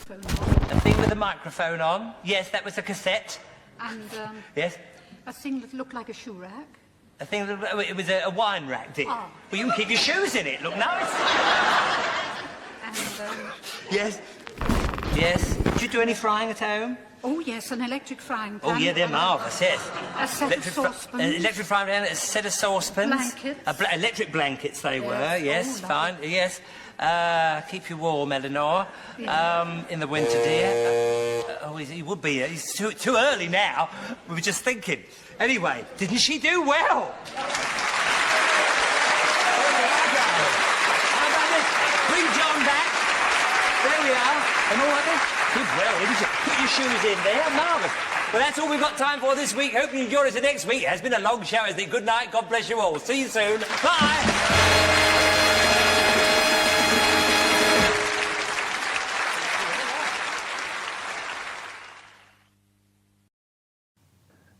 microphone on. A thing with a microphone on. Yes, that was a cassette. And Yes. a thing that looked like a shoe rack. A thing that it was a wine rack, did it? Oh. Well, you can keep your shoes in it. Look nice. And Yes. Yes. Did you do any frying at home? oh yes, an electric frying pan. Oh, yeah, they're marvellous, yes. A set of saucepans. Electric frying pan, a set of saucepans. Blankets. Electric blankets they were, Yes. yes, Oh, fine, yes. Keep you warm, Eleanor. Yeah. In the winter, dear. He would be. He's too early now. We were just thinking. Anyway, didn't she do well? How about this? Bring John back. There we are. And all right, did well, didn't you? Put your shoes in there. Marvellous. Well, that's all we've got time for this week. Hope you enjoy us next week. It has been a long show, isn't it? Good night. God bless you all. See you soon. Bye.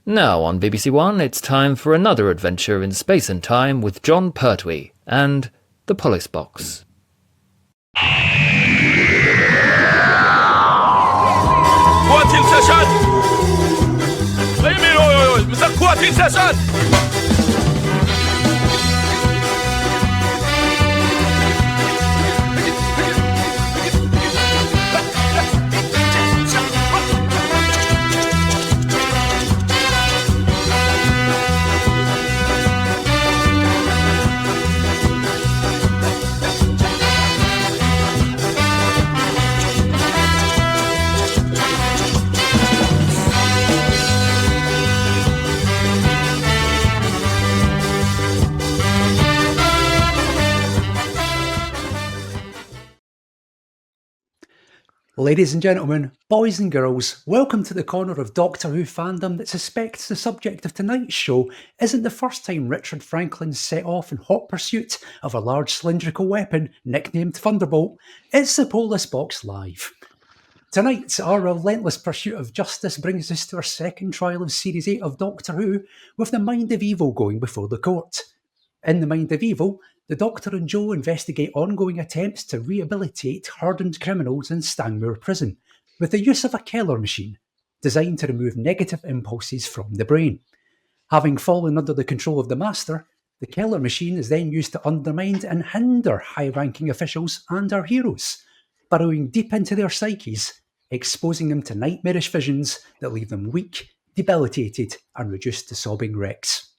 Now on BBC One, it's time for another adventure in space and time with John Pertwee and the Police Box. Quarantine session! What do you mean, oi? It's a quarantine session! Ladies and gentlemen, boys and girls, welcome to the corner of Doctor Who fandom that suspects the subject of tonight's show isn't the first time Richard Franklin set off in hot pursuit of a large cylindrical weapon nicknamed Thunderbolt. It's the Police Box Live. Tonight, our relentless pursuit of justice brings us to our second trial of Series 8 of Doctor Who, with the Mind of Evil going before the court. In the Mind of Evil, the Doctor and Joe investigate ongoing attempts to rehabilitate hardened criminals in Stanmore Prison with the use of a Keller machine designed to remove negative impulses from the brain. Having fallen under the control of the Master, the Keller machine is then used to undermine and hinder high-ranking officials and our heroes, burrowing deep into their psyches, exposing them to nightmarish visions that leave them weak, debilitated and reduced to sobbing wrecks.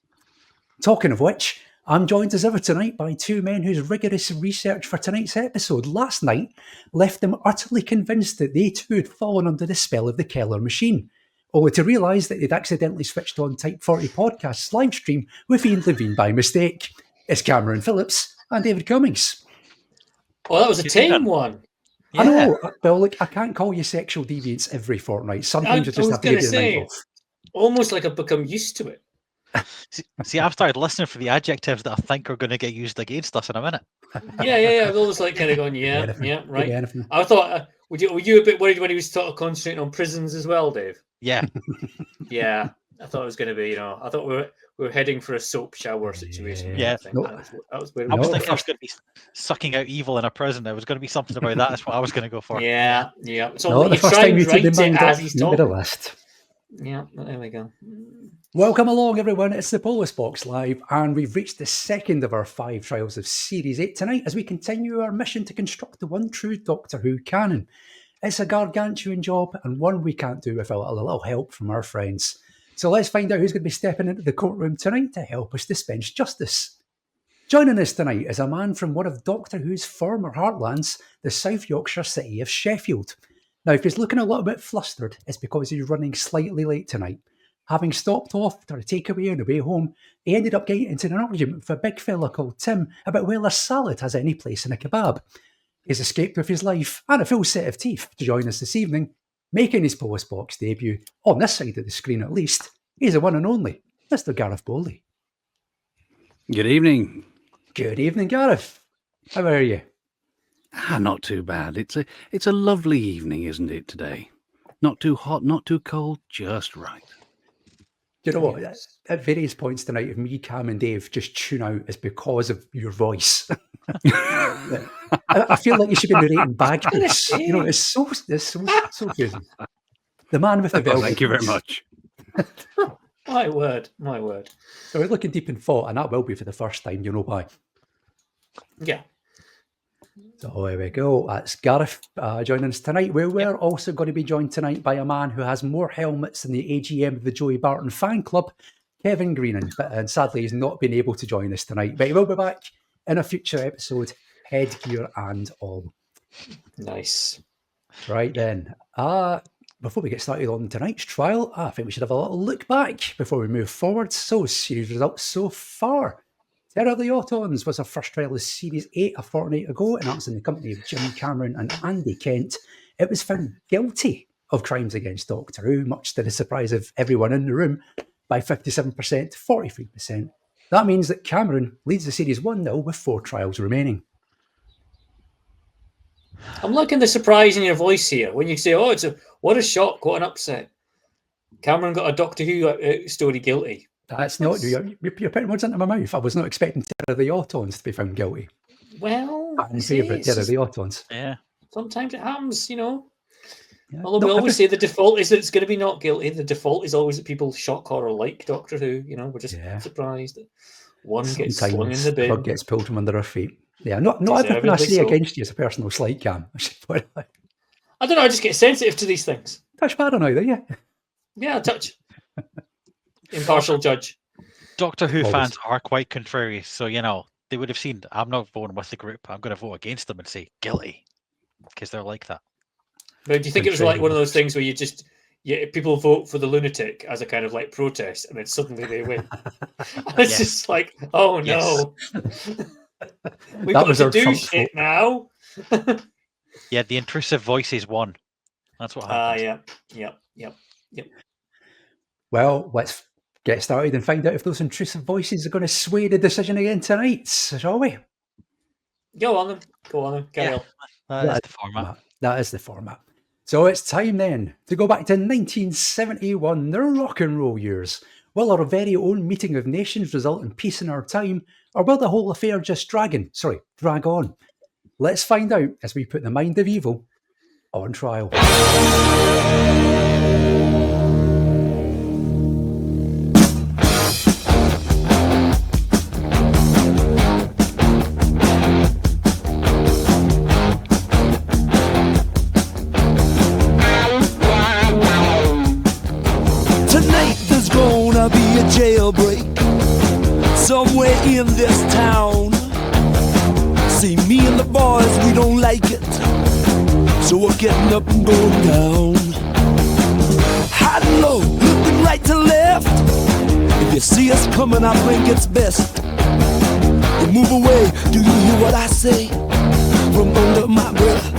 Talking of which, I'm joined as ever tonight by two men whose rigorous research for tonight's episode last night left them utterly convinced that they too had fallen under the spell of the Keller machine, only to realise that they'd accidentally switched on Type 40 Podcast's live stream with Ian Levine by mistake. It's Cameron Phillips and David Cummings. Well, that was a tame one. Yeah. I know, Bill, I can't call you sexual deviants every fortnight. Sometimes you just have to give you a night off. Almost like I've become used to it. See, I've started listening for the adjectives that I think are going to get used against us in a minute. Yeah. I've always like kind of going, yeah, right. I thought, were you a bit worried when he was concentrating on prisons as well, Dave? Yeah. Yeah. I thought it was going to be, I thought we were heading for a soap shower situation. Yeah. I was thinking I was going to be sucking out evil in a prison. There was going to be something about that. That's what I was going to go for. Yeah. So you try and write it as he's talking. Yeah, there we go. Welcome along, everyone. It's the Police Box Live, and we've reached the second of our 5 trials of Series 8 tonight as we continue our mission to construct the one true Doctor Who canon. It's a gargantuan job, and one we can't do without a little help from our friends. So let's find out who's going to be stepping into the courtroom tonight to help us dispense justice. Joining us tonight is a man from one of Doctor Who's former heartlands, the South Yorkshire city of Sheffield. Now, if he's looking a little bit flustered, it's because he's running slightly late tonight. Having stopped off for a takeaway on the way home, he ended up getting into an argument with a big fella called Tim about whether a salad has any place in a kebab. He's escaped with his life and a full set of teeth to join us this evening, making his Police Box debut, on this side of the screen at least. He's the one and only Mr. Gareth Bowley. Good evening. Good evening, Gareth. How are you? Not too bad. It's a lovely evening, isn't it, today? Not too hot, not too cold, just right. Do you know what? At various points tonight, if me, Cam and Dave just tune out, it's because of your voice. I feel like you should be narrating Bagpuss. You know, it's so good. The man with the velvet. Thank you very much. My word. So we're looking deep in thought, and that will be for the first time. You know why? Yeah. So there we go. That's Gareth joining us tonight. We're also going to be joined tonight by a man who has more helmets than the AGM of the Joey Barton fan club, Kevin Greenan. And sadly, he's not been able to join us tonight, but he will be back in a future episode, headgear and all. Nice. Right then. Before we get started on tonight's trial, I think we should have a little look back before we move forward. So, series results so far. Terror of the Autons was our first trial of Series 8 a fortnight ago, and that's in the company of Jim Cameron and Andy Kent. It was found guilty of crimes against Doctor Who, much to the surprise of everyone in the room, by 57% to 43%. That means that Cameron leads the series 1-0 with 4 trials remaining. I'm liking the surprise in your voice here when you say, "Oh, what a shock, what an upset." Cameron got a Doctor Who story guilty. That's not you're putting words into my mouth. I was not expecting Terror of the Autons to be found guilty. Well, In favour of Terror of the Autons. Yeah. Sometimes it happens, you know. Yeah. Although we always say the default is that it's going to be not guilty. The default is always that people shock horror like Doctor Who. You know, we're just surprised that one gets swung in the bin. Bug gets pulled from under our feet. Yeah, not everything I say against you is a personal slight, Cam. I don't know. I just get sensitive to these things. Touch paranoid, are you? Yeah, touch. Impartial judge. Doctor Who fans are quite contrary, so they would have seen. I'm not voting with the group. I'm going to vote against them and say guilty because they're like that. But do you think it was like one of those things where people vote for the lunatic as a kind of like protest, and then suddenly they win? It's just like, oh no. We've got to do shit now. Yeah, the intrusive voices won. That's what happened. Yeah. Well, let's get started and find out if those intrusive voices are going to sway the decision again tonight, shall we? Go on then. Carry on. That's the format. That is the format. So it's time then to go back to 1971, the rock and roll years. Will our very own meeting of nations result in peace in our time, or will the whole affair just drag on? Let's find out as we put the mind of evil on trial. Jailbreak somewhere in this town. See, me and the boys, we don't like it, so we're getting up and going down. High and low, looking right to left. If you see us coming, I think it's best you move away. Do you hear what I say from under my breath?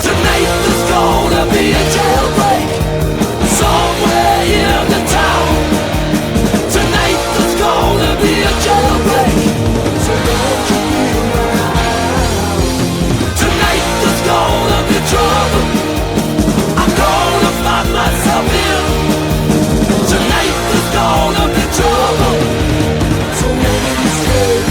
Tonight there's gonna be a jailbreak somewhere in the town. Tonight there's gonna be a jailbreak, so don't you be around. Tonight there's gonna be trouble. I'm gonna find myself in. Tonight there's gonna be trouble, so don't be scared.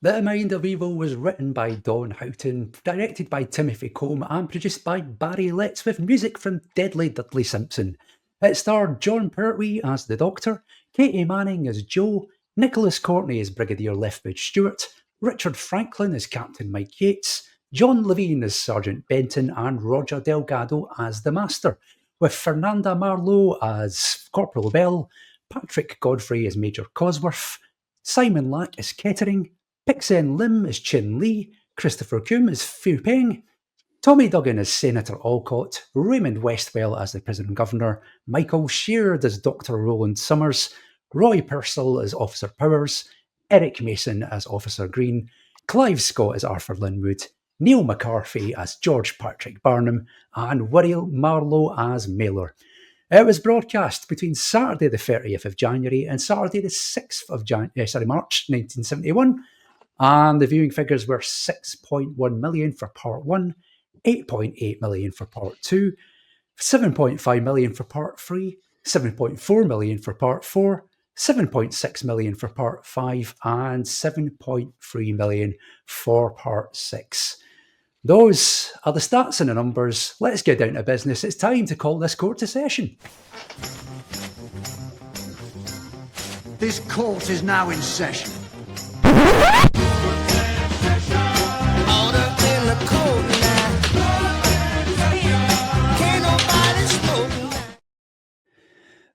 The Mind of Evil was written by Don Houghton, directed by Timothy Combe, and produced by Barry Letts, with music from Deadly Dudley Simpson. It starred John Pertwee as the Doctor, Katie Manning as Jo, Nicholas Courtney as Brigadier Lethbridge Stewart, Richard Franklin as Captain Mike Yates, John Levine as Sergeant Benton, and Roger Delgado as the Master, with Fernanda Marlowe as Corporal Bell, Patrick Godfrey as Major Cosworth, Simon Lack as Kettering, Pixen Lim as Chin Lee, Christopher Coombe as Fu Peng, Tommy Duggan as Senator Alcott, Raymond Westwell as the Prison Governor, Michael Sheard as Dr. Roland Summers, Roy Purcell as Officer Powers, Eric Mason as Officer Green, Clive Scott as Arthur Linwood, Neil McCarthy as George Patrick Barnum, and William Marlowe as Mailer. It was broadcast between Saturday the 30th of January and Saturday the 6th of March 1971, and the viewing figures were 6.1 million for Part 1, 8.8 million for part 2, 7.5 million for part 3, 7.4 million for part 4, 7.6 million for part 5, and 7.3 million for part 6. Those are the stats and the numbers. Let's get down to business. It's time to call this court to session. This court is now in session.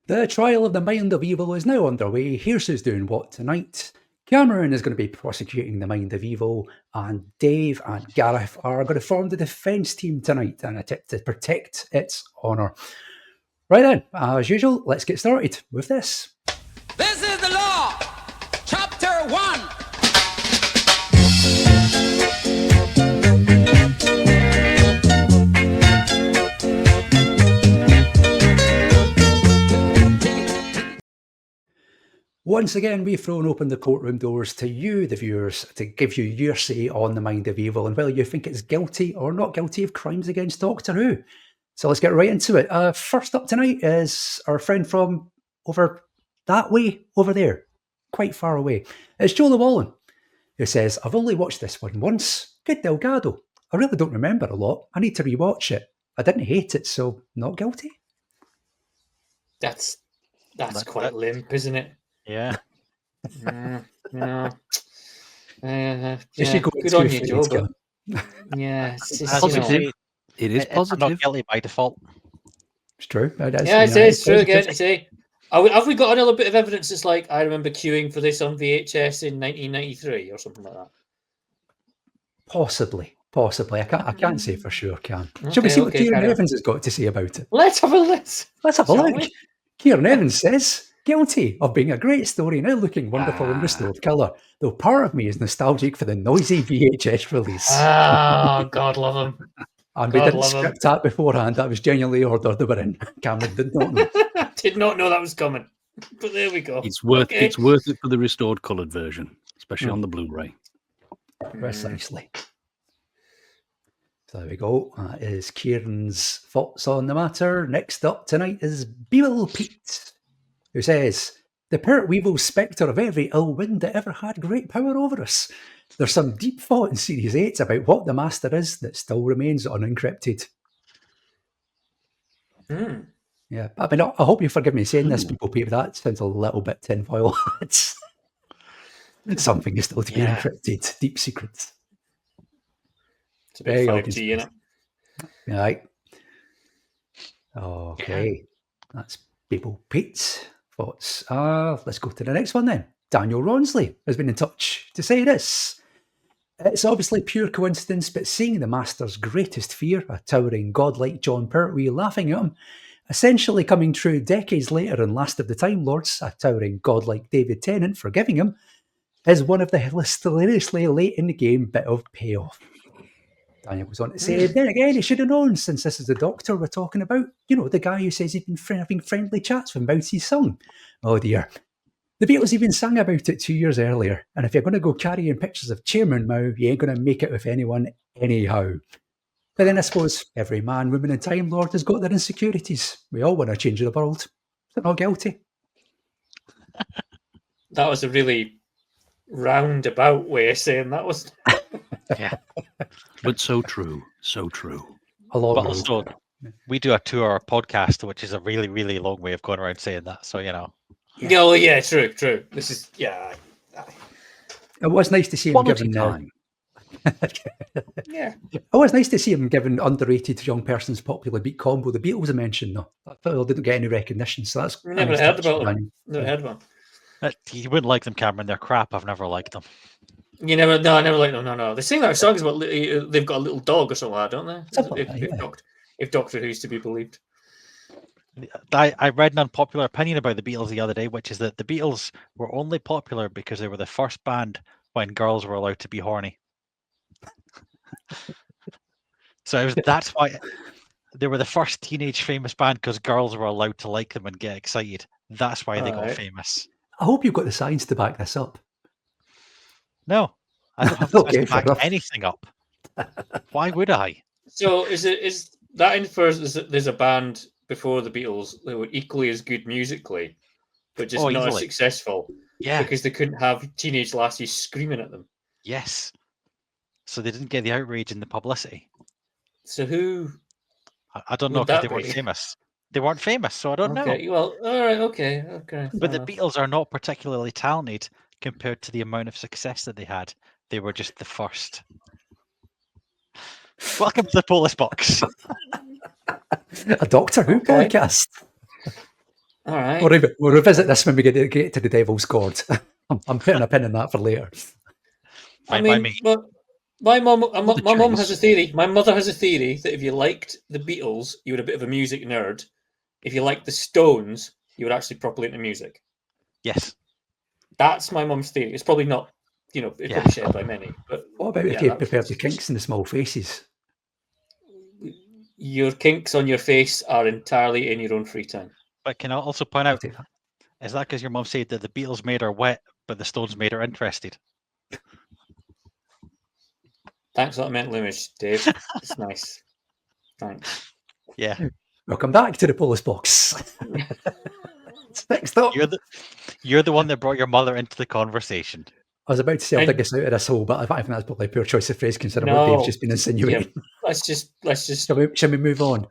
The trial of the Mind of Evil is now underway. Here's who's doing what tonight. Cameron is going to be prosecuting the Mind of Evil, and Dave and Gareth are going to form the defence team tonight and attempt to protect its honour. Right then, as usual, let's get started with this. This is the law, chapter 1. Once again, we've thrown open the courtroom doors to you, the viewers, to give you your say on the Mind of Evil and whether you think it's guilty or not guilty of crimes against Doctor Who. So let's get right into it. First up tonight is our friend from over that way, over there, quite far away. It's Joe Llewellyn, who says, I've only watched this one once. Good Delgado. I really don't remember a lot. I need to rewatch it. I didn't hate it, so not guilty. That's quite limp, isn't it? Yeah. No. Yeah, good on you, Joe. But yeah, it's just, positive. It is positive. I'm not guilty by default. It's true. It's true again. You see, have we got another bit of evidence? It's like I remember queuing for this on VHS in 1993 or something like that. Possibly. I can't say for sure, Can. Shall we see what Kieran Evans has got to say about it? Let's have a look. Kieran Evans says, guilty of being a great story, now looking wonderful in restored colour, though part of me is nostalgic for the noisy VHS release. Oh, God love him. And we didn't script that beforehand. That was genuinely ordered. They were in. Cameron did not know. Did not know that was coming. But there we go. It's worth it for the restored coloured version, especially on the Blu-ray. Precisely. So there we go. That is Kieran's thoughts on the matter. Next up tonight is Beeble Pete, who says, the Pertwee spectre of every ill wind that ever had great power over us. There's some deep thought in Series 8 about what the Master is that still remains unencrypted. Yeah, I mean, I hope you forgive me saying this, people, Pete, that sounds a little bit tinfoil hats. Something is still to be encrypted. Deep secrets. It's a bit 5G, isn't it? Right. Okay. That's Beeble Pete's thoughts. Let's go to the next one then. Daniel Ronsley has been in touch to say this. It's obviously pure coincidence, but seeing the Master's greatest fear, a towering god like John Pertwee laughing at him, essentially coming true decades later in Last of the Time Lords, a towering god like David Tennant forgiving him, is one of the hilariously late in the game bit of payoff. Daniel goes on to say, then again, he should have known, since this is the Doctor we're talking about. You know, the guy who says he's been having friendly chats with Mousy's song. Oh dear. The Beatles even sang about it 2 years earlier, and if you're going to go carrying pictures of Chairman Mao, you ain't going to make it with anyone anyhow. But then I suppose every man, woman and Time Lord has got their insecurities. We all want to change the world. They're not guilty. That was a really roundabout way of saying that, wasn't it? Yeah. But so true. So true. A lot But also, we do a 2-hour podcast, which is a really, really long way of going around saying that. So, you know. Yeah, true. This is, It was nice to see him given time. Yeah. It was nice to see him given underrated young person's popular beat combo. The Beatles I mentioned, though. I thought they didn't get any recognition, so that's Never heard about them. Never heard of them. You wouldn't like them, Cameron. They're crap. I've never liked them. I never liked them. No. They sing that songs about they've got a little dog or something, don't they? If Doctor Who's to be believed. I read an unpopular opinion about the Beatles the other day, which is that the Beatles were only popular because they were the first band when girls were allowed to be horny. So that's why they were the first teenage famous band, because girls were allowed to like them and get excited. That's why they got famous. I hope you've got the science to back this up. No, I don't have to back anything up. Why would I? So is that infers that there's a band before the Beatles that were equally as good musically, but just not as easily. successful? Yeah. Because they couldn't have teenage lassies screaming at them. Yes. So they didn't get the outrage and the publicity. So who? I don't know would because that they weren't be? famous. They weren't famous, so I don't know. Okay, well, all right, okay. But the fair enough. Beatles are not particularly talented compared to the amount of success that they had. They were just the first. Welcome to the Police Box. A Doctor Who Okay. podcast. All right. We'll revisit this when we get to the Devil's Cord. I'm putting a pin in that for later. I Fine by mean, me. but my mum, the my mum choice. has a theory. My mother has a theory that if you liked the Beatles, you were a bit of a music nerd. If you liked the Stones, you were actually properly into music. Yes. That's my mum's theory. It's probably not, it's probably shared by many. But What about if you prefer the Kinks and the Small Faces? your kinks on your face are entirely in your own free time. But can I also point out, take that. is that because your mum said that the Beatles made her wet, but the Stones made her interested? Thanks for that mental image, Dave. It's nice. Thanks. Yeah. Welcome back to the Police Box. Next up. You're the one that brought your mother into the conversation. I was about to say I'll dig us out of this hole, but I think that's probably a poor choice of phrase considering what Dave's just been insinuating. Yeah, let's just. Shall we move on?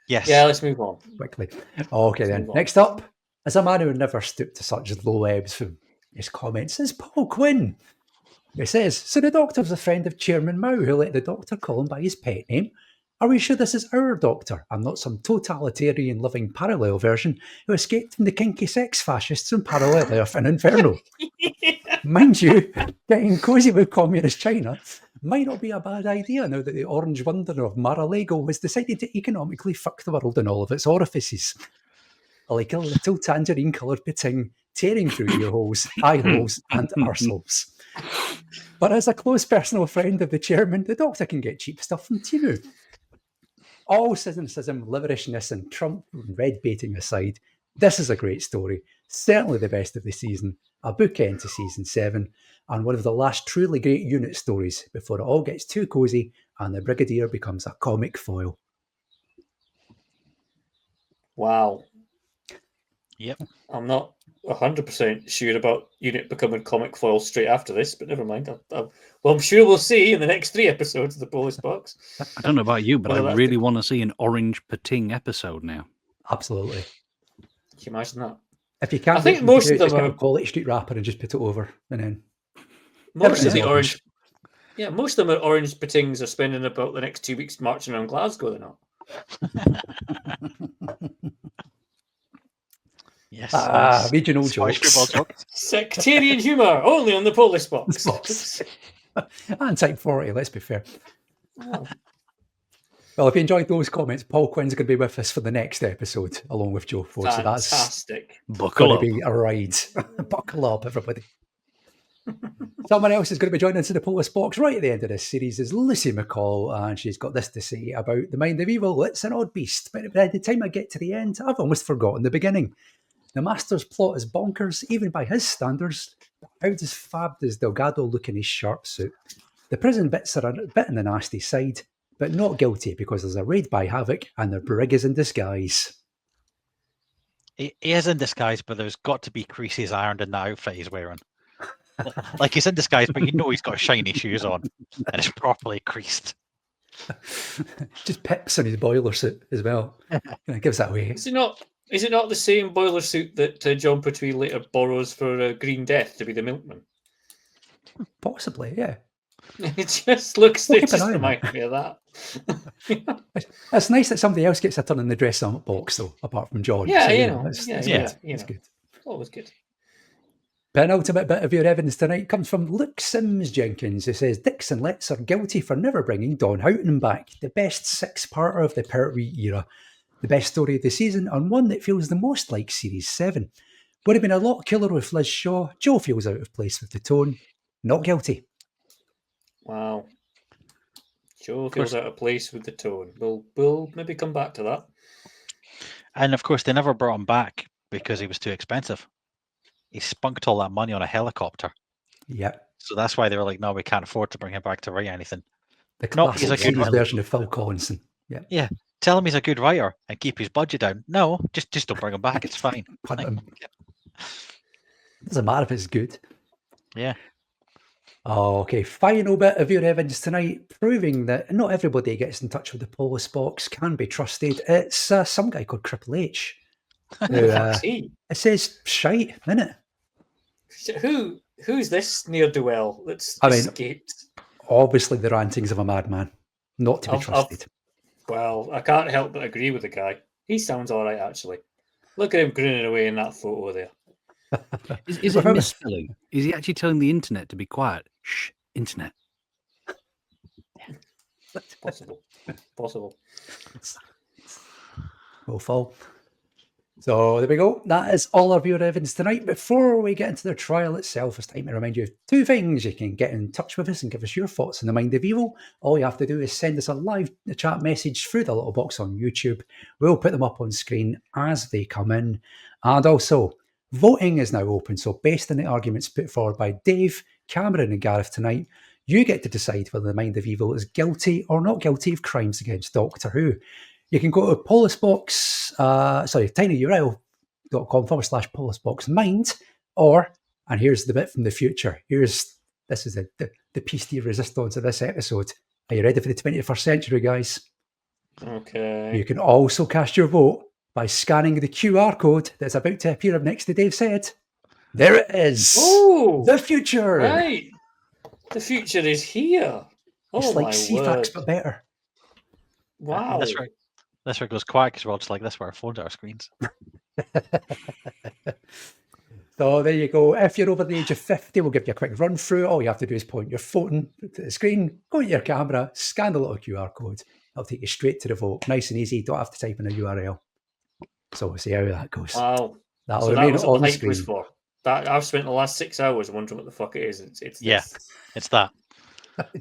Yes. Yeah, let's move on. Quickly. Okay, then. Next up, as a man who never stooped to such low ebbs from his comments, is Paul Quinn. He says, so the Doctor's a friend of Chairman Mao who let the Doctor call him by his pet name. Are we sure this is our Doctor and not some totalitarian living parallel version who escaped from the kinky sex fascists in Parallel Earth and Inferno? Mind you, getting cosy with communist China might not be a bad idea now that the orange wonder of Mar-a-Lago has decided to economically fuck the world in all of its orifices. Like a little tangerine-coloured pitting tearing through ear holes, eye holes and arseholes. But as a close personal friend of the chairman, the Doctor can get cheap stuff from Timu. All cynicism, liverishness and Trump and red baiting aside, this is a great story, certainly the best of the season, a bookend to season 7, and one of the last truly great unit stories before it all gets too cosy and the Brigadier becomes a comic foil. Wow. Yep. I'm not 100% sure about Unit becoming comic foil straight after this, but never mind. Well, I'm sure we'll see in the next 3 episodes of the Police Box. I don't know about you, but Well, I really want to see an orange pating episode now. Absolutely. Can you imagine that? If you can't, I think most of them just get are a quality street wrapper and just put it over, and then most of the orange. Yeah, most of them are orange patings are spending about the next 2 weeks marching around Glasgow. They're not. Yes. Regional jokes. Sectarian humour only on the Police Box. And Type 40, let's be fair. Oh. Well, if you enjoyed those comments, Paul Quinn's going to be with us for the next episode, along with Joe Ford. So that's Fantastic. going to be a ride. Buckle up, everybody. Someone else is going to be joining us in the Police Box right at the end of this series is Lucy McCall, and she's got this to say about the Mind of Evil. It's an odd beast, but by the time I get to the end, I've almost forgotten the beginning. The Master's plot is bonkers, even by his standards. How does Fab does Delgado look in his sharp suit? The prison bits are a bit on the nasty side, but not guilty because there's a raid by Havoc and their brig is in disguise. He is in disguise, but there's got to be creases ironed in the outfit he's wearing. Like he's in disguise, but you know he's got shiny shoes on and it's properly creased. Just pips on his boiler suit as well. Gives that away. Is it not the same boiler suit that John Pertwee later borrows for Green Death to be the milkman? Possibly, yeah. It just looks. We'll It keep an just eye on reminds me of that. It's nice that somebody else gets a turn in the dress up box, though, apart from George. Yeah, so, you know, it's yeah, good. you It's know. good. Always good. Penultimate bit of your evidence tonight comes from Luke Sims Jenkins, who says Dixon Letts are guilty for never bringing Don Houghton back. The best six-parter of the Pertwee era. The best story of the season, and one that feels the most like Series 7. Would have been a lot cooler with Liz Shaw. Joe feels out of place with the tone. Not guilty. Wow. Joe feels out of place with the tone. We'll maybe come back to that. And of course, they never brought him back because he was too expensive. He spunked all that money on a helicopter. Yeah. So that's why they were like, no, we can't afford to bring him back to write anything. The Not he's classic a good series writer. version of Phil Collinson. Yeah. Yeah. Tell him he's a good writer and keep his budget down. No, just don't bring him back. It's fine. Punt him. Doesn't matter if it's good. Yeah. Okay, final bit of your evidence tonight, proving that not everybody gets in touch with the Polis box can be trusted. It's some guy called Triple H. Who, Fuck's he? it says shite, innit? Who's this ne'er-do-well that's I mean, escaped? Obviously, the rantings of a madman, not to be trusted. Well, I can't help but agree with the guy. He sounds all right, actually. Look at him grinning away in that photo there. Is it misspelling? Is he actually telling the internet to be quiet? Shh, internet. Possible. Possible. Will fall. So there we go. That is all of your evidence tonight. Before we get into the trial itself, it's time to remind you of two things. You can get in touch with us and give us your thoughts on the Mind of Evil. All you have to do is send us a live chat message through the little box on YouTube. We'll put them up on screen as they come in. And also, voting is now open. So based on the arguments put forward by Dave, Cameron and Gareth tonight, you get to decide whether the Mind of Evil is guilty or not guilty of crimes against Doctor Who. You can go to tinyurl.com/polisboxmind, or, and here's the bit from the future. This is the piece de resistance of this episode. Are you ready for the 21st century, guys? Okay. You can also cast your vote by scanning the QR code that's about to appear up next to Dave said. There it is. Oh, the future. Right. The future is here. It's Oh, like my CFAX, word. but better. Wow. That's right. That's where it goes quiet because we're all just like this, where our phones are our screens. So there you go. If you're over the age of 50, we'll give you a quick run through. All you have to do is point your phone to the screen, go to your camera, scan the little QR code. It'll take you straight to the vote. Nice and easy. Don't have to type in a URL. So we'll see how that goes. Wow. That'll So that remain was on what the the hype was screen. for. That I've spent the last 6 hours wondering what the fuck it is. It's Yeah, this. it's that.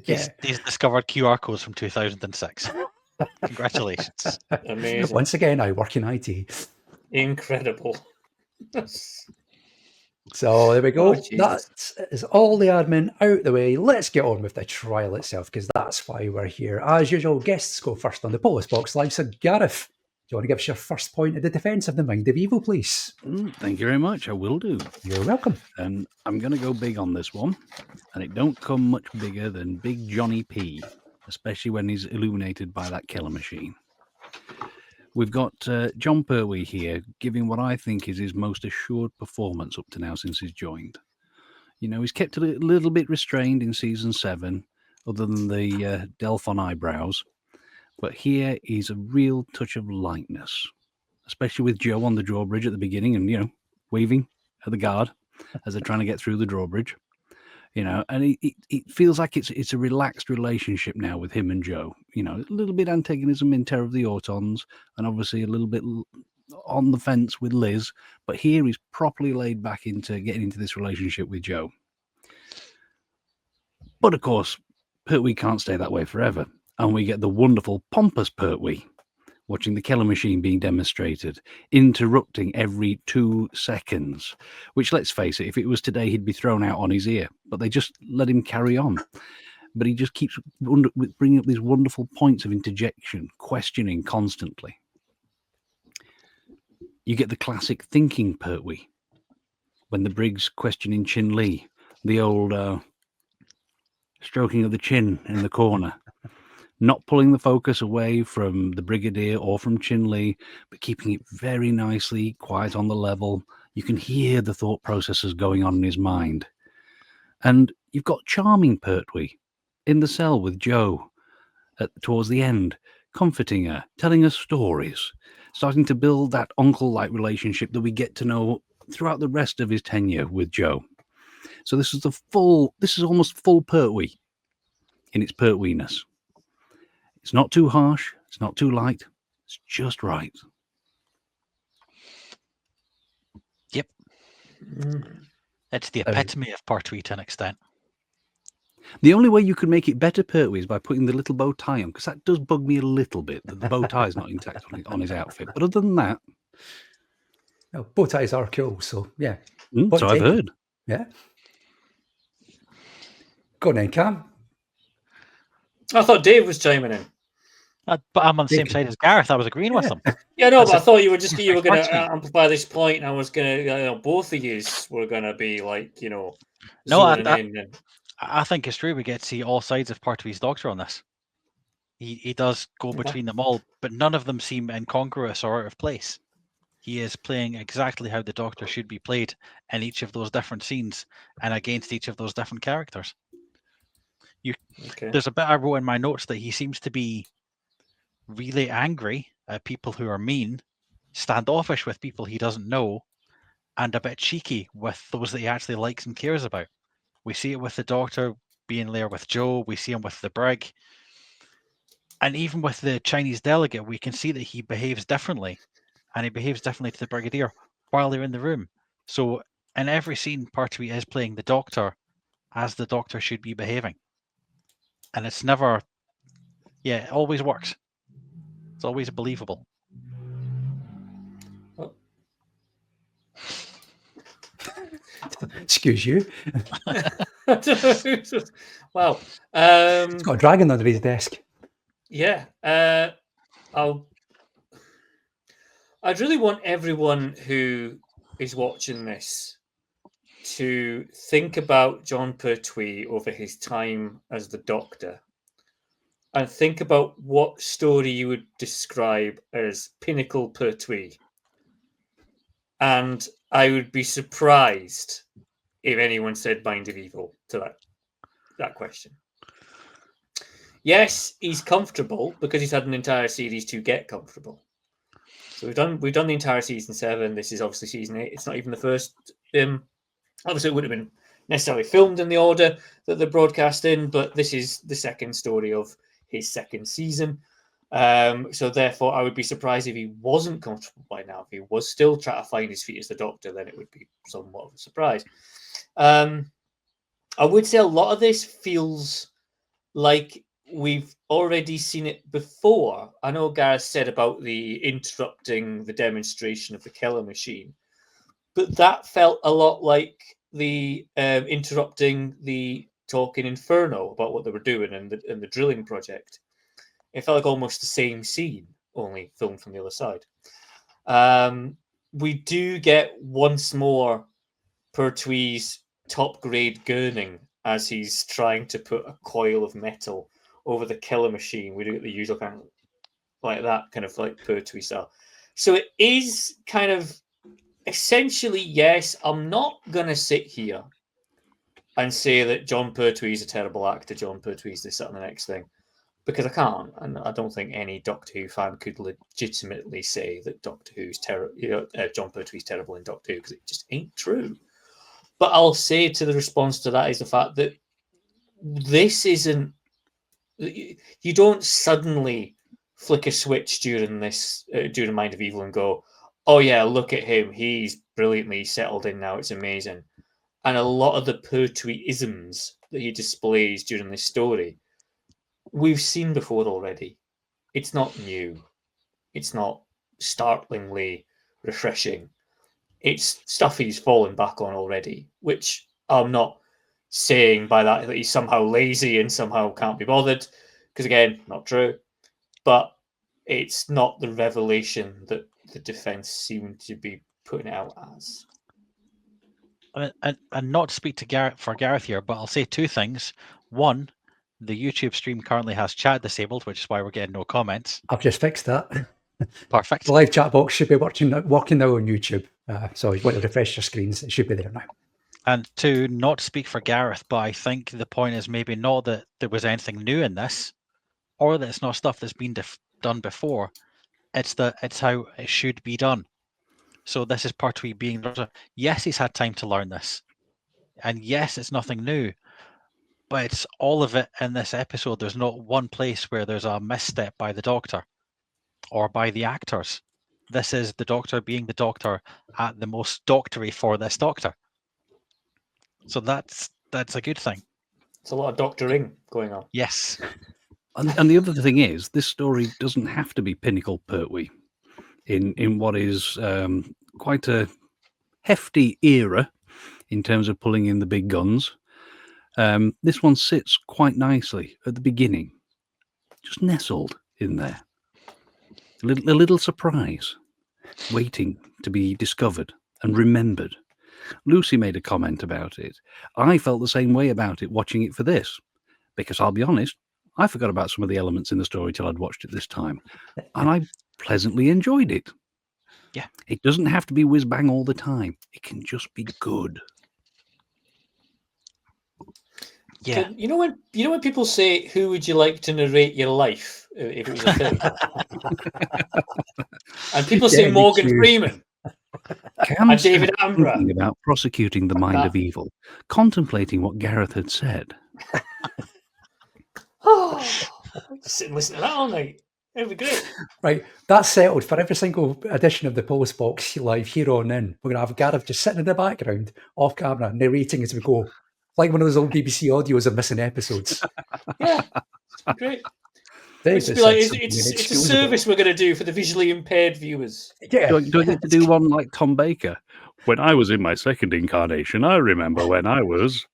Yeah. He's discovered QR codes from 2006. Congratulations. Amazing. Once again, I work in IT. Incredible. So there we go. Oh, Jesus. That is all the admin out the way. Let's get on with the trial itself, because that's why we're here. As usual, guests go first on the Polis Box Live. So Gareth, do you want to give us your first point of the defence of the Mind of Evil, please? Thank you very much. I will do. You're welcome. And I'm going to go big on this one. And it don't come much bigger than Big Johnny P, especially when he's illuminated by that killer machine. We've got John Pertwee here giving what I think is his most assured performance up to now since he's joined. You know, he's kept a little bit restrained in season 7, other than the Delphon eyebrows. But here he's a real touch of lightness, especially with Joe on the drawbridge at the beginning and, you know, waving at the guard as they're trying to get through the drawbridge. You know, and it feels like it's a relaxed relationship now with him and Joe. You know, a little bit antagonism in Terror of the Autons, and obviously a little bit on the fence with Liz. But here he's properly laid back into getting into this relationship with Joe. But of course, Pertwee can't stay that way forever, and we get the wonderful pompous Pertwee watching the killer machine being demonstrated, interrupting every 2 seconds, which, let's face it, if it was today, he'd be thrown out on his ear, but they just let him carry on. But he just keeps bringing up these wonderful points of interjection, questioning constantly. You get the classic thinking Pertwee, when the Brig's questioning Chin Lee, the old stroking of the chin in the corner. Not pulling the focus away from the Brigadier or from Chin Lee, but keeping it very nicely quiet on the level. You can hear the thought processes going on in his mind. And you've got charming Pertwee in the cell with Joe towards the end, comforting her, telling her stories, starting to build that uncle-like relationship that we get to know throughout the rest of his tenure with Joe. So this is almost full Pertwee in its Pertweeness. It's not too harsh. It's not too light. It's just right. Yep. It's the epitome of Pertwee to an extent. The only way you could make it better Pertwee is by putting the little bow tie on, because that does bug me a little bit that the bow tie is not intact on his outfit. But other than that... No, bow ties are cool, so yeah. So I've heard. Yeah. Go on then, Cam. I thought Dave was chiming in. But I'm on the same side as Gareth. I was agreeing with him. Yeah, no, That's but I a- thought you were going Pertwee. to amplify this point, and I was going to, both of you were going to be like, No, zooming in. And... I think it's true. We get to see all sides of Pertwee's Doctor on this. He does go between them all, but none of them seem incongruous or out of place. He is playing exactly how the Doctor should be played in each of those different scenes and against each of those different characters. There's a bit I wrote in my notes that he seems to be really angry at people who are mean, standoffish with people he doesn't know, and a bit cheeky with those that he actually likes and cares about. We see it with the Doctor being there with Joe. We see him with the Brig. And even with the Chinese delegate, we can see that he behaves differently. And he behaves differently to the Brigadier while they're in the room. So in every scene, Pertwee is playing the Doctor as the Doctor should be behaving. And it's never... Yeah, it always works. It's always believable. Excuse you. Wow. He's got a dragon under his desk. Yeah. I'd really want everyone who is watching this to think about John Pertwee over his time as the Doctor and think about what story you would describe as pinnacle Pertwee. And I would be surprised if anyone said Mind of Evil to that question. Yes, he's comfortable because he's had an entire series to get comfortable. So we've done the entire season 7. This is obviously season 8. It's not even the first. Obviously, it would have been necessarily filmed in the order that they're broadcast in, but this is the second story of his second season. So therefore, I would be surprised if he wasn't comfortable by now. If he was still trying to find his feet as the Doctor, then it would be somewhat of a surprise. I would say a lot of this feels like we've already seen it before. I know Gareth said about the interrupting the demonstration of the killer machine, but that felt a lot like the interrupting the talk in Inferno about what they were doing and the drilling project. It felt like almost the same scene, only filmed from the other side. We do get once more Pertwee's top-grade gurning as he's trying to put a coil of metal over the killer machine. We do get the usual kind of like that, kind of like Pertwee style. So it is kind of essentially, yes, I'm not going to sit here and say that John Pertwee's a terrible actor, John Pertwee's this, that, and the next thing, because I can't. And I don't think any Doctor Who fan could legitimately say that Doctor Who's John Pertwee's terrible in Doctor Who, because it just ain't true. But I'll say to the response to that is the fact that this isn't... You don't suddenly flick a switch during this, during Mind of Evil and go, oh yeah, look at him. He's brilliantly settled in now. It's amazing. And a lot of the Pertwee-isms that he displays during this story, we've seen before already. It's not new. It's not startlingly refreshing. It's stuff he's fallen back on already, which I'm not saying by that he's somehow lazy and somehow can't be bothered, because again, not true. But it's not the revelation that the defense seemed to be putting it out as. And not to speak to Gareth here, but I'll say two things. One, the YouTube stream currently has chat disabled, which is why we're getting no comments. I've just fixed that. Perfect. The live chat box should be working now on YouTube. So you want to refresh your screens, it should be there now. And two, not to speak for Gareth, but I think the point is maybe not that there was anything new in this, or that it's not stuff that's been done before. It's how it should be done. So this is Pertwee being... Yes, he's had time to learn this. And yes, it's nothing new. But it's all of it in this episode. There's not one place where there's a misstep by the Doctor or by the actors. This is the Doctor being the Doctor at the most doctory for this Doctor. So that's a good thing. It's a lot of doctoring going on. Yes. And the other thing is, this story doesn't have to be pinnacle Pertwee in what is quite a hefty era in terms of pulling in the big guns. This one sits quite nicely at the beginning. just nestled in there. A little surprise, waiting to be discovered and remembered. Lucy made a comment about it. I felt the same way about it watching it for this, because I'll be honest, I forgot about some of the elements in the story till I'd watched it this time, and I pleasantly enjoyed it. Yeah. It doesn't have to be whiz bang all the time. It can just be good. Yeah. You know when people say, "Who would you like to narrate your life if it was a film?" And people say Morgan Freeman and David Attenborough. Thinking about prosecuting the mind of evil, contemplating what Gareth had said. Oh, just sit and listen to that all night. It'd be great. Right, that's settled for every single edition of the Post Box Live here on in. We're going to have Gareth just sitting in the background, off camera, narrating as we go. Like one of those old BBC audios of missing episodes. Yeah, great. David It's, like, said it's something a service we're going to do for the visually impaired viewers. Yeah. Do I get to do one like Tom Baker? When I was in my second incarnation, I remember when I was...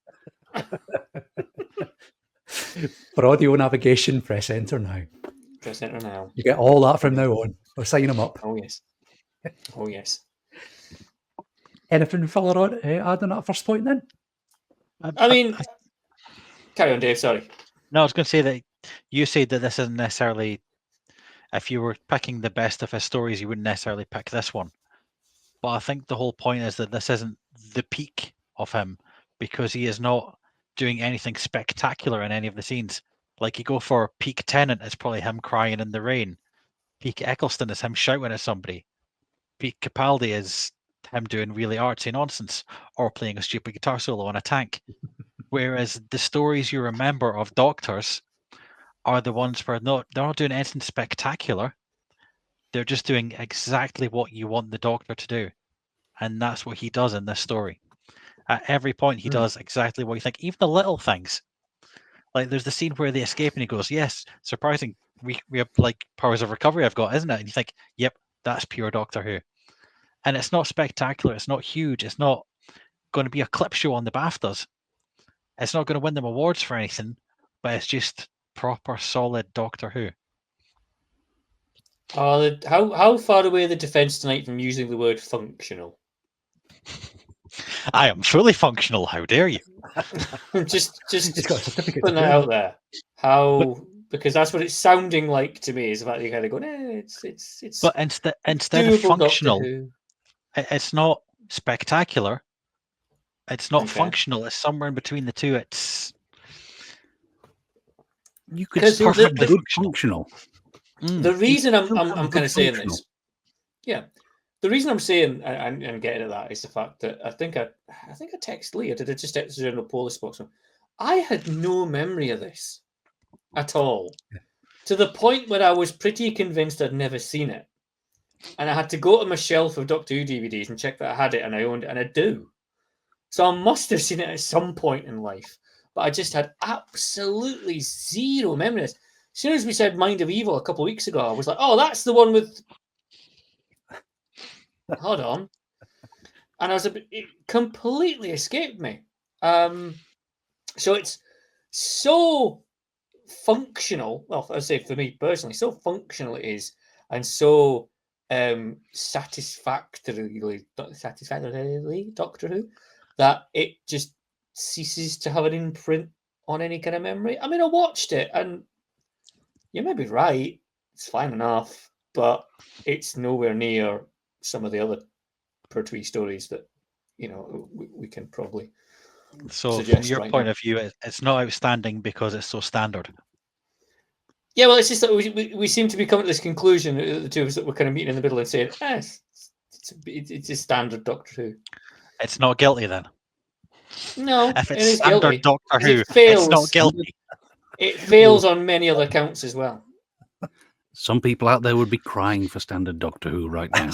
For audio navigation, press enter now. Press enter now. You get all that from now on. We're signing them up. Oh, yes. Oh, yes. Anything further on? Add on that first point then? I mean, carry on, Dave. Sorry. No, I was going to say that you said that this isn't necessarily, if you were picking the best of his stories, you wouldn't necessarily pick this one. But I think the whole point is that this isn't the peak of him, because he is not doing anything spectacular in any of the scenes. Like, you go for peak Tennant, it's probably him crying in the rain. Peak Eccleston is him shouting at somebody. Peak Capaldi is him doing really artsy nonsense or playing a stupid guitar solo on a tank. Whereas the stories you remember of doctors are the ones where they're not doing anything spectacular. They're just doing exactly what you want the doctor to do. And that's what he does in this story. At every point, he does exactly what you think, even the little things. Like, there's the scene where they escape and he goes, yes, surprising. We have, like, powers of recovery I've got, isn't it? And you think, yep, that's pure Doctor Who. And it's not spectacular. It's not huge. It's not going to be a clip show on the BAFTAs. It's not going to win them awards for anything, but it's just proper, solid Doctor Who. How far away are the defence tonight from using the word functional? I am fully functional. How dare you? just It's got a certificate. putting that out there. Because that's what it's sounding like to me. Is the fact that you kind of go, it's. But instead of doable, functional, Doctor Who. it's not spectacular. It's not Okay. functional. It's somewhere in between the two. It's You could Because perfectly the- functional. The reason I'm good kind of saying functional. this, yeah, the reason I'm saying and getting at that is the fact that I think I text Lee. I did just text the general Polish spokesman. I had no memory of this at all, to the point where I was pretty convinced I'd never seen it, and I had to go to my shelf of Doctor Who DVDs and check that I had it and I owned it, and I do. So I must have seen it at some point in life, but I just had absolutely zero memory of this. As soon as we said Mind of Evil a couple of weeks ago, I was like, oh, that's the one with... Hold on. And it completely escaped me. So it's so functional. Well, I'd say for me personally, so functional it is, and so satisfactorily Doctor Who, that it just ceases to have an imprint on any kind of memory. I mean, I watched it, and you may be right. It's fine enough, but it's nowhere near some of the other Pertwee stories that, we can probably. so from your point of view, it's not outstanding because it's so standard. Yeah, well, it's just that we seem to be coming to this conclusion, the two of us, that we're kind of meeting in the middle and saying, it's a standard Doctor Who. It's not guilty then. No, If it it's is standard guilty. Doctor Who, It fails. it's not guilty. It fails on many other counts as well. Some people out there would be crying for standard Doctor Who right now.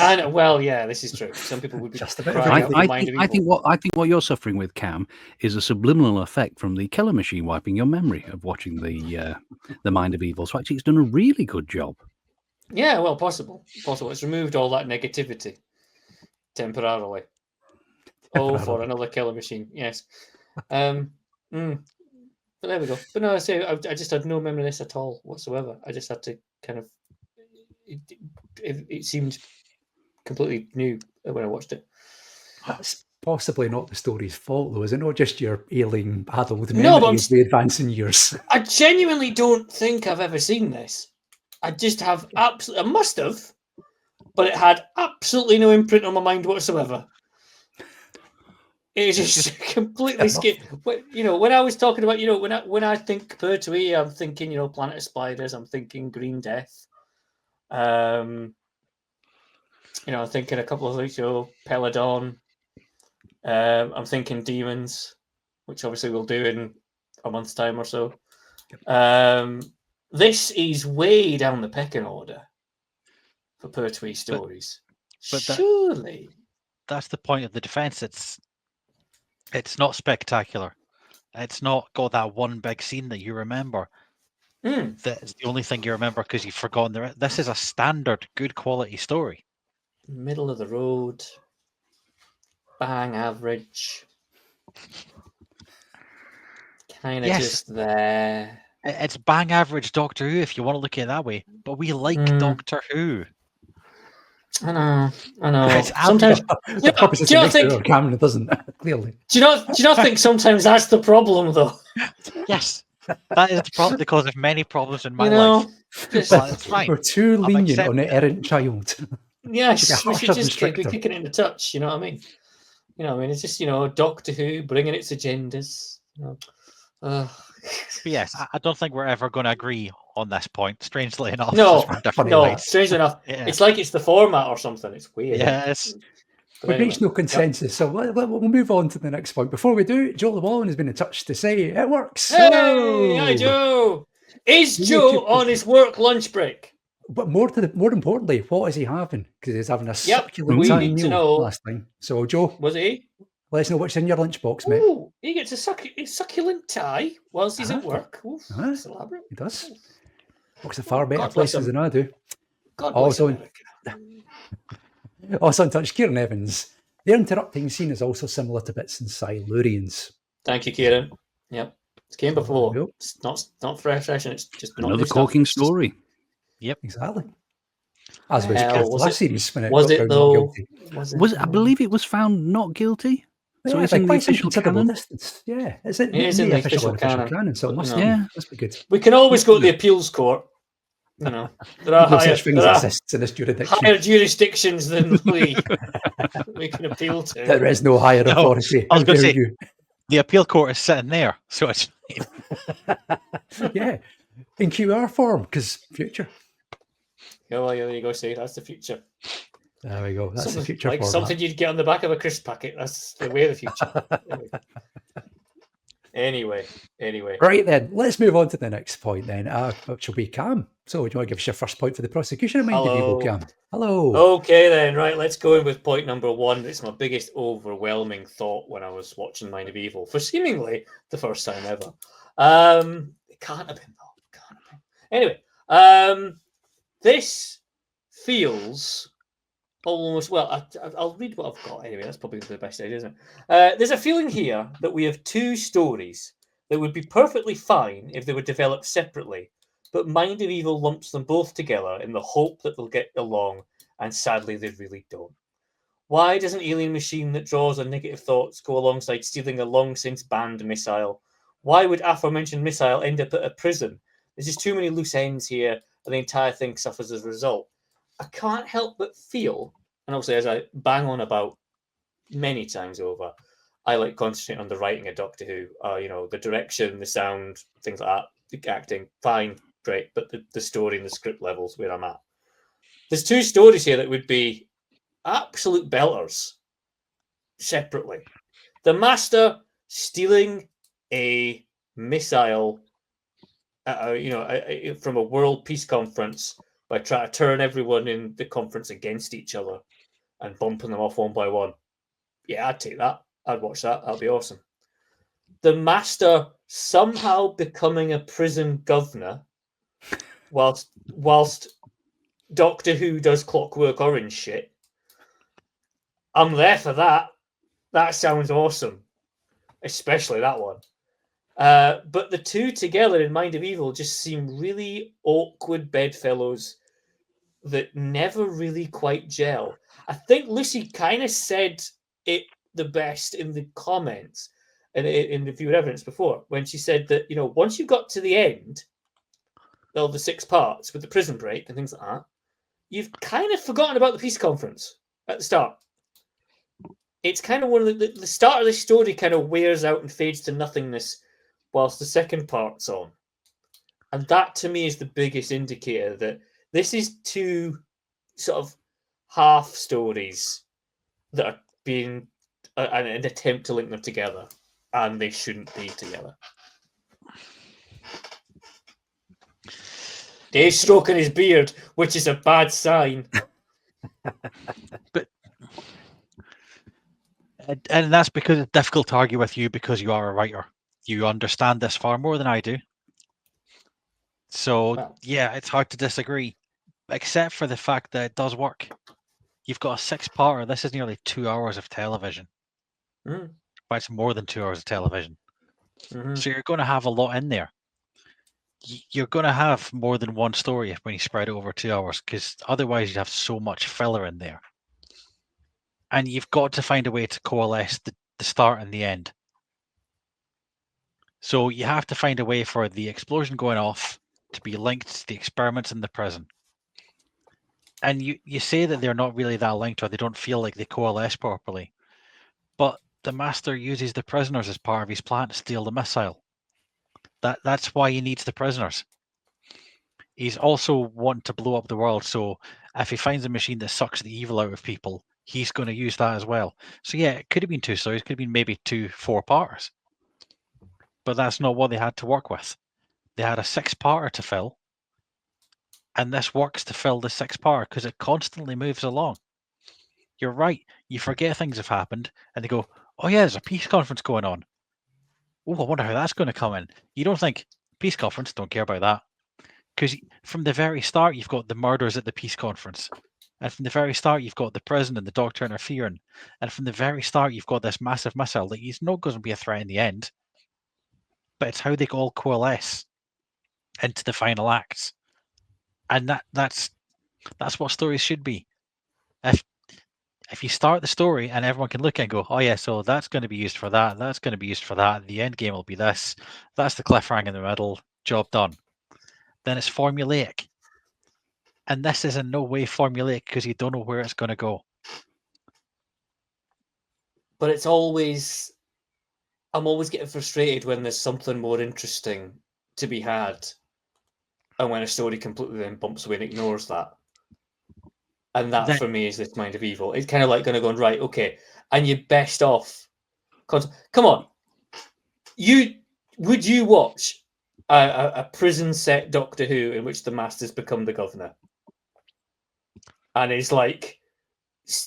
And well, yeah, this is true. Some people would be Just a bit crying out the I Mind of think Evil. what you're suffering with, Cam, is a subliminal effect from the killer machine wiping your memory of watching the Mind of Evil. So actually, it's done a really good job. Yeah, well, possible. It's removed all that negativity temporarily. Oh, for another killer machine. Yes. But there we go. But no, I say I just had no memory of this at all whatsoever. I just had to kind of. It seemed completely new when I watched it. That's possibly not the story's fault, though, is it? Not just your ailing, addled No, but memory of the advancing years. I genuinely don't think I've ever seen this. I just have absolutely. I must have, but it had absolutely no imprint on my mind whatsoever. It was just completely scared. You know, when I was talking about, you know, when I think Pertwee, I'm thinking, you know, Planet of Spiders. I'm thinking Green Death. You know, I'm thinking a couple of weeks ago, Peladon. I'm thinking Demons, which obviously we'll do in a month's time or so. This is way down the pecking order for Pertwee stories. But surely that's the point of the defense. It's not spectacular. It's not got that one big scene that you remember. That's the only thing you remember because you've forgotten the rest. This is a standard, good quality story. Middle of the road, bang average, kind of just there. It's bang average Doctor Who if you want to look at it that way. But we like Doctor Who. I know. It's Sometimes the purpose is to make sure Cameron doesn't clearly. Do you not think sometimes that's the problem though? Yes, that is the problem because of many problems in my life. It's fine. We're too lenient on the errant child. Yes, we should just be kicking it in the touch. You know what I mean? You know, what I mean, it's just Doctor Who bringing its agendas. But yes, I don't think we're ever going to agree on this point. Strangely enough, strangely enough, it's like it's the format or something. It's weird. Yes, we've reached no consensus, so we'll move on to the next point. Before we do, Joe Llewellyn has been in touch to say it works. Hey, hi Joe. Is Joe on his work lunch break? But more importantly, what is he having? Because he's having a succulent time meal last time. So, Joe, was he? Let us know what's in your lunchbox, mate. Oh, he gets a succulent tie whilst he's at work. Ooh, that's elaborate. He does. Works at far better places than I do. God bless America. Also in touch, Kieran Evans. The interrupting scene is also similar to bits in Silurians. Thank you, Kieran. Yep. It came before. It's not fresh, and it's just not another corking story. Yep, exactly. As was last series when it was it though? Was it? I believe it was found not guilty. So it's in the official canon. Yeah, it's in the official canon. So it must be good. We can always go to the appeals court. You know, there are higher jurisdictions than we can appeal to. There is no higher authority. I was going to say the appeal court is sitting there, so it's yeah, in QR form because future. Yeah, well, there you go. See, that's the future. There we go. That's the future. Like something you'd get on the back of a crisp packet. That's the way of the future. Anyway. Right then, let's move on to the next point then, which will be Cam. So do you want to give us your first point for the prosecution? Hello. Cam. Hello. Okay then, right, let's go in with point number one. It's my biggest overwhelming thought when I was watching Mind of Evil for seemingly the first time ever. It can't have been though. Anyway, this feels almost, well, I'll read what I've got anyway. That's probably the best idea, isn't it? There's a feeling here that we have two stories that would be perfectly fine if they were developed separately, but Mind of Evil lumps them both together in the hope that they'll get along, and sadly they really don't. Why does an alien machine that draws on negative thoughts go alongside stealing a long-since banned missile? Why would aforementioned missile end up at a prison? There's just too many loose ends here, and the entire thing suffers as a result. I can't help but feel, and obviously as I bang on about many times over, I like concentrating on the writing of Doctor Who. The direction, the sound, things like that, the acting, fine, great, but the story and the script levels where I'm at. There's two stories here that would be absolute belters separately. The Master stealing a missile, from a world peace conference by trying to turn everyone in the conference against each other and bumping them off one by one. Yeah, I'd take that. I'd watch that. That'd be awesome. The Master somehow becoming a prison governor whilst Doctor Who does Clockwork Orange shit. I'm there for that. That sounds awesome. Especially that one. But the two together in Mind of Evil just seem really awkward bedfellows that never really quite gel. I think Lucy kind of said it the best in the comments and in the viewer evidence before, when she said that, once you got to the end of the 6 parts with the prison break and things like that, you've kind of forgotten about the peace conference at the start. It's kind of one of the start of the story kind of wears out and fades to nothingness whilst the second part's on. And that to me is the biggest indicator that this is 2 sort of half stories that are being an attempt to link them together, and they shouldn't be together. Dave's stroking his beard, which is a bad sign. And that's because it's difficult to argue with you because you are a writer. You understand this far more than I do. So, yeah, it's hard to disagree, except for the fact that it does work. You've got a 6-parter. This is nearly 2 hours of television. But it's more than 2 hours of television. So you're going to have a lot in there. You're going to have more than one story when you spread it over 2 hours, because otherwise you'd have so much filler in there. And you've got to find a way to coalesce the start and the end. So you have to find a way for the explosion going off to be linked to the experiments in the prison. And you say that they're not really that linked, or they don't feel like they coalesce properly. But the Master uses the prisoners as part of his plan to steal the missile. That's why he needs the prisoners. He's also wanting to blow up the world, so if he finds a machine that sucks the evil out of people, he's going to use that as well. So yeah, it could have been 2 stories, could have been maybe 2 4-parters. But that's not what they had to work with. They had a 6-parter to fill, and this works to fill the 6-parter because it constantly moves along. You're right, you forget things have happened, and they go, oh yeah, there's a peace conference going on. Oh, I wonder how that's going to come in. You don't think, peace conference, don't care about that. Because from the very start, you've got the murders at the peace conference. And from the very start, you've got the prison and the doctor interfering. And from the very start, you've got this massive missile that he's not going to be a threat in the end. But it's how they all coalesce into the final acts. And that's what stories should be. If you start the story and everyone can look and go, oh yeah, so that's going to be used for that, that's going to be used for that, the end game will be this, that's the cliffhanger in the middle, job done. Then it's formulaic. And this is in no way formulaic because you don't know where it's going to go. But I'm always getting frustrated when there's something more interesting to be had, and when a story completely then bumps away and ignores that. And that for me is this Mind of Evil. It's kind of like going to go, right, okay, and you're best off. Come on, would you watch a prison set Doctor Who in which the Master's become the governor? And it's like,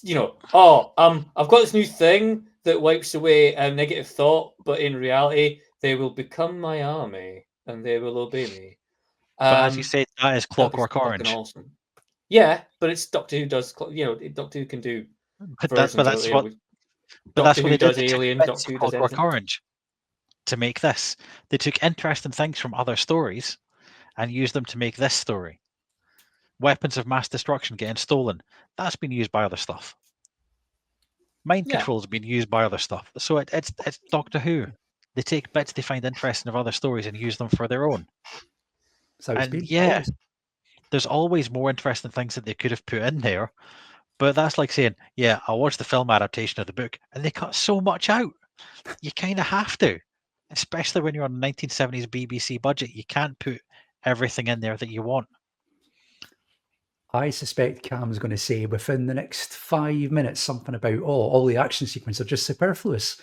I've got this new thing that wipes away a negative thought, but in reality, they will become my army and they will obey me. But as you said, that is Clockwork Orange. Awesome. Yeah, but it's Doctor Who does. Doctor Who can do. But that's what they does. Did. Alien. Doctor Who does Clockwork Orange to make this. They took interesting things from other stories and used them to make this story. Weapons of mass destruction getting stolen. That's been used by other stuff. Mind control has been used by other stuff. So it's Doctor Who. They take bits they find interesting of other stories and use them for their own. So there's always more interesting things that they could have put in there, but that's like saying, yeah, I watched the film adaptation of the book and they cut so much out. You kind of have to, especially when you're on a 1970s BBC budget. You can't put everything in there that you want. I suspect Cam's going to say within the next 5 minutes something about, all the action sequences are just superfluous.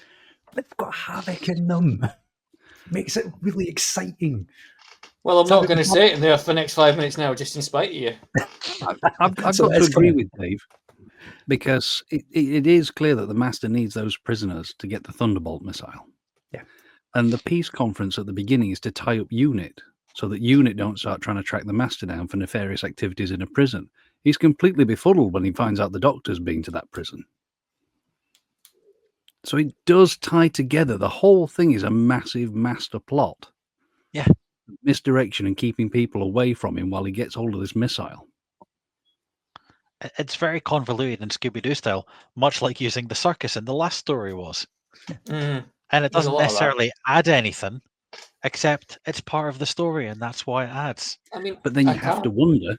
They've got havoc in them. Makes it really exciting. Well, I'm not going to say it in there for the next 5 minutes now, just in spite of you. I've got to agree with Dave, because it is clear that the Master needs those prisoners to get the Thunderbolt missile. Yeah. And the peace conference at the beginning is to tie up Unit, so that Unit don't start trying to track the Master down for nefarious activities in a prison. He's completely befuddled when he finds out the Doctor's been to that prison. So it does tie together. The whole thing is a massive master plot. Yeah. Misdirection and keeping people away from him while he gets hold of this missile. It's very convoluted in Scooby-Doo style, much like using the circus in the last story was. Mm. And it There's a doesn't lot of that. necessarily add anything, except it's part of the story, and that's why it adds. I mean, But then you I have to can't- wonder,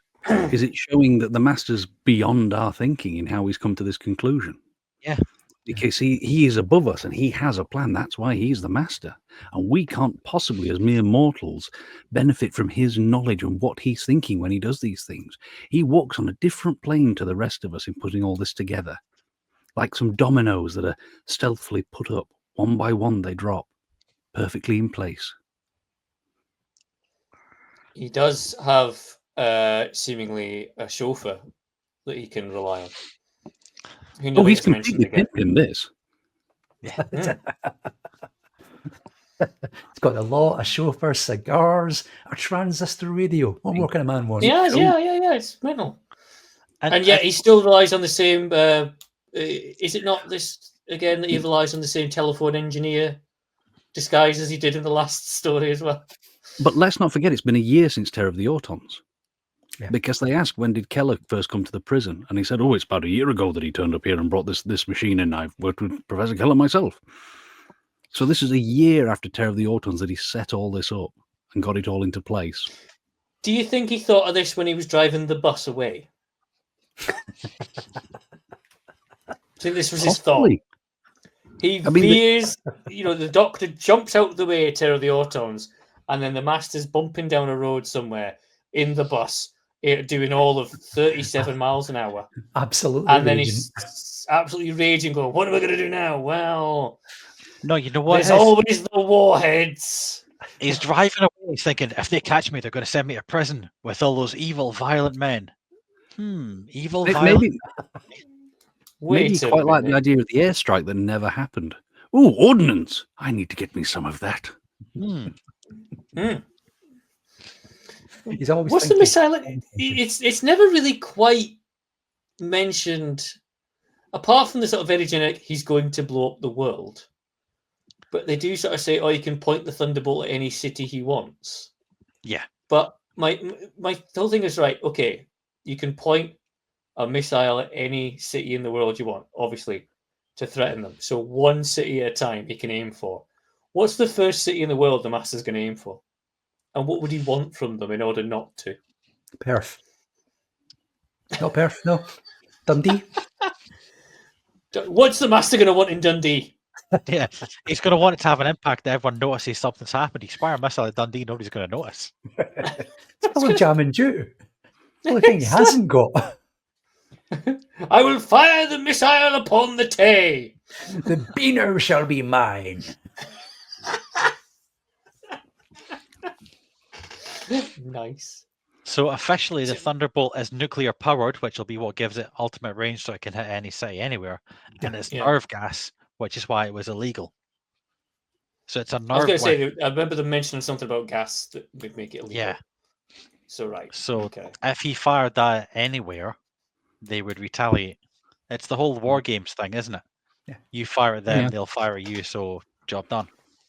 is it showing that the master's beyond our thinking in how he's come to this conclusion? Yeah. Because he is above us and he has a plan. That's why he's the master. And we can't possibly, as mere mortals, benefit from his knowledge and what he's thinking when he does these things. He walks on a different plane to the rest of us in putting all this together. Like some dominoes that are stealthily put up. One by one, they drop, perfectly in place. He does have seemingly a chauffeur that he can rely on. Who Oh, never he's gets mentioned completely again. pimped in this. It's got a lot, a chauffeur, cigars, a transistor radio. What more can a man want? Yeah, it's mental. And yet yet he still relies on the same. Is it not this again that he relies on the same telephone engineer disguise as he did in the last story as well? But let's not forget, it's been a year since Terror of the Autons. Yeah. Because they asked, when did Keller first come to the prison? And he said, oh, it's about a year ago that he turned up here and brought this machine in. I've worked with Professor Keller myself. So this is a year after Terror of the Autons that he set all this up and got it all into place. Do you think he thought of this when he was driving the bus away? I think this was his thought. Possibly. He I mean, veers, the doctor jumps out of the way, Terror of the Autons, and then the master's bumping down a road somewhere in the bus, doing all of 37 miles an hour. Absolutely. And then raging. he's absolutely raging, going, what am I going to do now? Well, No, you know what? there's always the warheads. He's driving away. He's thinking, if they catch me, they're going to send me to prison with all those evil, violent men. Evil, violent. Maybe Wait you a quite like the minute. idea of the airstrike that never happened. Ooh, ordnance! I need to get me some of that. He's always What's the thinking- missile? It's never really quite mentioned, apart from the sort of very generic, he's going to blow up the world. But they do sort of say, oh, you can point the Thunderbolt at any city he wants. Yeah. But my whole thing is, right, okay, you can point a missile at any city in the world you want, obviously, to threaten them. So one city at a time he can aim for. What's the first city in the world the Master's going to aim for? And what would he want from them in order not to? Perth. Not Perth, no. Dundee. What's the Master going to want in Dundee? Yeah, he's going to want it to have an impact that everyone notices something's happened. He fire a missile at Dundee, nobody's going to notice. It's probably jamming due. The only thing he hasn't got. I will fire the missile upon the Tay. The Beano shall be mine. Nice. So officially, the Thunderbolt is nuclear powered, which will be what gives it ultimate range, so it can hit any city anywhere. And it's nerve gas, which is why it was illegal. So it's a nerve. I was going to say, I remember them mentioning something about gas that would make it illegal. Yeah. So right. So okay. if he fired that anywhere, they would retaliate. It's the whole war games thing, isn't it? Yeah. You fire at them, Yeah. they'll fire at you. So job done.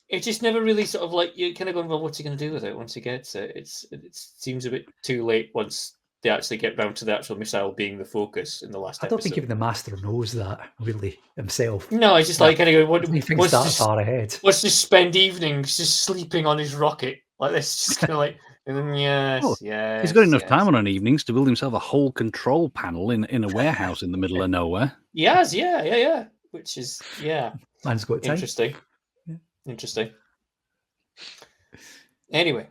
It just never really sort of like, you're kind of going, well, what's he going to do with it once he gets it? It seems a bit too late once they actually get round to the actual missile being the focus in the last I don't episode. think even the Master knows that, really, himself. No, it's just like kind of going, He thinks that far ahead. let's just spend evenings just sleeping on his rocket like this, just kind of like, yes, Oh, yes. He's got enough yes. time on an evenings to build himself a whole control panel in a warehouse in the middle of nowhere. Yes, yeah. Which is, Man's got time. interesting. Yeah. Interesting. Anyway,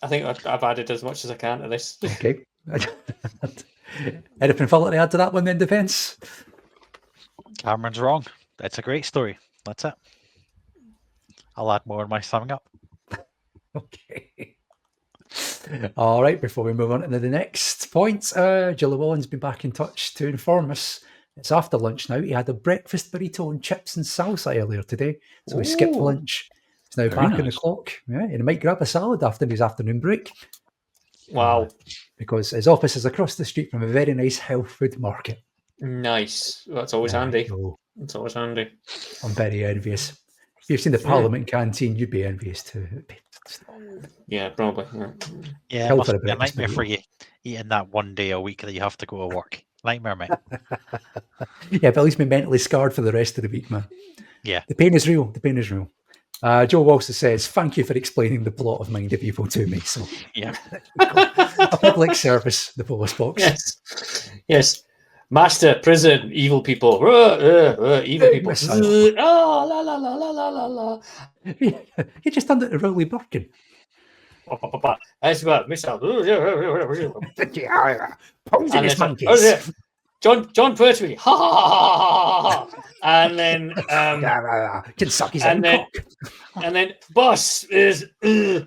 I think I've added as much as I can to this. Okay. Anything further to add to that one then, Defence? Cameron's wrong. It's a great story. That's it. I'll add more in my summing up. Okay. All right, before we move on to the next point, Jill Llewellyn's been back in touch to inform us. It's after lunch now. He had a breakfast burrito and chips and salsa earlier today, so he skipped Ooh. lunch. He's now Very back on the nice. clock. Yeah, and he might grab a salad after his afternoon break Wow, because his office is across the street from a very nice health food market. nice. That's always There handy. we go. It's always handy. I'm very envious. If you've seen the Parliament canteen, you'd be envious too. Yeah, probably. Yeah, it Hell must for a be a breakfast nightmare for burrito. you eating that one day a week that you have to go to work. Nightmare, mate. Yeah, but at least be mentally scarred for the rest of the week, man. Yeah. The pain is real. The pain is real. Joe also says, "Thank you for explaining the plot of Mind of Evil to me." So, Yeah. a public service, the Polish box. Yes. Yes. Master, prison, evil people. Evil people. Missile. Oh, la, la, la, la, la, la, la. You just turned it to Rowley Birkin. That's what, missile. Poisonous monkeys. John Pertwee. Ha, ha, ha, ha, ha, ha. And then... Can suck his and own then, cock. and then boss is yeah,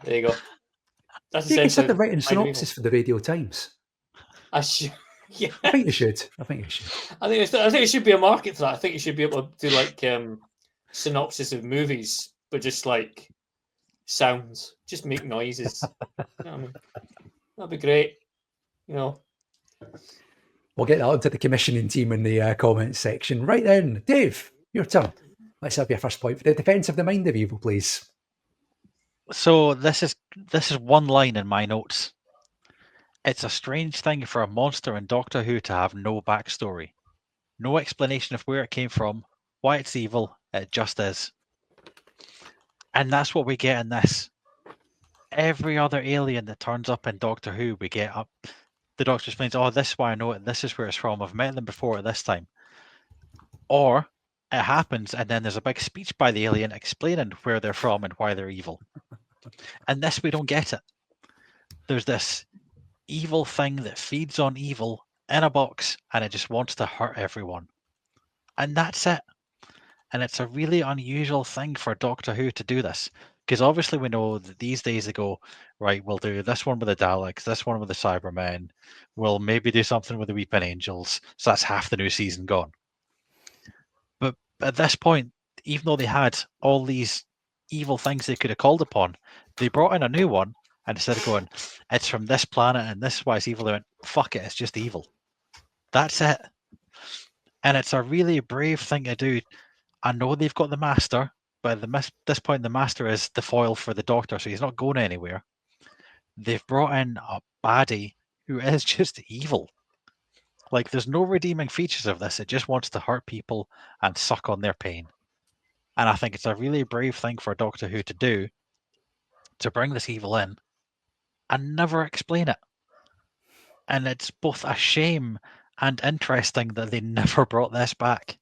there you go. That's You consider essentially writing synopsis for the Radio Times. I should. Yeah, I think you should. I think it should be a market for that. I think you should be able to do like synopsis of movies, but just like sounds, just make noises. You know what I mean? That'd be great. You know. We'll get that onto the commissioning team in the comments section. Right then, Dave, your turn. Let's have your first point for the defence of the Mind of Evil, please. So this is one line in my notes. It's a strange thing for a monster in Doctor Who to have no backstory. No explanation of where it came from, why it's evil, it just is. And that's what we get in this. Every other alien that turns up in Doctor Who, we get up. The Doctor explains, oh, this is why I know it, this is where it's from, I've met them before at this time. Or it happens and then there's a big speech by the alien explaining where they're from and why they're evil. And this, we don't get it. There's this evil thing that feeds on evil in a box and it just wants to hurt everyone. And that's it. And it's a really unusual thing for Doctor Who to do this. Because obviously we know that these days they go, right, we'll do this one with the Daleks, this one with the Cybermen, we'll maybe do something with the Weeping Angels. So that's half the new season gone. But at this point, even though they had all these evil things they could have called upon, they brought in a new one, and instead of going, it's from this planet and this is why it's evil, they went, fuck it, it's just evil. That's it. And it's a really brave thing to do. I know they've got the Master, but at this point, the Master is the foil for the Doctor, so he's not going anywhere. They've brought in a baddie who is just evil. Like, there's no redeeming features of this. It just wants to hurt people and suck on their pain. And I think it's a really brave thing for Doctor Who to do, to bring this evil in and never explain it. And it's both a shame and interesting that they never brought this back.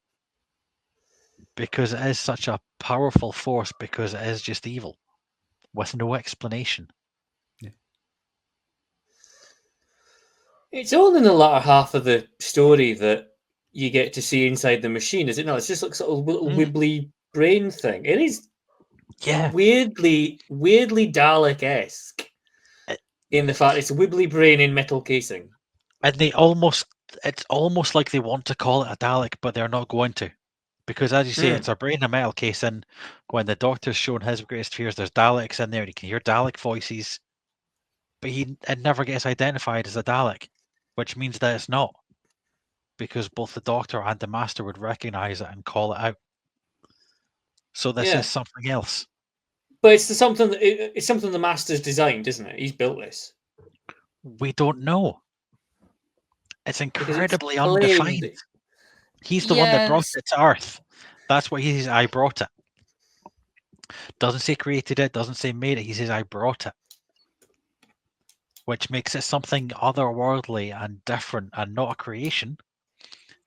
Because it is such a powerful force, because it is just evil with no explanation. Yeah. It's only in the latter half of the story that you get to see inside the machine, is it not? It's just like sort of little wibbly brain thing. It is weirdly Dalek-esque in the fact it's a wibbly brain in metal casing. And it's almost like they want to call it a Dalek, but they're not going to. Because as you say, it's a brain in a metal casing. When the Doctor's shown his greatest fears, there's Daleks in there, and you can hear Dalek voices. But it never gets identified as a Dalek, which means that it's not. Because both the Doctor and the Master would recognise it and call it out. So this is something else. But it's something the Master's designed, isn't it? He's built this. We don't know. It's incredibly undefined. He's the one that brought it to Earth. That's what he says, I brought it. Doesn't say created it, doesn't say made it. He says, I brought it. Which makes it something otherworldly and different and not a creation.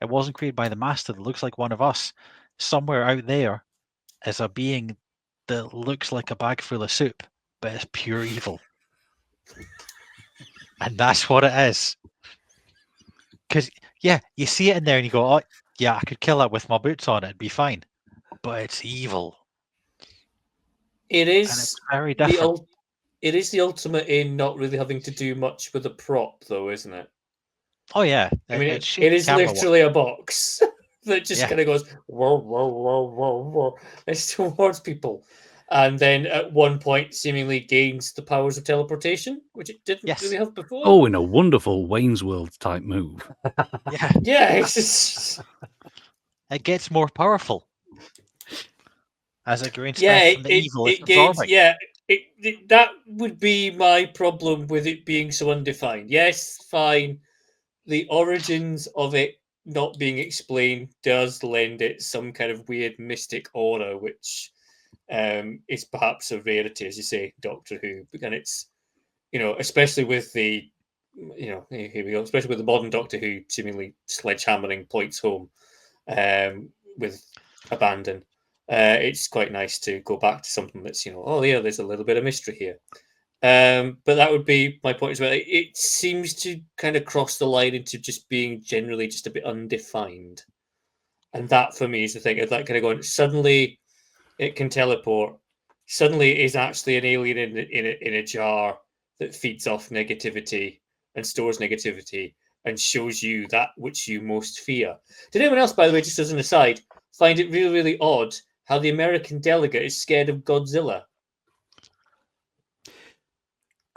It wasn't created by the Master that looks like one of us. Somewhere out there is a being that looks like a bag full of soup, but it's pure evil. And that's what it is. Because, you see it in there and you go, oh, yeah, I could kill it with my boots on, it'd be fine. But it's evil. It is. And it's very different. It is the ultimate in not really having to do much with a prop, though, isn't it? Oh, yeah. I mean, it is literally a box that just kind of goes, whoa, whoa, whoa, whoa, whoa. It's towards people. and then at one point seemingly gains the powers of teleportation, which it didn't really have before. Oh, in a wonderful Wayne's World type move. Yeah, it's just... It gets more powerful as it gains yeah, strength from the evil. it gains. Yeah, that would be my problem with it being so undefined. Yes, fine. The origins of it not being explained does lend it some kind of weird mystic aura, which is perhaps a rarity, as you say, Doctor Who. And it's, especially with the, here we go, especially with the modern Doctor Who seemingly sledgehammering points home with abandon. It's quite nice to go back to something that's, there's a little bit of mystery here. But that would be my point as well. It seems to kind of cross the line into just being generally just a bit undefined. And that for me is the thing. It's like kind of going, suddenly it can teleport. Suddenly it is actually an alien in a jar that feeds off negativity and stores negativity and shows you that which you most fear. Did anyone else, by the way, just as an aside, find it really, really odd how the American delegate is scared of Godzilla?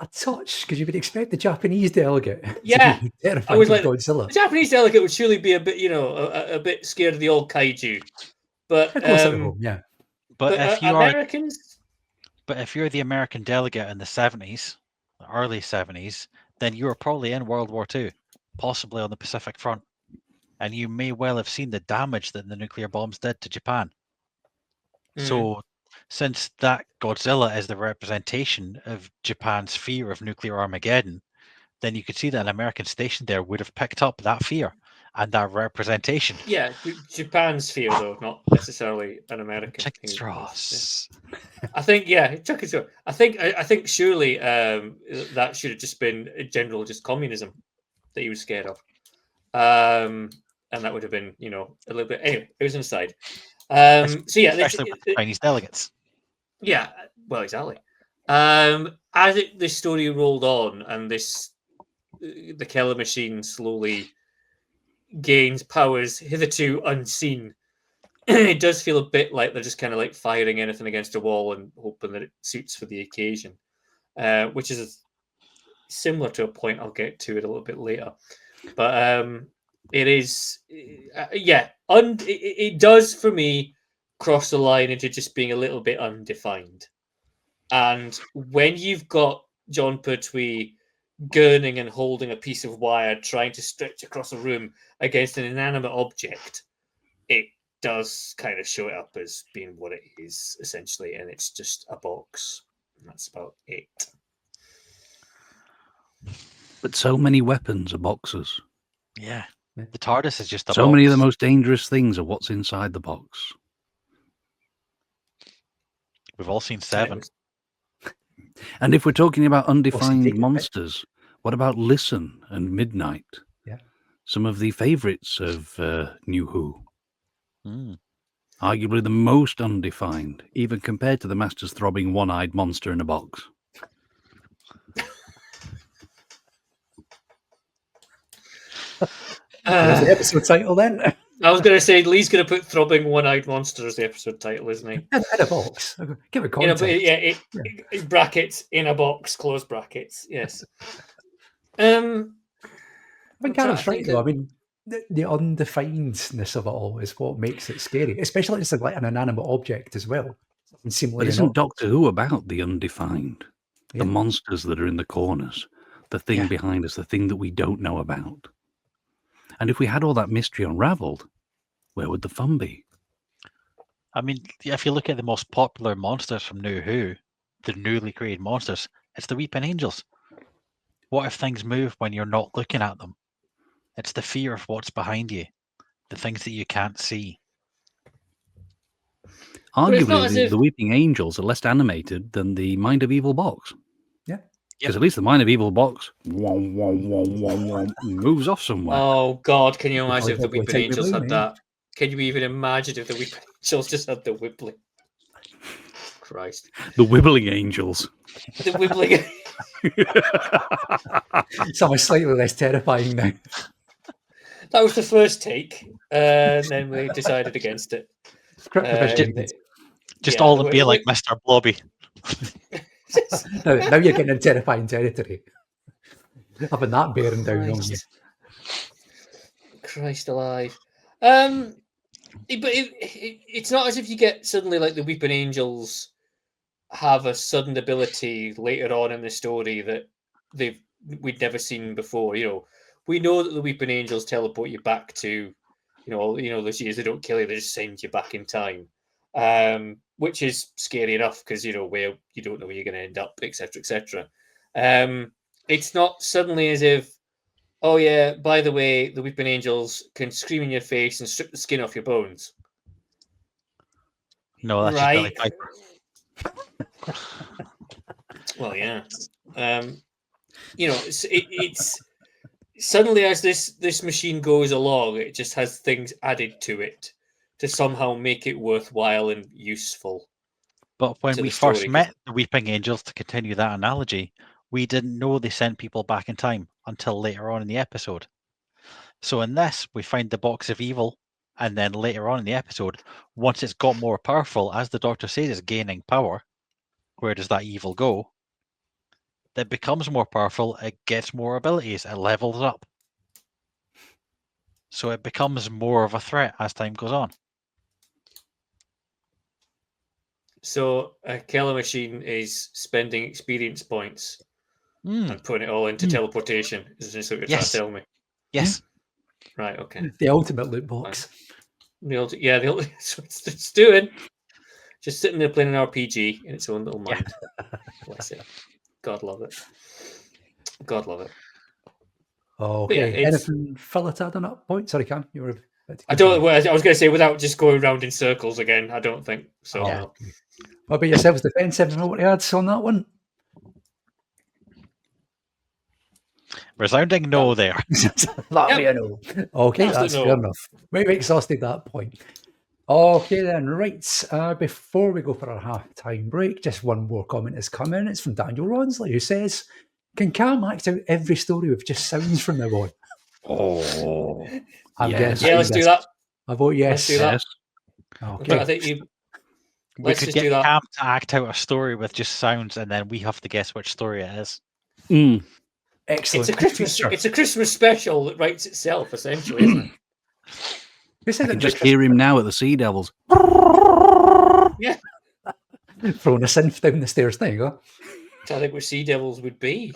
A touch, because you would expect the Japanese delegate yeah, to be terrified I was of like, Godzilla. The Japanese delegate would surely be a bit, a bit scared of the old kaiju. But Of course, at home, yeah. But if you Americans, but if you're the American delegate in the 70s, the early 70s, then you were probably in World War II, possibly on the Pacific Front, and you may well have seen the damage that the nuclear bombs did to Japan. So, since that Godzilla is the representation of Japan's fear of nuclear Armageddon, then you could see that an American station there would have picked up that fear and that representation. Yeah, Japan's fear, though, not necessarily an American chicken straws. I think, chicken straws. I think surely that should have just been a general just communism that he was scared of, and that would have been a little bit. Anyway, it was an aside. Especially with the Chinese delegates. Yeah, well, exactly. As the story rolled on, and the Keller machine slowly gains powers hitherto unseen, it does feel a bit like they're just kind of like firing anything against a wall and hoping that it suits for the occasion, which is similar to a point I'll get to it a little bit later. But it is, it does for me cross the line into just being a little bit undefined. And when you've got John Pertwee gurning and holding a piece of wire, trying to stretch across a room against an inanimate object, it does kind of show it up as being what it is, essentially, and it's just a box. And that's about it. But so many weapons are boxes. Yeah. The TARDIS is just a so box. many of the most dangerous things are what's inside the box. We've all seen Seven. And if we're talking about undefined monsters, what about Listen and Midnight? Yeah. Some of the favourites of New Who. Arguably the most undefined, even compared to the Master's throbbing one-eyed monster in a box. There's the episode title then. I was going to say, Lee's going to put Throbbing One-Eyed Monster as the episode title, isn't he? In a box. Give it context. But brackets, in a box, close brackets, yes. I think Gareth's right, though. I mean, the undefinedness of it all is what makes it scary, especially it's like an inanimate object as well. But isn't Doctor Who about the undefined? Yeah. The monsters that are in the corners, the thing behind us, the thing that we don't know about. And if we had all that mystery unravelled, where would the fun be? I mean, if you look at the most popular monsters from New Who, the newly created monsters, it's the Weeping Angels. What if things move when you're not looking at them? It's the fear of what's behind you, the things that you can't see. Arguably, the Weeping Angels are less animated than the Mind of Evil box. Yeah. Because at least the Mind of Evil box moves off somewhere. Oh, God, can you imagine if the Weeping Angels had that? Can you even imagine if the Weeping Angels just had the wibbling? Christ. The Wibbling Angels. The Wibbling. Something slightly less terrifying now. That was the first take, and then we decided against it. Just all be like Mr. Blobby. Now you're getting in terrifying territory. Having that bearing down on you. Christ alive. But it's not as if you get suddenly like the Weeping Angels have a sudden ability later on in the story that we'd never seen before. You know, we know that the Weeping Angels teleport you back to, those years. They don't kill you; they just send you back in time, which is scary enough because where you don't know where you're going to end up, etc., etc. It's not suddenly as if, oh yeah, by the way, the Weeping Angels can scream in your face and strip the skin off your bones. No, that's right. just Billy Piper. Well, yeah. It's suddenly as this machine goes along, it just has things added to it to somehow make it worthwhile and useful. But when we first met the Weeping Angels, to continue that analogy, we didn't know they sent people back in time until later on in the episode. So in this, we find the box of evil, and then later on in the episode, once it's got more powerful, as the Doctor says, it's gaining power. Where does that evil go? It becomes more powerful, it gets more abilities, it levels up. So it becomes more of a threat as time goes on. So a killer machine is spending experience points and putting it all into teleportation. Is this what you're trying to tell me? Yes. Right, okay. The ultimate loot box. That's what it's doing. Just sitting there playing an RPG in its own little mind. Bless it. God love it. God love it. Okay. Yeah, anything Phil to add on that point? Sorry, Cam, you were. I don't. I was going to say without just going round in circles again. I don't think so. Okay. What about yourselves, defensive? What ads on that one? Resounding no there. That'll be a no. Okay, that's fair enough. We've exhausted that point. Okay then, right. Before we go for our half-time break, just one more comment has come in. It's from Daniel Ronsley, who says, "Can Cam act out every story with just sounds from now on?" Oh, yes. Yeah, let's do that. I vote yes. Let's do that. Okay. I think we could get Cam to act out a story with just sounds, and then we have to guess which story it is. Excellent. It's a Christmas special that writes itself, essentially, isn't it? I can just hear him now at the Sea Devils. Yeah. Throwing a synth down the stairs. There you go. I think which Sea Devils would be.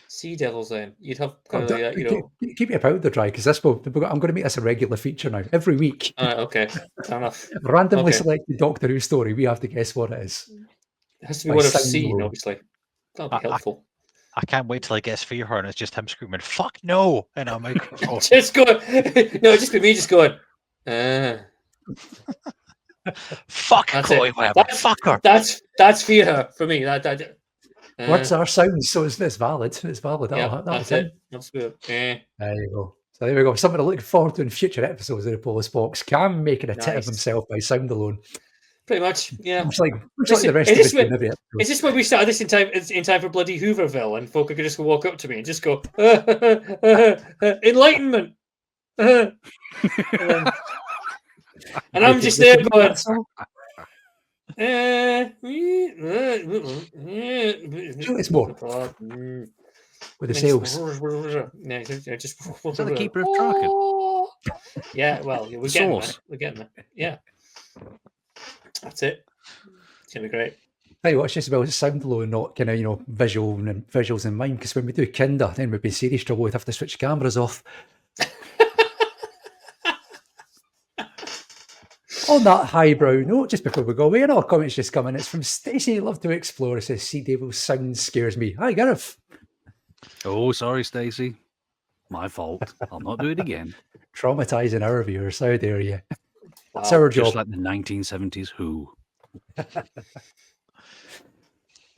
Sea Devils, then you'd have kind of like that, Keep your powder dry because I'm going to make this a regular feature now every week. Okay, fair enough. Randomly selected Doctor Who story. We have to guess what it is. It has to be what I've seen, obviously. That'll be helpful. I can't wait till I get Sphere Horn. It's just him screaming "fuck no" in a microphone. Just going. No, just be me. Just going. Fuck Chloe Webb. Fucker. That's fear for me. Words are sounds, so it's valid. It's valid. That's it. That's good. There you go. So there we go. Something to look forward to in future episodes of the Polis Box. Cam making a tit of himself by sound alone. Pretty much, yeah. It's like the rest of it. Is this where we started this in time for bloody Hooverville, and folk could just walk up to me and just go, enlightenment, and I'm just there going, it's more with the sales. Is that the keeper of Traken? Yeah, well, we're getting there. Yeah. That's it. It's gonna be great. Tell you what, it's just about sound alone, not kind of visuals in mind. Because when we do Kinder, then we'd be serious trouble. We'd have to switch cameras off. On that highbrow note, just before we go away, another comment's just come in. It's from Stacey. Love to explore. It says, "Sea Devil sound scares me." Hi, Gareth. Oh, sorry, Stacey. My fault. I'll not do it again. Traumatizing our viewers. How dare you? That's Wow, our just job. like the 1970s Who.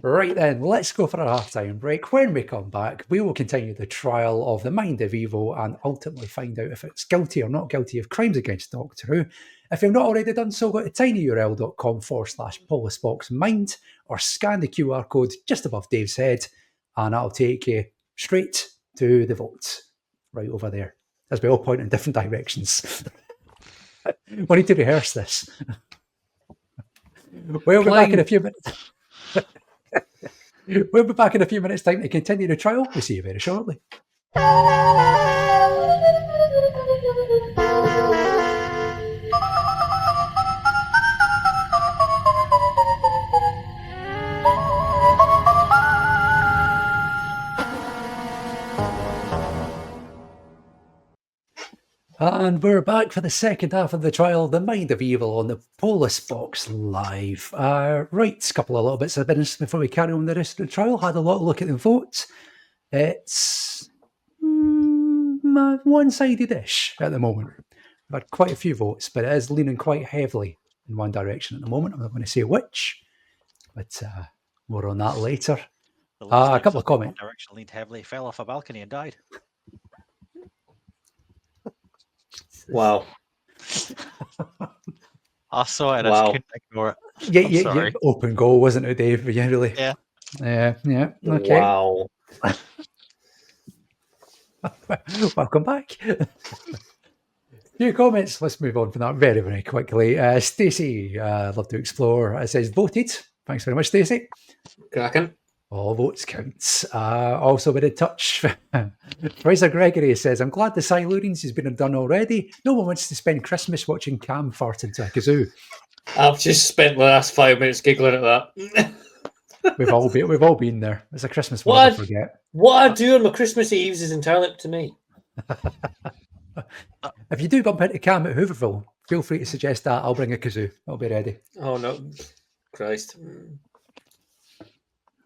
Right then, let's go for a half-time break. When we come back, we will continue the trial of the mind of evil and ultimately find out if it's guilty or not guilty of crimes against Doctor Who. If you've not already done so, go to tinyurl.com/polisboxmind or scan the QR code just above Dave's head and that'll take you straight to the vote right over there, as we all point in different directions. We need to rehearse this. We'll be back in a few minutes. We'll be back in a few minutes' time to continue the trial. We'll see you very shortly. And we're back for the second half of the trial, The Mind of Evil, on the Polis Box Live. Right, a couple of little bits of business before we carry on the rest of the trial. Had a lot of look at the votes. It's one-sided-ish at the moment. We've had quite a few votes, but it is leaning quite heavily in one direction at the moment. I'm not going to say which, but more on that later. A couple of comments. One direction leaned heavily, fell off a balcony and died. Wow. I saw it. I just couldn't ignore it. Yeah, open goal, wasn't it, Dave? Yeah, really. Yeah. Yeah. Okay. Wow. Welcome back. Few comments. Let's move on from that very, very quickly. Stacey, love to explore. Says voted. Thanks very much, Stacey. Cracking. All votes counts. Also been in touch. Fraser Gregory says, I'm glad the Silurians has been done already. No one wants to spend Christmas watching Cam fart into a kazoo. I've just spent the last 5 minutes giggling at that. We've all been there. It's a Christmas one to forget. What I do on my Christmas Eves is entirely up to me. If you do bump into Cam at Hooverville, feel free to suggest that. I'll bring a kazoo. I'll be ready. Oh no, Christ.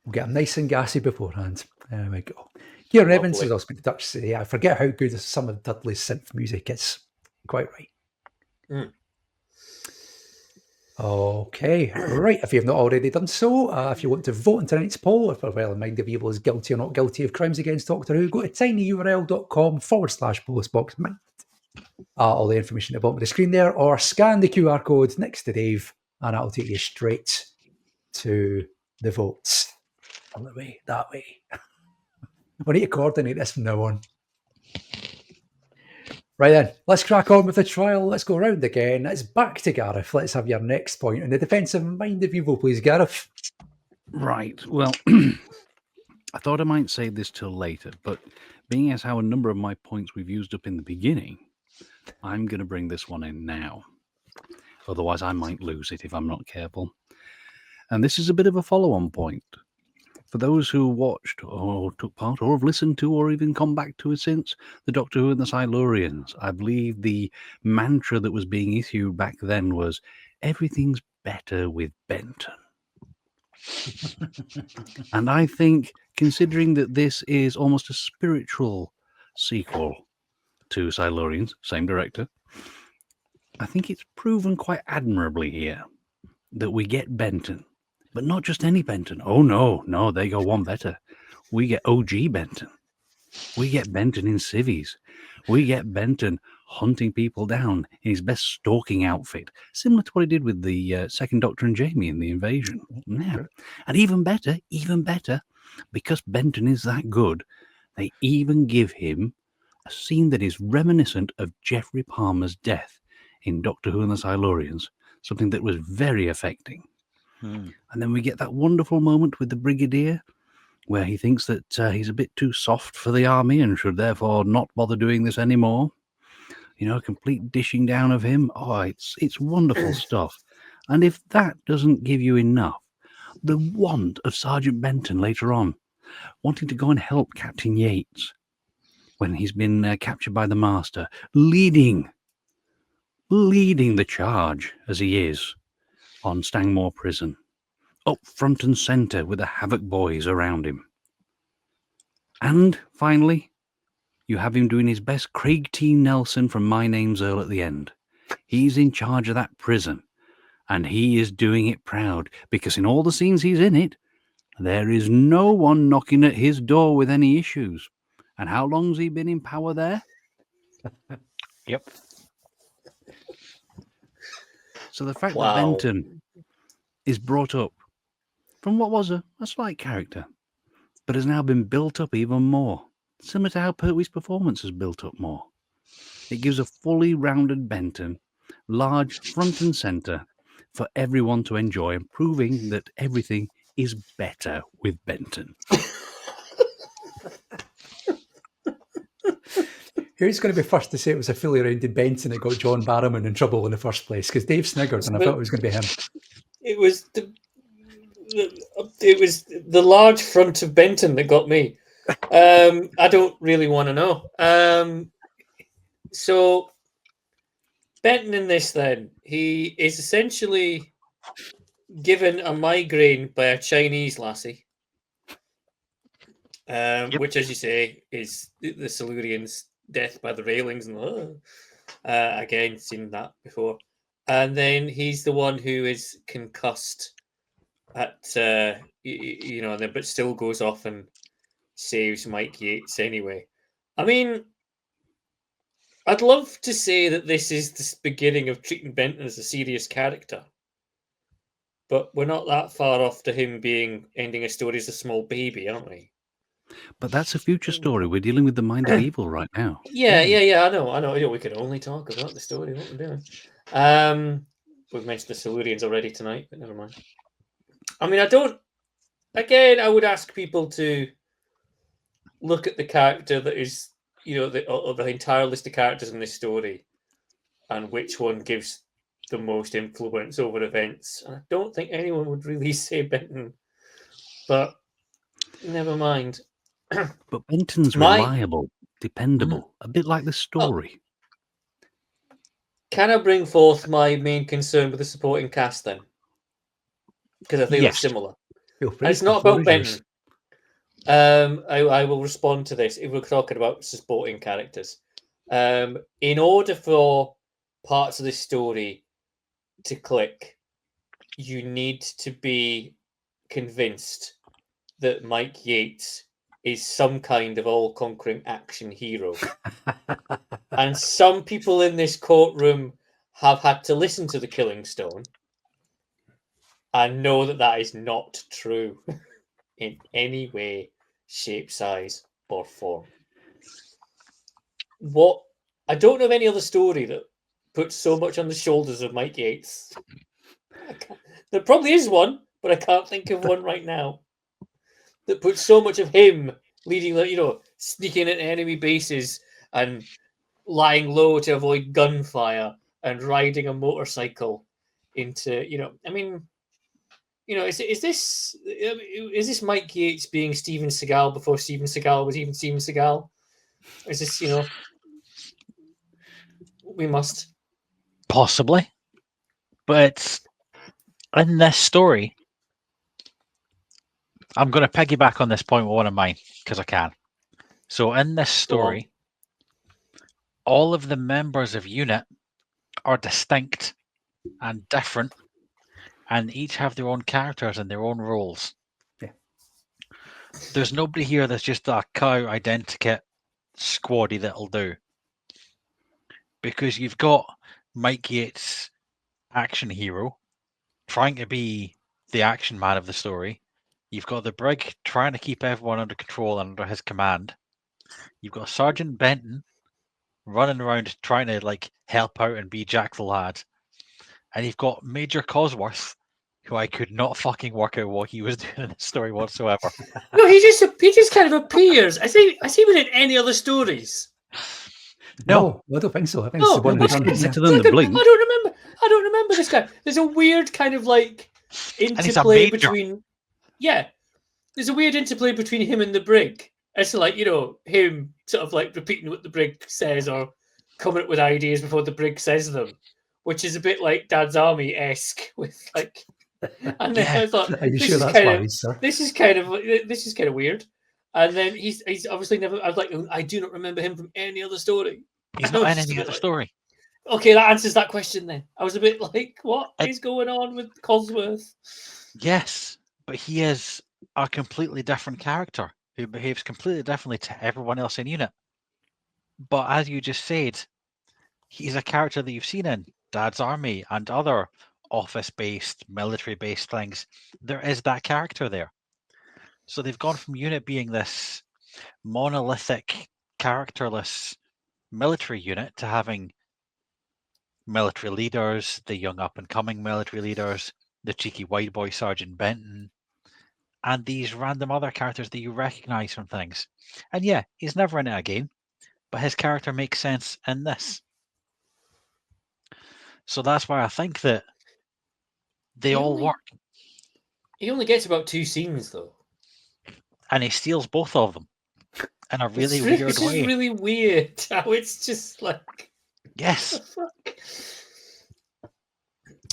We'll get them nice and gassy beforehand. There we go. Kieran Evans has also been in touch today. I forget how good some of Dudley's synth music is. Quite right. Okay, right. If you have not already done so, if you want to vote in tonight's poll, if Well in Mind of Evil is guilty or not guilty of crimes against Doctor Who, go to tinyurl.com/polisboxmind. All the information at the bottom of the screen there, or scan the QR code next to Dave, and that'll take you straight to the votes. Other way, that way. We need to coordinate this from now on. Right then, let's crack on with the trial. Let's go around again. It's back to Gareth. Let's have your next point in the defensive Mind of Evil, please, Gareth. Right. Well, I thought I might save this till later, but being as how a number of my points we've used up in the beginning, I'm going to bring this one in now. Otherwise, I might lose it if I'm not careful. And this is a bit of a follow-on point. For those who watched or took part or have listened to or even come back to it since, the Doctor Who and the Silurians, I believe the mantra that was being issued back then was, everything's better with Benton. And I think, considering that this is almost a spiritual sequel to Silurians, same director, I think it's proven quite admirably here that we get Benton. But not just any Benton. Oh, no, they go one better. We get OG Benton. We get Benton in civvies. We get Benton hunting people down in his best stalking outfit, similar to what he did with the Second Doctor and Jamie in The Invasion. Yeah. And even better, because Benton is that good, they even give him a scene that is reminiscent of Geoffrey Palmer's death in Doctor Who and the Silurians, something that was very affecting. And then we get that wonderful moment with the Brigadier where he thinks that he's a bit too soft for the army and should therefore not bother doing this anymore. You know, complete dishing down of him. Oh, it's wonderful stuff. And if that doesn't give you enough, the want of Sergeant Benton later on, wanting to go and help Captain Yates when he's been captured by the Master, leading the charge as he is on Stangmore Prison, up front and centre with the Havoc boys around him. And finally, you have him doing his best Craig T. Nelson from My Name's Earl at the end. He's in charge of that prison, and he is doing it proud, because in all the scenes he's in it, there is no one knocking at his door with any issues. And how long's he been in power there? Yep. So the fact that Benton is brought up from what was a slight character, but has now been built up even more, similar to how Pertwee's performance has built up more. It gives a fully rounded Benton large front and centre for everyone to enjoy, and proving that everything is better with Benton. Who's going to be first to say it was a fully rounded Benton that got John Barrowman in trouble in the first place? Because Dave sniggered, and I thought it was going to be him. It was the large front of Benton that got me. I don't really want to know. So Benton in this, then, he is essentially given a migraine by a Chinese lassie, which, as you say, is the Silurians' death by the railings, and again, seen that before. And then he's the one who is concussed at but still goes off and saves Mike Yates anyway. I mean, I'd love to say that this is the beginning of treating Benton as a serious character, but we're not that far off to him ending a story as a small baby, aren't we? But that's a future story. We're dealing with the mind of evil right now. Yeah. I know. We can only talk about the story, what we're doing. We've mentioned the Silurians already tonight, but never mind. I mean, I would ask people to look at the character that is, of the entire list of characters in this story, and which one gives the most influence over events. And I don't think anyone would really say Benton, but never mind. But Benton's reliable, dependable, a bit like the story. Can I bring forth my main concern with the supporting cast then? Because I think it's similar. It's not about Benton. I will respond to this if we're talking about supporting characters. In order for parts of this story to click, you need to be convinced that Mike Yates is some kind of all-conquering action hero. And some people in this courtroom have had to listen to The Killing Stone and know that that is not true in any way, shape, size, or form. I don't know of any other story that puts so much on the shoulders of Mike Yates. There probably is one, but I can't think of one right now that puts so much of him leading, sneaking into enemy bases and lying low to avoid gunfire and riding a motorcycle into, is this Mike Yates being Steven Seagal before Steven Seagal was even Steven Seagal? Is this, we must possibly, but in this story, I'm going to piggyback on this point with one of mine because I can. So in this story, all of the members of UNIT are distinct and different, and each have their own characters and their own roles. Yeah. There's nobody here that's just a cow identikit squaddy that'll do. Because you've got Mike Yates, action hero, trying to be the action man of the story. You've got the brig trying to keep everyone under control and under his command. You've got Sergeant Benton running around trying to help out and be Jack the Lad. And you've got Major Cosworth, who I could not fucking work out what he was doing in the story whatsoever. No, he just kind of appears. I see him in any other stories. No, I don't think so. I think it's the one better than the Blink. I don't remember this guy. There's a weird kind of interplay between. Yeah, there's a weird interplay between him and the brig. It's him sort of repeating what the brig says or coming up with ideas before the brig says them, which is a bit like Dad's Army-esque with And then I thought, are you sure that's wise, sir? This is kind of weird. And then he's obviously never. I was like, I do not remember him from any other story. He's not in any other story. Okay, that answers that question then. I was a bit like, what is going on with Cosworth? Yes, but he is a completely different character who behaves completely differently to everyone else in UNIT. But as you just said, he's a character that you've seen in Dad's Army and other office-based, military-based things. There is that character there. So they've gone from UNIT being this monolithic, characterless military unit to having military leaders, the young up-and-coming military leaders, the cheeky white boy Sergeant Benton, and these random other characters that you recognise from things. And yeah, he's never in it again, but his character makes sense in this. So that's why I think that they all work. He only gets about 2 scenes, though. And he steals both of them in a really weird way. It's just really weird how it's just like... Yes.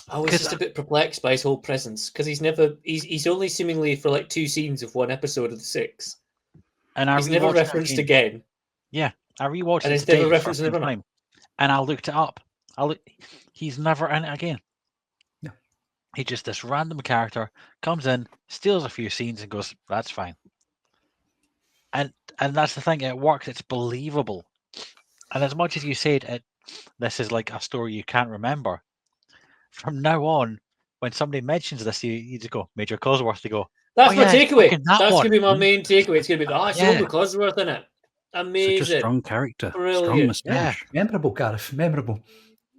I was just a bit perplexed by his whole presence, because he's only seemingly for like 2 scenes of one episode of the 6. And he's never referenced again. Yeah, I rewatched and it it's today never for referenced the in time, and I looked it up. He's never in it again. No. He's just this random character, comes in, steals a few scenes, and goes, "That's fine." And that's the thing, it works. It's believable. And as much as you said this is like a story you can't remember, from now on, when somebody mentions this, you just go, Major Cosworth, you go, that's my takeaway. That's going to be my main takeaway. It's going to be, it's Yeah. Major Cosworth in it. Amazing. Such a strong character. Brilliant. Strong moustache. Memorable, Gareth. Memorable.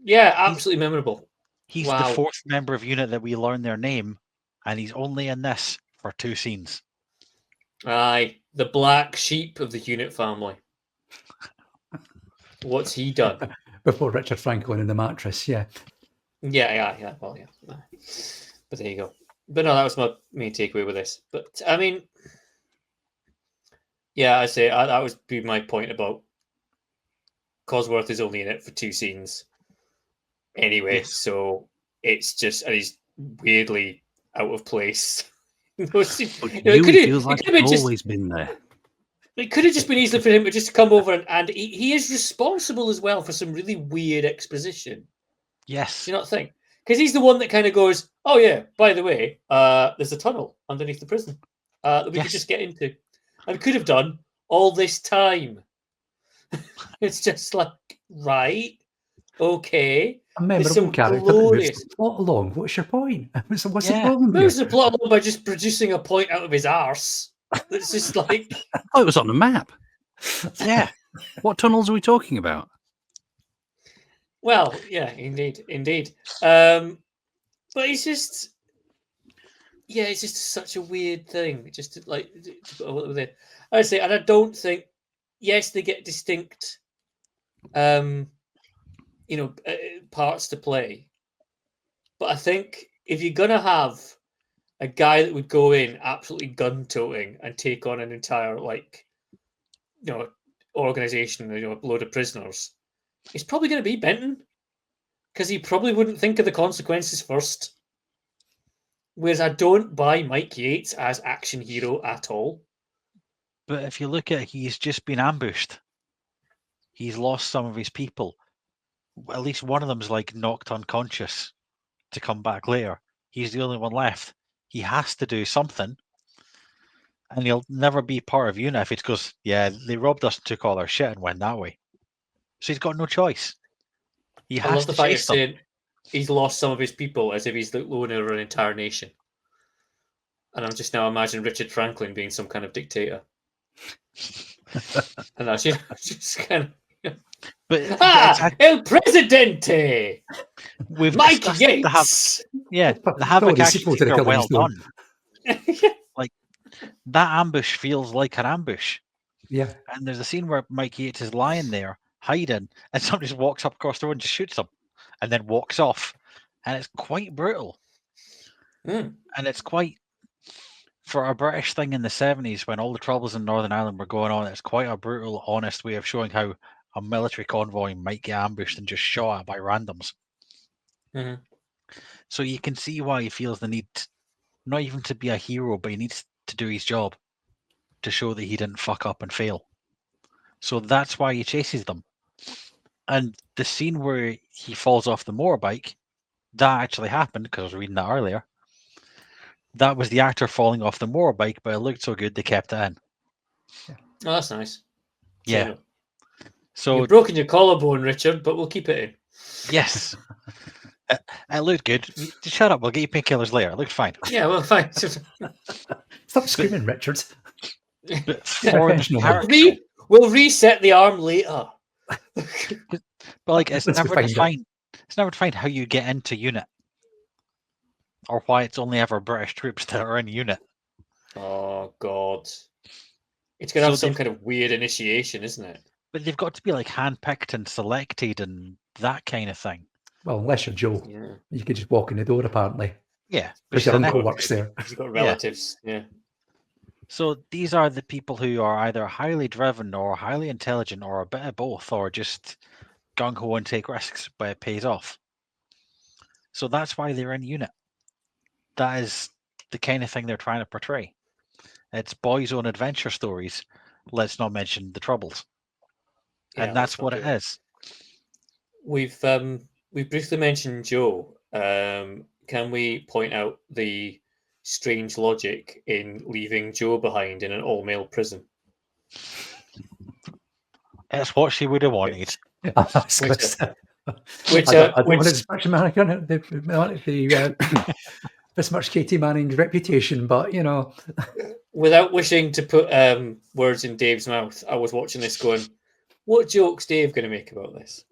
Yeah, absolutely memorable. He's the fourth member of unit that we learn their name, and he's only in this for 2 scenes. Aye, the black sheep of the unit family. What's he done? Before Richard Franklin in the mattress, yeah. Yeah. Well, yeah. But there you go. But no, that was my main takeaway with this. But I mean, yeah, I say that would be my point about Cosworth is only in it for 2 scenes anyway. Yes. So it's just, and he's weirdly out of place. But feels like he's always been there. It could have just been easily for him to just come over and he is responsible as well for some really weird exposition. Yes. Do you not think? Because he's the one that kind of goes, oh yeah, by the way, there's a tunnel underneath the prison that we could just get into. And could have done all this time. It's just like, right, okay. A memorable character that moves the plot along. What's your point? What's the problem here? Moves the plot along by just producing a point out of his arse. It's just like... Oh, it was on the map. Yeah. What tunnels are we talking about? Well, yeah, indeed. But it's just... Yeah, it's just such a weird thing. Just to, like... to put a little bit there. I'd say, and I don't think... Yes, they get distinct... parts to play. But I think if you're going to have a guy that would go in absolutely gun-toting and take on an entire, organization, a load of prisoners, it's probably going to be Benton. Because he probably wouldn't think of the consequences first. Whereas I don't buy Mike Yates as action hero at all. But if you look at it, he's just been ambushed. He's lost some of his people. At least one of them's knocked unconscious to come back later. He's the only one left. He has to do something. And he'll never be part of UNIF. It goes, yeah, they robbed us and took all our shit and went that way. So he's got no choice. He has to chase them. He's lost some of his people as if he's the owner of an entire nation. And I'm just now imagining Richard Franklin being some kind of dictator. And that's just kind of... El Presidente! Mike Yates! The Havoc actually are well done. That ambush feels like an ambush. Yeah. And there's a scene where Mike Yates is lying there, hiding, and somebody just walks up across the road and just shoots him, and then walks off. And it's quite brutal. And it's quite... For a British thing in the 70s, when all the troubles in Northern Ireland were going on, it's quite a brutal, honest way of showing how a military convoy might get ambushed and just shot at by randoms. Mm-hmm. So you can see why he feels the need, not even to be a hero, but he needs to do his job to show that he didn't fuck up and fail. So that's why he chases them. And the scene where he falls off the motorbike, that actually happened, because I was reading that earlier. That was the actor falling off the motorbike, but it looked so good they kept it in. Yeah. Oh, that's nice. Yeah. So you've broken your collarbone, Richard, but we'll keep it in. Yes. It looked good. Shut up, we'll get you painkillers later. It looked fine. Yeah, well, fine. Stop screaming, Richard. We'll reset the arm later. But it's never defined. It's never defined how you get into unit, or why it's only ever British troops that are in unit. Oh God, it's gonna have some kind of weird initiation, isn't it? But they've got to be like handpicked and selected and that kind of thing. Well, unless you're Joe, you could just walk in the door. Apparently, yeah, because your uncle works there. He's got relatives. Yeah. So these are the people who are either highly driven or highly intelligent or a bit of both, or just gung ho and take risks, but it pays off. So that's why they're in unit. That is the kind of thing they're trying to portray. It's boys' own adventure stories. Let's not mention the troubles. And that's what it is. We've briefly mentioned Joe. Can we point out the strange logic in leaving Joe behind in an all-male prison? It's what she would have wanted. Which I don't want to besmirch Katie Manning's reputation, but you know, without wishing to put words in Dave's mouth, I was watching this going, what joke's Dave going to make about this?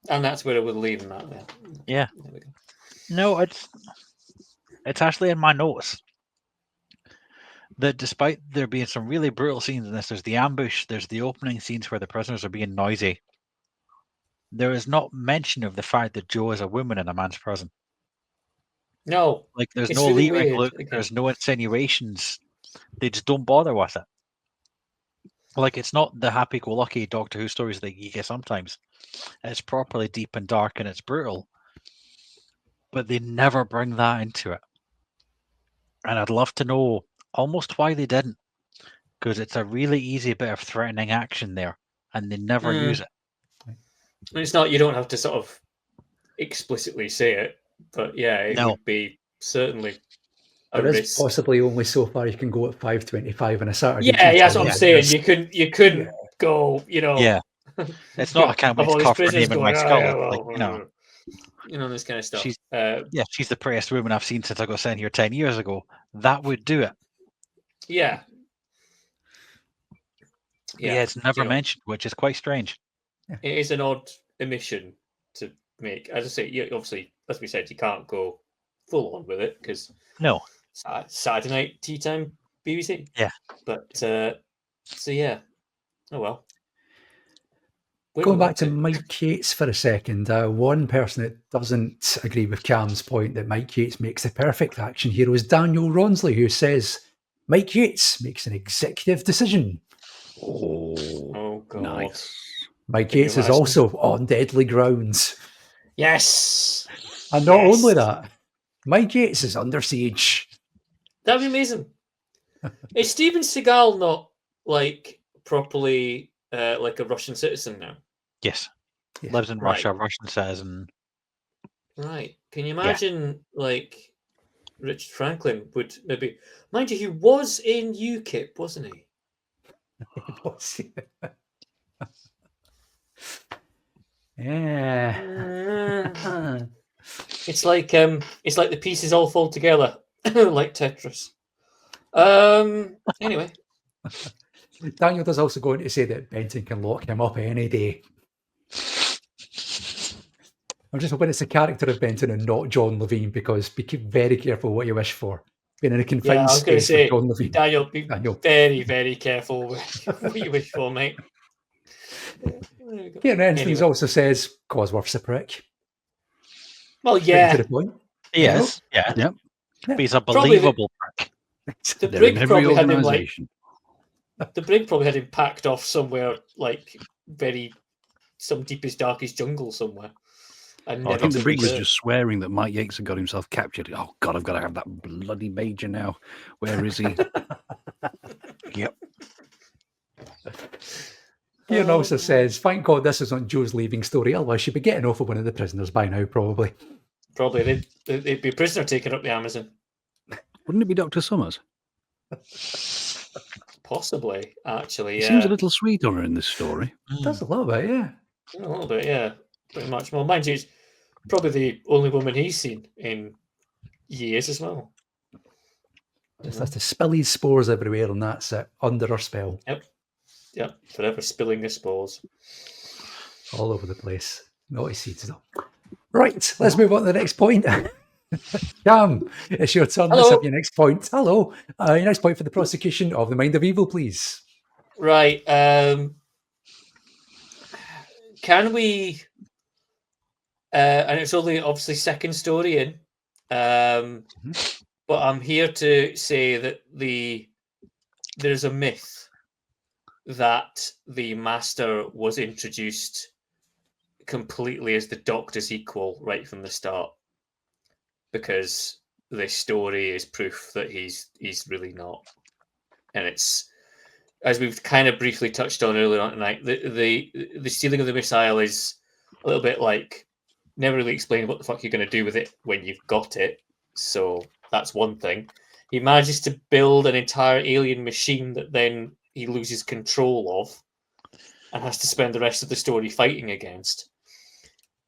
And that's where I would leave that there. Yeah. There we go. No, it's actually in my notes that despite there being some really brutal scenes in this, there's the ambush, there's the opening scenes where the prisoners are being noisy. There is not mention of the fact that Joe is a woman in a man's prison. No. Like, there's it's no really leering weird. look, there's no insinuations. They just don't bother with it. Like, it's not the happy-go-lucky Doctor Who stories that you get sometimes. It's properly deep and dark and it's brutal. But they never bring that into it. And I'd love to know almost why they didn't. Because it's a really easy bit of threatening action there. And they never use it. It's not, you don't have to sort of explicitly say it. But yeah, it would be certainly a there risk. is possibly only so far you can go at 5:25 on a Saturday. Yeah, that's what I'm saying. You couldn't go, you know. Yeah. It's not, I can't wait to cover her name in my skull. You know, this kind of stuff. She's the prettiest woman I've seen since I got sent here 10 years ago. That would do it. Yeah. Yeah, it's never mentioned, which is quite strange. It is an odd omission to make. As I say, obviously, as we said, you can't go full on with it because Saturday night tea time BBC. Yeah, but so yeah. Oh well. Going back to Mike Yates for a second, one person that doesn't agree with Cam's point that Mike Yates makes the perfect action hero is Daniel Ronsley, who says Mike Yates makes an executive decision. Oh God. Nice. Mike Yates is also on deadly grounds. Yes. And not only that, Mike Yates is under siege. That'd be amazing. Is Steven Seagal not like properly like a Russian citizen now? Yes. Lives in Russia, Russian citizen. Right. Can you imagine like Richard Franklin would maybe, mind you, he was in UKIP, wasn't he? Yeah. It's like the pieces all fall together like Tetris. Anyway. Daniel does also go on to say that Benton can lock him up any day. I'm just hoping it's a character of Benton and not John Levine, because be very careful what you wish for. Being in a confined space with John Levine. Daniel, be very, very careful with what you wish for, mate. Kieran Ensigns also says Cosworth's a prick. Well, yeah. To the point. He is. Yeah. Yep. But he's a believable prick. The brig probably had him like. The brig probably had him packed off somewhere, like some deepest, darkest jungle somewhere. And I think the brig was just swearing that Mike Yates had got himself captured. Oh God, I've got to have that bloody major now. Where is he? Yep. Ian also says, thank God this is on Joe's leaving story, otherwise she'd be getting off of one of the prisoners by now, probably. Probably. They'd be a prisoner taking up the Amazon. Wouldn't it be Dr. Summers? Possibly, actually, yeah. He seems a little sweet on her in this story. Does a little bit, yeah. A little bit, yeah. Pretty much. Well, mind you, it's probably the only woman he's seen in years as well. Just has to spill his spores everywhere, and that's it, under her spell. Yep, forever spilling the spores. All over the place. Naughty seeds, though. Right, let's move on to the next point. Cam, it's your turn. Let's have your next point. Hello. Your next point for the prosecution of the mind of evil, please. Right. Can we... and it's only obviously second story in, but I'm here to say that there's a myth that the Master was introduced completely as the Doctor's equal right from the start, because this story is proof that he's really not. And it's, as we've kind of briefly touched on earlier on tonight, the stealing of the missile is a little bit like never really explain what the fuck you're going to do with it when you've got it. So that's one thing. He manages to build an entire alien machine that then he loses control of and has to spend the rest of the story fighting against.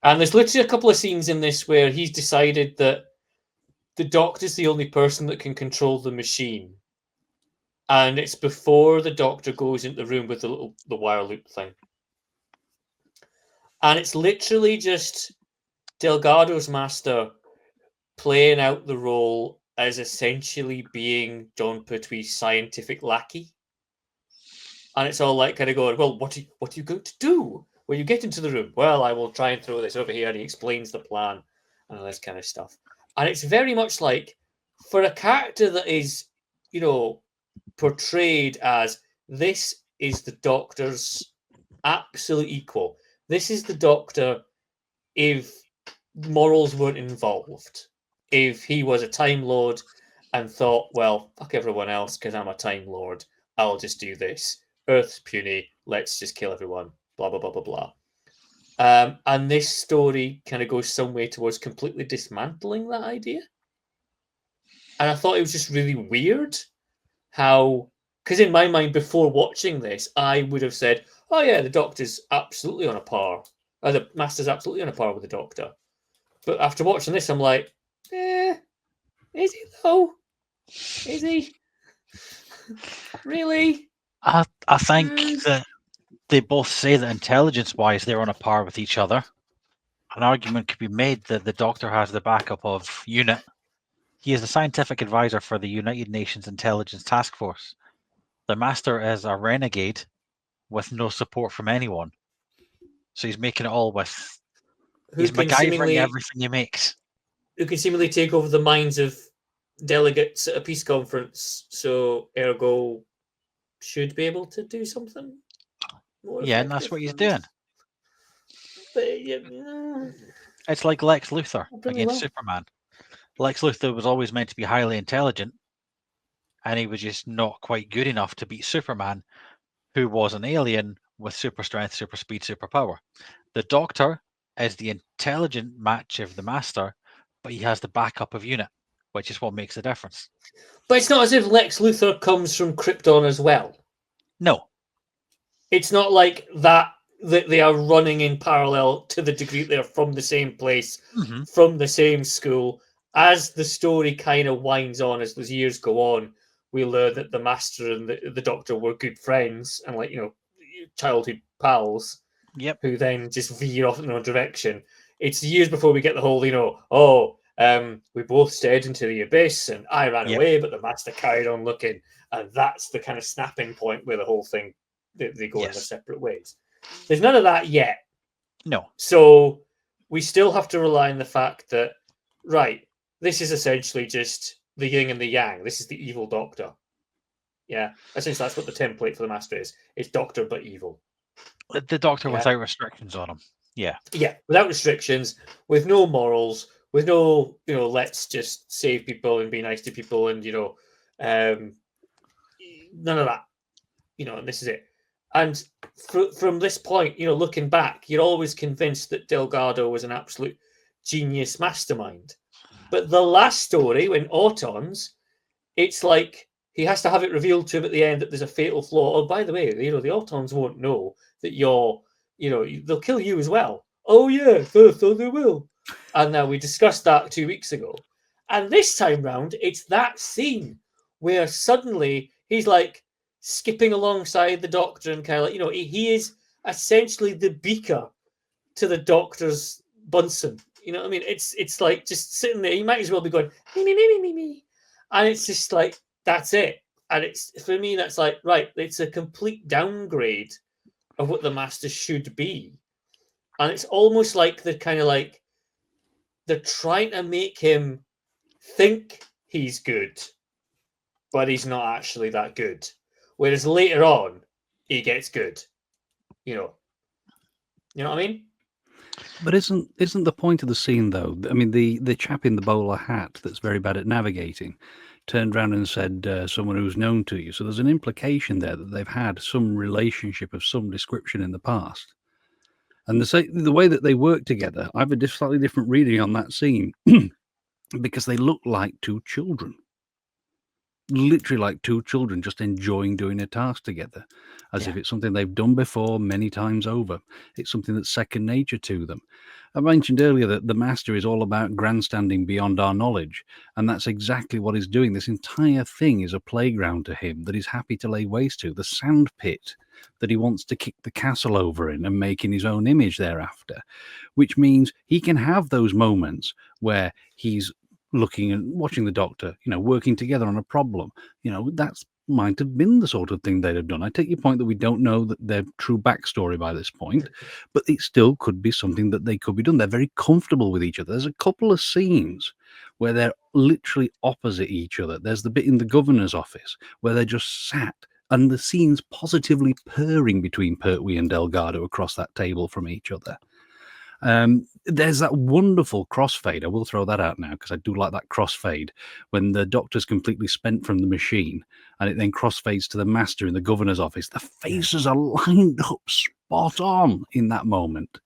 And there's literally a couple of scenes in this where he's decided that the Doctor's the only person that can control the machine. And it's before the Doctor goes into the room with the wire loop thing. And it's literally just Delgado's Master playing out the role as essentially being John Pertwee's scientific lackey. And it's all like kind of going, well, what are you going to do when you get into the room? Well, I will try and throw this over here. And he explains the plan and all this kind of stuff. And it's very much like, for a character that is, portrayed as this is the Doctor's absolute equal. This is the Doctor if morals weren't involved. If he was a Time Lord and thought, well, fuck everyone else because I'm a Time Lord, I'll just do this. Earth's puny, let's just kill everyone, blah, blah, blah, blah, blah. And this story kind of goes some way towards completely dismantling that idea. And I thought it was just really weird how, because in my mind, before watching this, I would have said, oh yeah, the Doctor's absolutely on a par. The Master's absolutely on a par with the Doctor. But after watching this, I'm like, is he though? Is he? Really? I think that they both say that intelligence-wise they're on a par with each other. An argument could be made that the Doctor has the backup of UNIT. He is the scientific advisor for the United Nations Intelligence Task Force. The Master is a renegade with no support from anyone. So he's making it all with... He's MacGyvering everything he makes. Who can seemingly take over the minds of delegates at a peace conference, so ergo should be able to do something more. Yeah, and that's what he's doing. But, it's like Lex Luthor against Superman. Lex Luthor was always meant to be highly intelligent, and he was just not quite good enough to beat Superman, who was an alien with super strength, super speed, super power. The Doctor is the intelligent match of the Master, but he has the backup of UNIT, which is what makes the difference. But it's not as if Lex Luthor comes from Krypton as well. No. It's not like that they are running in parallel to the degree they're from the same place, from the same school. As the story kind of winds on, as those years go on, we learn that the Master and the Doctor were good friends and, like, childhood pals. Yep. Who then just veer off in their own direction. It's years before we get the whole, we both stared into the abyss and I ran away, but the Master carried on looking. And that's the kind of snapping point where the whole thing, they go in their separate ways. There's none of that yet. No. So we still have to rely on the fact that, right, this is essentially just the yin and the yang. This is the evil Doctor. Yeah, essentially that's what the template for the Master is. It's Doctor but evil. The Doctor without restrictions on him. Yeah. Yeah, without restrictions, with no morals, with no, let's just save people and be nice to people and, none of that. And this is it. And from this point, looking back, you're always convinced that Delgado was an absolute genius mastermind. But the last story, when Autons, it's like he has to have it revealed to him at the end that there's a fatal flaw. Oh, by the way, the Autons won't know that they'll kill you as well. Oh, yeah, so they will. And now we discussed that 2 weeks ago. And this time round, it's that scene where suddenly he's like skipping alongside the Doctor and kind of like, he is essentially the beaker to the Doctor's Bunsen. You know what I mean? It's like just sitting there. You might as well be going me, and it's just like that's it. And it's for me, that's like right. It's a complete downgrade of what the Master should be, and it's almost like the kind of like they're trying to make him think he's good, but he's not actually that good. Whereas later on, he gets good. You know what I mean? But isn't the point of the scene though? I mean, the chap in the bowler hat that's very bad at navigating turned around and said someone who's known to you. So there's an implication there that they've had some relationship of some description in the past. And the way that they work together, I have a slightly different reading on that scene because they look like two children. Literally like two children just enjoying doing a task together, as if it's something they've done before many times over. It's something that's second nature to them. I mentioned earlier that the Master is all about grandstanding beyond our knowledge, and that's exactly what he's doing. This entire thing is a playground to him that he's happy to lay waste to, the sand pit that he wants to kick the castle over in and make in his own image thereafter, which means he can have those moments where he's looking and watching the Doctor, working together on a problem. That's might have been the sort of thing they'd have done. I take your point that we don't know that their true backstory by this point, but it still could be something that they could be done. They're very comfortable with each other. There's a couple of scenes where they're literally opposite each other. There's the bit in the governor's office where they're just sat and the scene's positively purring between Pertwee and Delgado across that table from each other. There's that wonderful crossfade. I will throw that out now because I do like that crossfade when the Doctor's completely spent from the machine and it then crossfades to the Master in the governor's office. The faces are lined up spot on in that moment.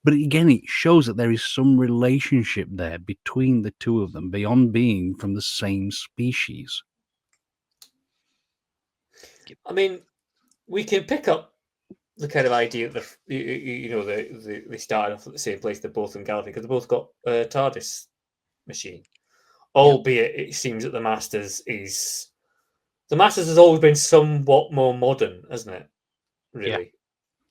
But again, it shows that there is some relationship there between the two of them beyond being from the same species. I mean, we can pick up the kind of idea that they started off at the same place. They're both in Gallifrey because they both got a TARDIS machine. Albeit it seems that the Masters has always been somewhat more modern, hasn't it? Really, yeah.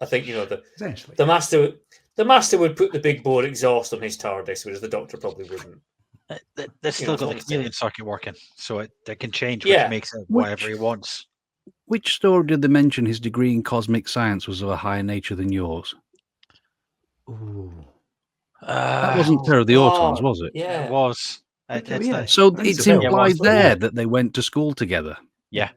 I think the Master would put the big bore exhaust on his TARDIS, whereas the Doctor probably wouldn't. They've still got the chameleon circuit working, so it can change, which makes it whatever he wants. Which story did they mention his degree in cosmic science was of a higher nature than yours? Ooh. That wasn't Terror of the Autons, was it? Yeah, it was. So it's implied there that they went to school together. Yeah.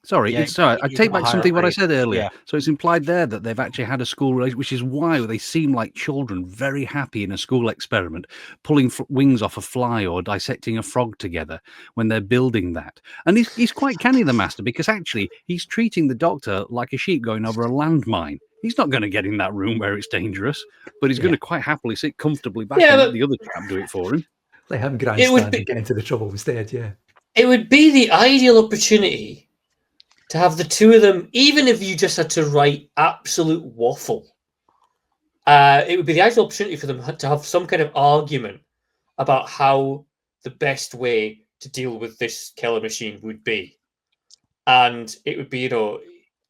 Sorry, I take back something what I said earlier. Yeah. So it's implied there that they've actually had a school relationship, which is why they seem like children, very happy in a school experiment, pulling wings off a fly or dissecting a frog together when they're building that. And he's quite canny, the Master, because actually he's treating the Doctor like a sheep going over a landmine. He's not going to get in that room where it's dangerous, but he's going to quite happily sit comfortably back and let the other chap do it for him. Let him grandstand and get into the trouble instead, yeah. It would be the ideal opportunity to have the two of them, even if you just had to write absolute waffle, it would be the ideal opportunity for them to have some kind of argument about how the best way to deal with this killer machine would be. And it would be,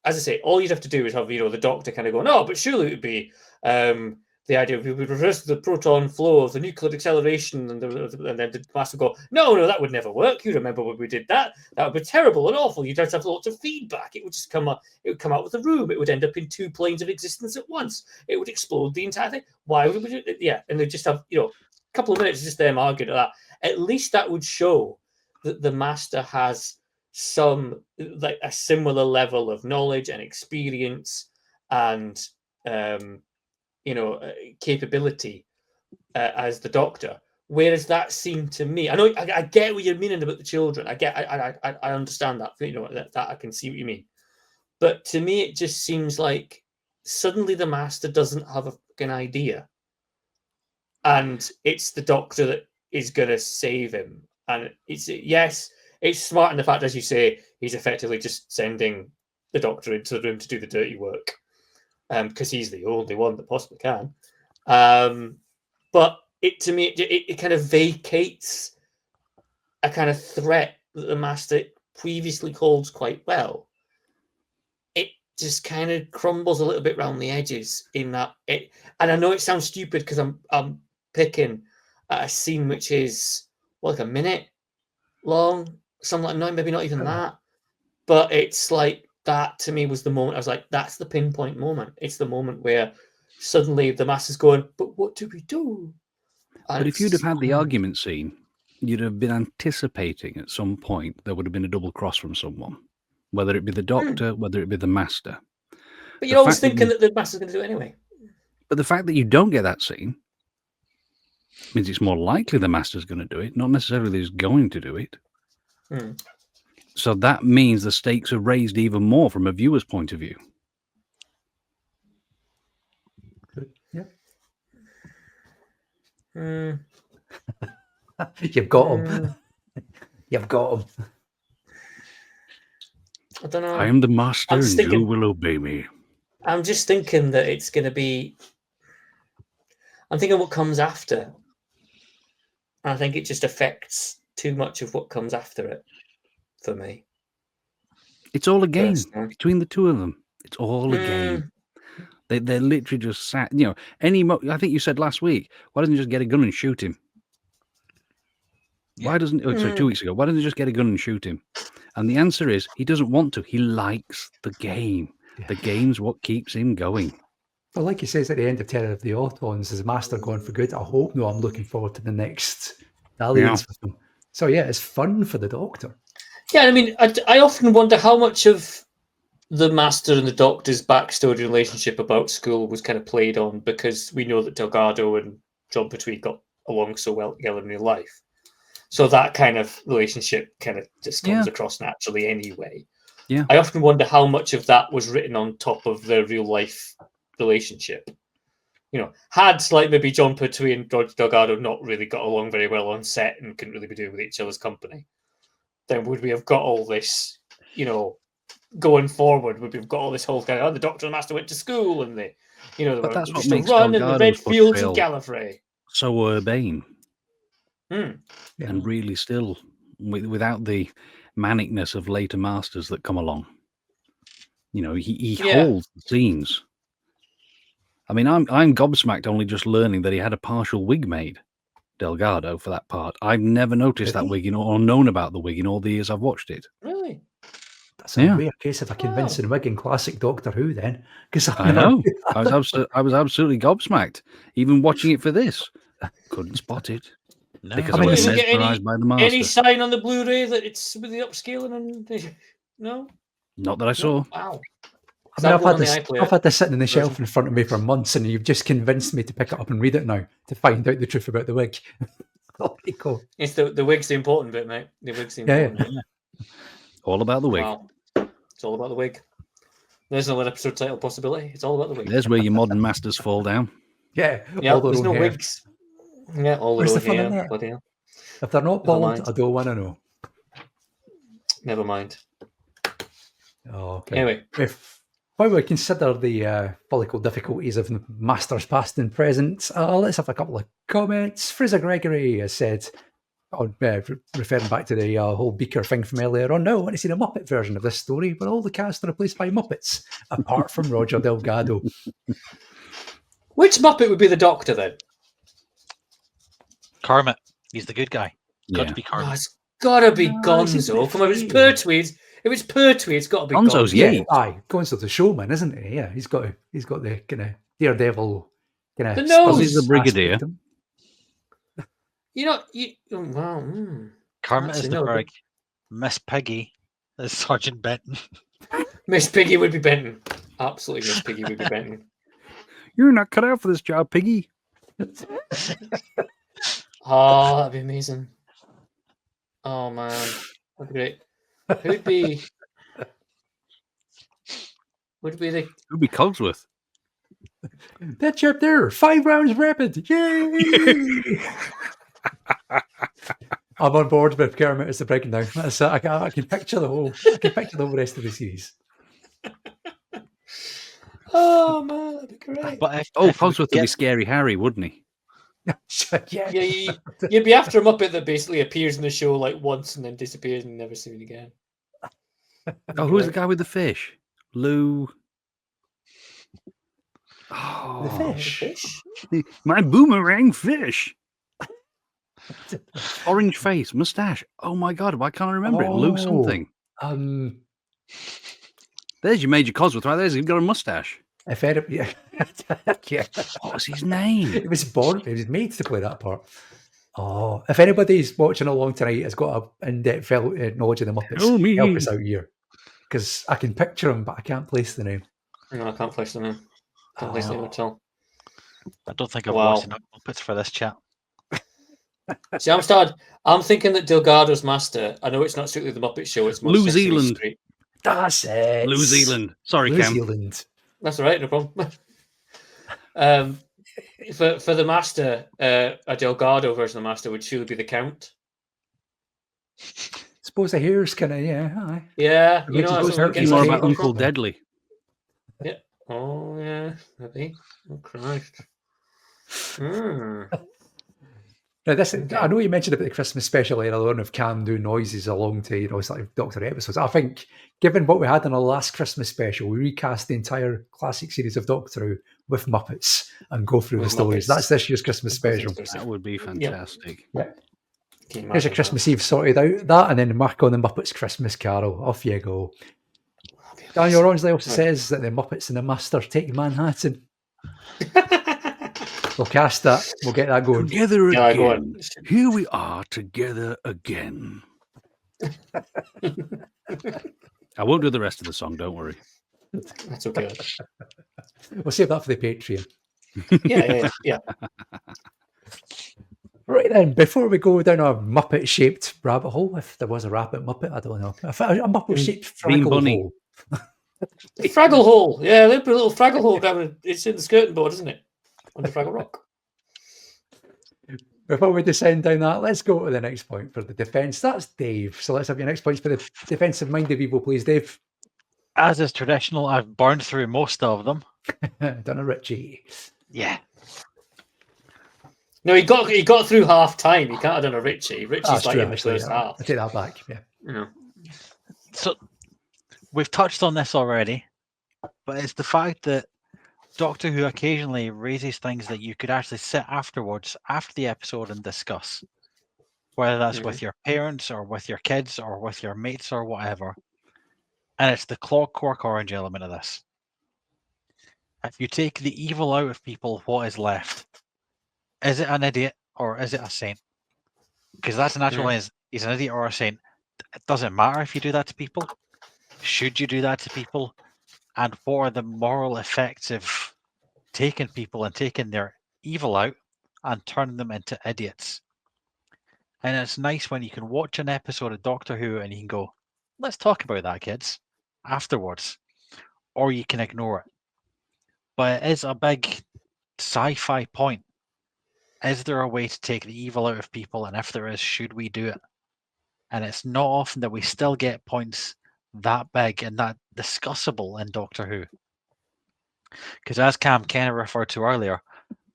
as I say, all you'd have to do is have, the Doctor kind of go, no, but surely it would be the idea of we would reverse the proton flow of the nuclear acceleration, and then the Master would go, no, that would never work. You remember when we did that? That would be terrible and awful. You'd have to have lots of feedback. It would just come out of the room. It would end up in two planes of existence at once. It would explode the entire thing. Why would we do it? Yeah, and they'd just have, a couple of minutes just them arguing that. At least that would show that the Master has some, like, a similar level of knowledge and experience and, capability as the Doctor. Whereas that seemed to me, I know I get what you're meaning about the children. I understand that. That I can see what you mean. But to me, it just seems like suddenly the Master doesn't have a fucking idea, and it's the Doctor that is going to save him. And it's smart in the fact, as you say, he's effectively just sending the Doctor into the room to do the dirty work. Because he's the only one that possibly can. But to me, it kind of vacates a kind of threat that the Master previously holds quite well. just kind of crumbles a little bit around the edges in that it. And I know it sounds stupid because I'm picking a scene which is like a minute long, something like no, maybe not even that. But it's like that to me was the moment I was like, that's the pinpoint moment. It's the moment where suddenly the master's going, but what do we do? And But if you'd have had the argument scene, you'd have been anticipating at some point there would have been a double cross from someone, whether it be the doctor, whether it be the master. But you're always thinking that the master's going to do it anyway. But the fact that you don't get that scene means it's more likely the master's going to do it, not necessarily that he's going to do it. So that means the stakes are raised even more from a viewer's point of view. Yeah. You've got him. You've got him. I don't know. I am the master and you will obey me. I'm just thinking that it's going to be... I'm thinking what comes after. I think it just affects too much of what comes after it for me. It's all a game between the two of them. It's all a game. They're literally just sat, I think you said last week, why doesn't he just get a gun and shoot him? Why doesn't, sorry, 2 weeks ago, why doesn't he just get a gun and shoot him? And the answer is he doesn't want to. He likes the game. The game's what keeps him going. Well, like he says at the end of Terror of the Autons, his master gone for good. I hope no, I'm looking forward to the next alliance with him. So yeah, it's fun for the Doctor. Yeah, I mean, I often wonder how much of the Master and the Doctor's backstory relationship about school was kind of played on, because we know that Delgado and John Pertwee got along so well together in real life. So that kind of relationship kind of just comes across naturally anyway. Yeah. I often wonder how much of that was written on top of their real life relationship. Had like maybe John Pertwee and George Delgado not really got along very well on set and couldn't really be doing with each other's company, then would we have got all this, going forward? Would we have got all this whole kind of, the Doctor and the Master went to school and they, But that's what used makes to run in the red Delgado's fields of portrayal Gallifrey. so urbane. And really still, without the manicness of later Masters that come along. He holds the scenes. I mean, I'm gobsmacked only just learning that he had a partial wig made, Delgado, for that part. I've never noticed that wig or known about the wig in all the years I've watched it. Really? That's a rare case of a convincing wig in classic Doctor Who then. Because I know. I was absolutely gobsmacked. Even watching it for this. I couldn't spot it. No. Because I was mesmerised by the Master. Any sign on the Blu-ray that it's with the upscaling? And no? Not that I saw. Wow. I mean, I've had this sitting on the shelf in front of me for months, and you've just convinced me to pick it up and read it now to find out the truth about the wig. Cool. It's the wig's the important bit, mate. The wig's the important bit. Yeah. All about the wig. Wow. It's all about the wig. There's no episode title possibility. It's all about the wig. There's where your modern Masters fall down. Yeah. There's no wigs. Yeah, all their own hair. Bloody hell. If they're not bald, I don't want to know. Never mind. Oh, okay. Anyway. While we consider the political difficulties of the Masters past and present, let's have a couple of comments. Fraser Gregory has said, referring back to the whole Beaker thing from earlier on, no, I want to see the Muppet version of this story where all the cast are replaced by Muppets, apart from Roger Delgado. Which Muppet would be the Doctor then? Kermit. He's the good guy. Got to be Kermit. Oh, it's got to be Gonzo. Come on, if it's Pertwee, it's got to be Gonzo's Gonzo. Aye, Gonzo's the showman, isn't he? Yeah, he's got the kind of Daredevil kind of. The nose. He's the Brigadier. Kermit is the Brig. Miss Piggy is Sergeant Benton. Miss Piggy would be Benton. Absolutely, Miss Piggy would be Benton. You're not cut out for this job, Piggy. Oh, that'd be amazing. Oh man, that'd be great. Who'd be Cogsworth? That chap there, 5 rounds rapid. Yay! I'm on board with Kermit as the Brig now. I can picture the whole rest of the series. Oh man, that'd be great. But Cogsworth would be Scary Harry, wouldn't he? Yeah, you'd be after a Muppet that basically appears in the show like once and then disappears and never seen again. Oh, who's the guy with the fish? Lou. Oh, The fish. Fish. my boomerang fish. Orange face, mustache. Oh my god, why can't I remember it? Lou something. There's your Major Cosworth right there. He's got a mustache. If any, yeah. Yeah. What's his name? He was born. He was made to play that part. Oh, if anybody's watching along tonight has got an in-depth knowledge of the Muppets, Tell me. help us out here. Because I can picture him, but I can't place the name. No, I can't place the name. Can't place the name at all. I don't think I've watched enough Muppets for this chat. See, I'm thinking that Delgado's master. I know it's not strictly the Muppet Show. It's New Zealand. Street. That's it. New Zealand. Sorry, New Cam. Zealand. That's all right, no problem. For the master, a Delgado version of the master would surely be the Count. Suppose the hair's kind of Yeah, you know, It's more about Uncle Deadly. Yeah. Oh yeah, maybe. Oh Christ. Now, I know you mentioned about the Christmas special earlier on of Cam doing noises along to, it's like Doctor episodes. I think, given what we had in our last Christmas special, we recast the entire classic series of Doctor Who with Muppets and go through the stories. Muppets. That's this year's Christmas special. That would be fantastic. Yeah. Here's your Christmas Eve sorted out. That and then mark on the Muppets Christmas Carol. Off you go. Daniel Ronsley also says that the Muppets and the Master take Manhattan. We'll cast that. We'll get that going. Together again. Go on. Here we are together again. I won't do the rest of the song, don't worry. That's okay. We'll save that for the Patreon. Yeah. Right then, before we go down a Muppet-shaped rabbit hole, if there was a rabbit Muppet, I don't know. A Muppet-shaped Fraggle hole. Fraggle hole. Yeah, there'll be a little Fraggle hole. It's in the skirting board, isn't it? On the Fraggle Rock. Before we descend down that, let's go to the next point for the defence. That's Dave. So let's have your next points for the defensive mind of evil, please, Dave. As is traditional, I've burned through most of them. Done a Richie. Yeah. No, he got through half time. He can't have done a Richie. Richie's like true, in the actually, first half. I take that back. Yeah. You know. So we've touched on this already, but it's the fact that Doctor Who occasionally raises things that you could actually sit afterwards, after the episode, and discuss. Whether that's with your parents or with your kids or with your mates or whatever. And it's the Clockwork Orange element of this. If you take the evil out of people, what is left? Is it an idiot or is it a saint? Because that's a natural one. He's an idiot or a saint. It doesn't matter if you do that to people. Should you do that to people? And what are the moral effects of taking people and taking their evil out and turning them into idiots? And it's nice when you can watch an episode of Doctor Who and you can go, let's talk about that, kids, afterwards. Or you can ignore it. But it is a big sci-fi point. Is there a way to take the evil out of people? And if there is, should we do it? And it's not often that we still get points that big and that discussable in Doctor Who. Because as Cam Kenner referred to earlier,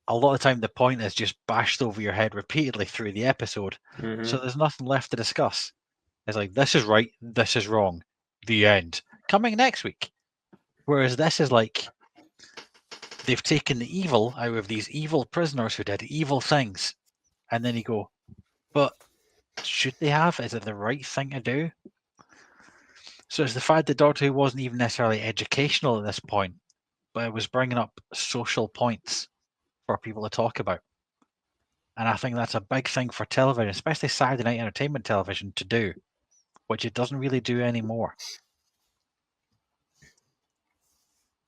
a lot of the time the point is just bashed over your head repeatedly through the episode. So there's nothing left to discuss. It's like, this is right, this is wrong. The end. Coming next week. Whereas this is like, they've taken the evil out of these evil prisoners who did evil things. And then you go, but should they have? Is it the right thing to do? So it's the fact that Doctor Who wasn't even necessarily educational at this point, but it was bringing up social points for people to talk about. And I think that's a big thing for television, especially Saturday night entertainment television, to do, which it doesn't really do anymore.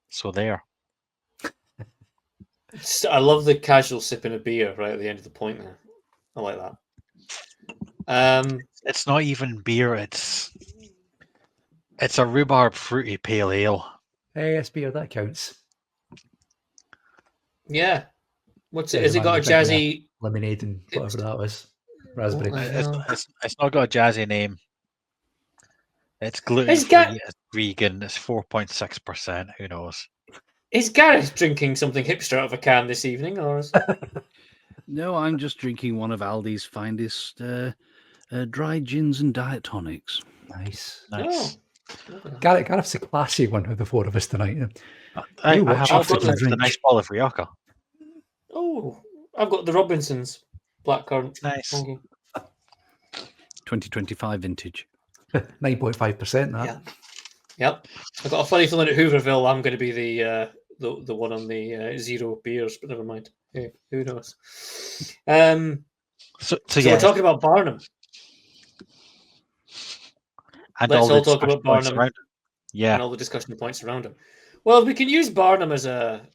So there. I love the casual sipping of beer right at the end of the point there. I like that. It's not even beer, it's a rhubarb fruity pale ale. Hey, it's beer, that counts. Yeah. What's it? Has it got a jazzy lemonade and whatever that was? Raspberry. It's not got a jazzy name. It's gluten free, it's vegan, it's 4.6%. Who knows? Is Gareth drinking something hipster out of a can this evening, or is... No, I'm just drinking one of Aldi's finest dry gins and diet tonics. Nice. Oh, Gareth's a classy one of the four of us tonight. I You have watch I've after got you a drink. nice ball of Rioja. Oh, I've got the Robinsons blackcurrant. Nice. Monkey. 2025 vintage. 9.5%. That. Yeah. Yep. I've got a funny feeling at Hooverville I'm going to be the one on the zero beers, but never mind. Hey, who knows? So So yeah, we're talking about Barnum. and Let's all the talk discussion about points Barnum around it. Yeah, and all the discussion points around him. Well, we can use Barnum as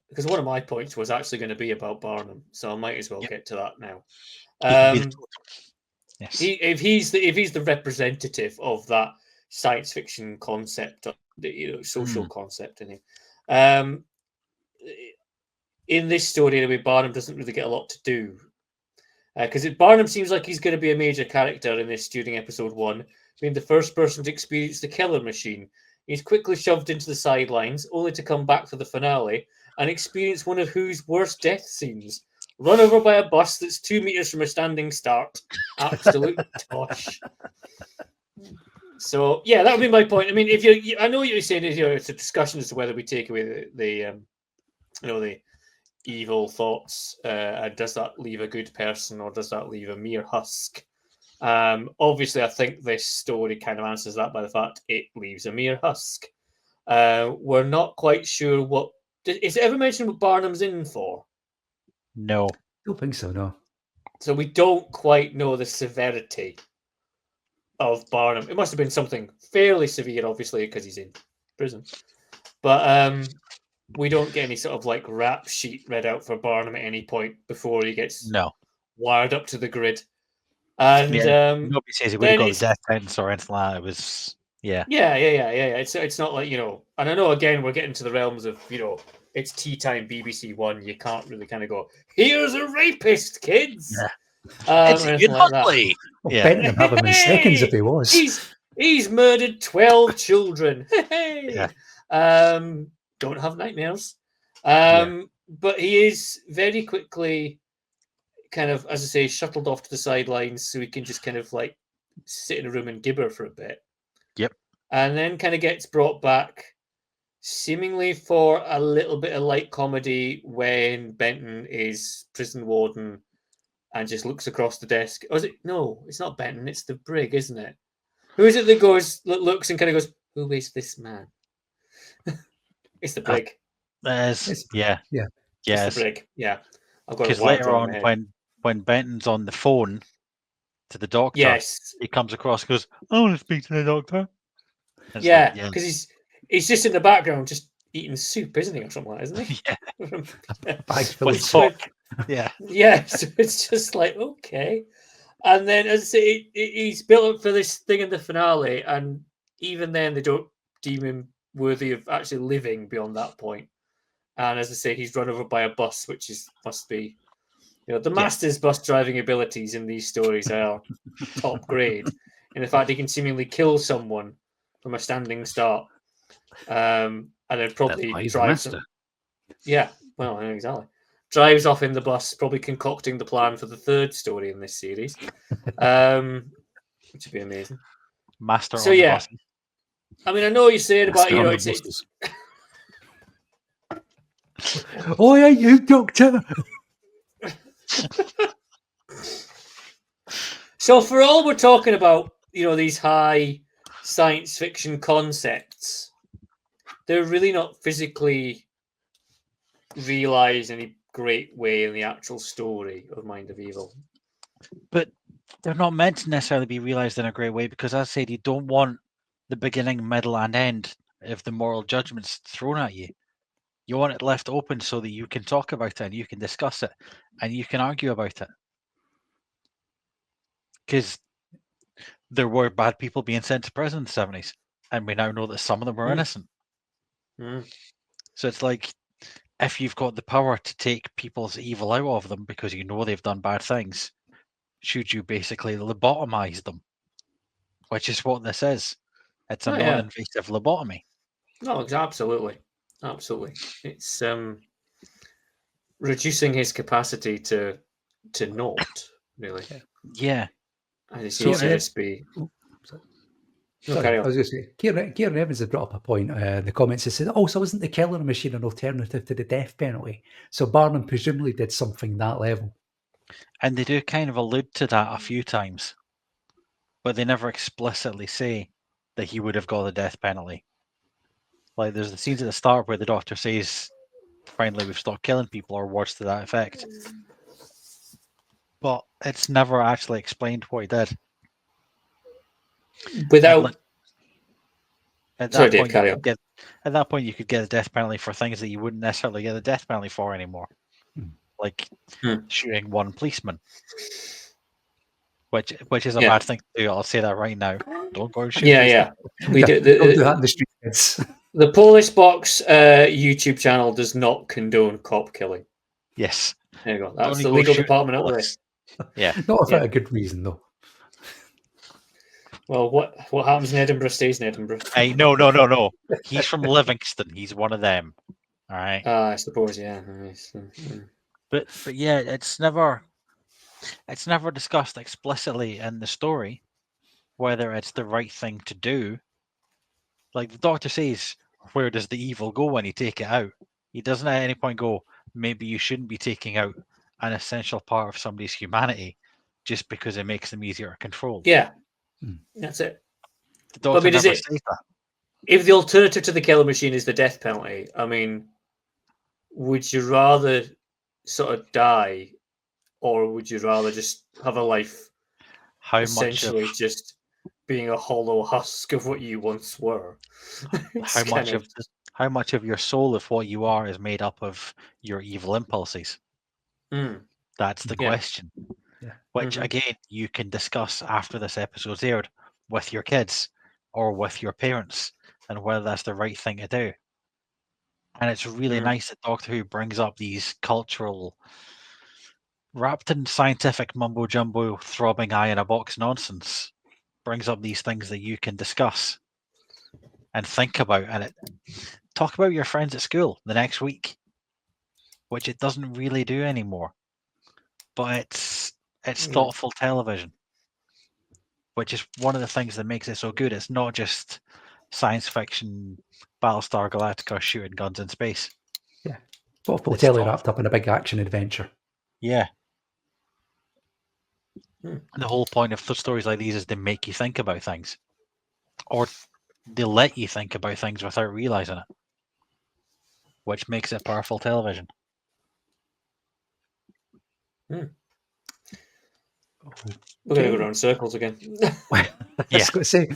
because one of my points was actually going to be about Barnum, so I might as well Yep. get to that now. he can be the total. Yes. If he's the representative of that science fiction concept, social concept in him. In this story, anyway, Barnum doesn't really get a lot to do because Barnum seems like he's going to be a major character in this during episode 1, being the first person to experience the killer machine. He's quickly shoved into the sidelines, only to come back for the finale and experience one of who's worst death scenes. Run over by a bus that's 2 meters from a standing start. Absolute tosh. So yeah, that would be my point. I mean, I know what you're saying is, it's a discussion as to whether we take away the evil thoughts. Does that leave a good person, or does that leave a mere husk? Obviously, I think this story kind of answers that by the fact it leaves a mere husk. We're not quite sure what. Is it ever mentioned what Barnum's in for? No. Don't think so, no. So we don't quite know the severity of Barnum. It must have been something fairly severe, obviously, because he's in prison. But we don't get any sort of like rap sheet read out for Barnum at any point before he gets wired up to the grid. And nobody says he would have got the death sentence or anything like that. It was yeah. It's not like, and I know again we're getting to the realms of it's tea time BBC One. You can't really kind of go, here's a rapist, kids. Yeah. It's a good like Huntley. Well, Benton would have him in seconds if he was. He's murdered 12 children. Yeah. Don't have nightmares. But he is very quickly kind of, as I say, shuttled off to the sidelines so he can just kind of like sit in a room and gibber for a bit. Yep. And then kind of gets brought back seemingly for a little bit of light comedy when Benton is prison warden and just looks across the desk. Or is it? No, it's not Benton. It's the brig, isn't it? Who is it that looks and kind of goes, who is this man? It's the brig. Yeah. It's the brig. Yeah. I've got because later on when Benton's on the phone to the doctor, yes, he comes across and goes, I want to speak to the doctor. Yeah, because he's just in the background just eating soup, isn't he, or something like that, isn't he? Yeah. Yeah, so it's just like, okay. And then, as I say, he's built up for this thing in the finale, and even then they don't deem him worthy of actually living beyond that point. And as I say, he's run over by a bus, which must be, the master's bus driving abilities in these stories are top grade. And in fact, he can seemingly kill someone from a standing start, and then probably drives. Yeah, well, exactly. Drives off in the bus, probably concocting the plan for the third story in this series, which would be amazing. Master. So yeah, bus. I mean, I know what you're saying about it's. Oh yeah, you doctor. So for all we're talking about, these high science fiction concepts, they're really not physically realized in any great way in the actual story of Mind of Evil. But they're not meant to necessarily be realized in a great way because, as I said, you don't want the beginning, middle, and end of the moral judgments thrown at you. You want it left open so that you can talk about it and you can discuss it and you can argue about it. Because there were bad people being sent to prison in the 70s, and we now know that some of them were innocent. So it's like, if you've got the power to take people's evil out of them because you know they've done bad things, should you basically lobotomize them? Which is what this is. It's a non-invasive lobotomy. No, absolutely. Absolutely. It's reducing his capacity to not, really. Yeah. And it's be. Sorry, I was going to say, Kieran Evans has brought up a point. The comments has said, also, isn't the killer machine an alternative to the death penalty? So Barnum presumably did something that level. And they do kind of allude to that a few times, but they never explicitly say that he would have got the death penalty. Like, there's the scenes at the start where the doctor says, finally, we've stopped killing people, or words to that effect. But it's never actually explained what he did. Without... At that point, you could get the death penalty for things that you wouldn't necessarily get the death penalty for anymore. Like shooting one policeman. Which is a bad thing to do. I'll say that right now. Don't go and shoot. We do, don't do that in the streets. The Police Box YouTube channel does not condone cop killing. Yes. There you go. That's the legal department out there. Yeah. Not without a good reason, though. Well, what happens in Edinburgh stays in Edinburgh. Hey, no. He's from Livingston. He's one of them. All right. I suppose, yeah. But yeah, it's never discussed explicitly in the story whether it's the right thing to do. Like the doctor says, where does the evil go when you take it out? He doesn't at any point go, maybe you shouldn't be taking out an essential part of somebody's humanity just because it makes them easier to control. Yeah. That's it. The doctor never says that. If the alternative to the killer machine is the death penalty, I mean, would you rather sort of die, or would you rather just have a life essentially just being a hollow husk of what you once were? How much of your soul of what you are is made up of your evil impulses? That's the question. Yeah. Which again, you can discuss after this episode's aired with your kids or with your parents, and whether that's the right thing to do. And it's really nice that Doctor Who brings up these cultural, wrapped in scientific mumbo jumbo, throbbing eye in a box nonsense, brings up these things that you can discuss and think about, and talk about your friends at school the next week, which it doesn't really do anymore. But it's thoughtful television, which is one of the things that makes it so good. It's not just science fiction, Battlestar Galactica shooting guns in space. Yeah. Thoughtful telly wrapped up in a big action adventure. Yeah. The whole point of stories like these is to make you think about things, or they let you think about things without realizing it, which makes it powerful television. We're going to go around in circles again. I was going to say,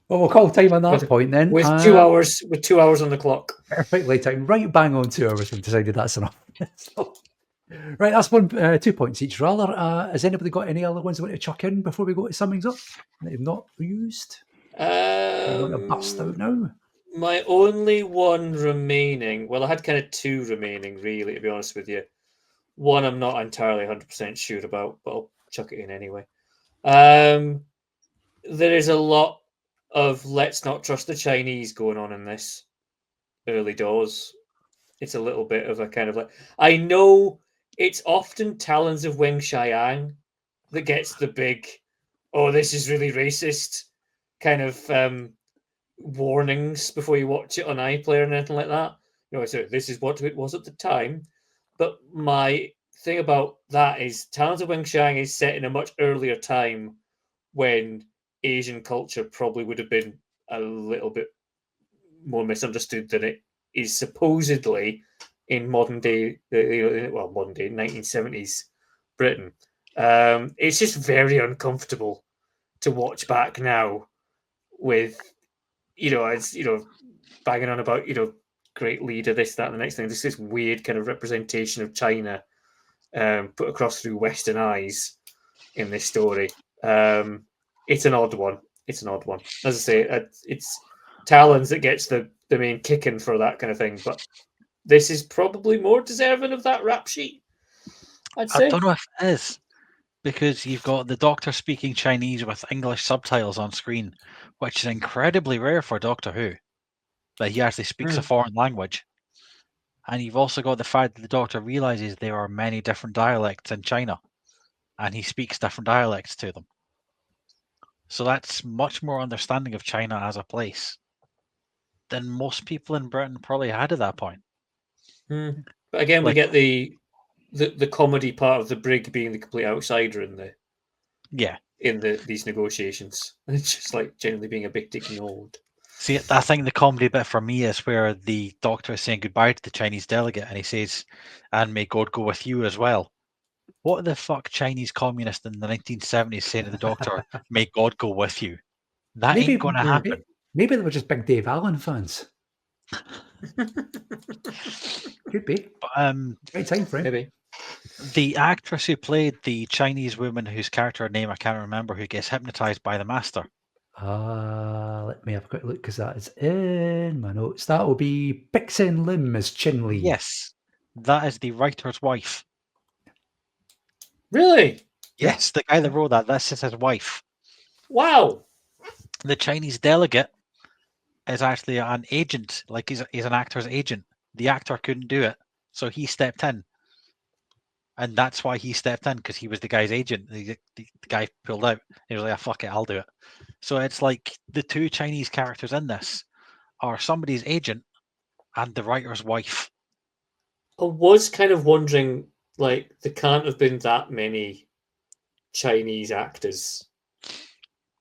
well, we'll call time on that point then. With 2 hours, on the clock. Perfectly timed. Right bang on 2 hours. We've decided that's enough. Right, that's 2 points each. Rather, has anybody got any other ones they want to chuck in before we go to summings up that they've not used? You want to bust out now? My only one remaining. Well, I had kind of two remaining, really, to be honest with you. One I'm not entirely 100% sure about, but I'll chuck it in anyway. There is a lot of let's not trust the Chinese going on in this early doors. It's a little bit of a kind of like, I know it's often Talons of Wing Xiang that gets the big, oh, this is really racist kind of warnings before you watch it on iPlayer and anything like that. You know, so this is what it was at the time. But my thing about that is Talons of Wing Xiang is set in a much earlier time when Asian culture probably would have been a little bit more misunderstood than it is supposedly in modern day, modern day 1970s Britain. It's just very uncomfortable to watch back now with, banging on about, great leader, this, that, and the next thing. This weird kind of representation of China put across through Western eyes in this story. It's an odd one. As I say, it's Talons that gets the main kicking for that kind of thing, but this is probably more deserving of that rap sheet, I'd say. I don't know if it is, because you've got the Doctor speaking Chinese with English subtitles on screen, which is incredibly rare for Doctor Who, that he actually speaks a foreign language. And you've also got the fact that the Doctor realizes there are many different dialects in China, and he speaks different dialects to them. So that's much more understanding of China as a place than most people in Britain probably had at that point. But again, we Like- get the comedy part of the brig being the complete outsider in these negotiations. It's just like generally being a big dicky old. See, I think the comedy bit for me is where the doctor is saying goodbye to the Chinese delegate, and he says, "And may God go with you as well." What the fuck Chinese communist in the 1970s saying to the doctor, "May God go with you"? That ain't going to happen. Maybe they were just big Dave Allen fans. Could be. But, right time frame. Maybe. The actress who played the Chinese woman whose character name I can't remember, who gets hypnotized by the master. Let me have a quick look because that is in my notes. That will be Pixen Lim as Chin Lee. Yes, that is the writer's wife. Really? Yes, the guy that wrote that, that's his wife. Wow. The Chinese delegate is actually an agent, like he's an actor's agent. The actor couldn't do it, so he stepped in. And that's why he stepped in, because he was the guy's agent. The guy pulled out. He was like, fuck it, I'll do it. So it's like the two Chinese characters in this are somebody's agent and the writer's wife. I was kind of wondering, like, there can't have been that many Chinese actors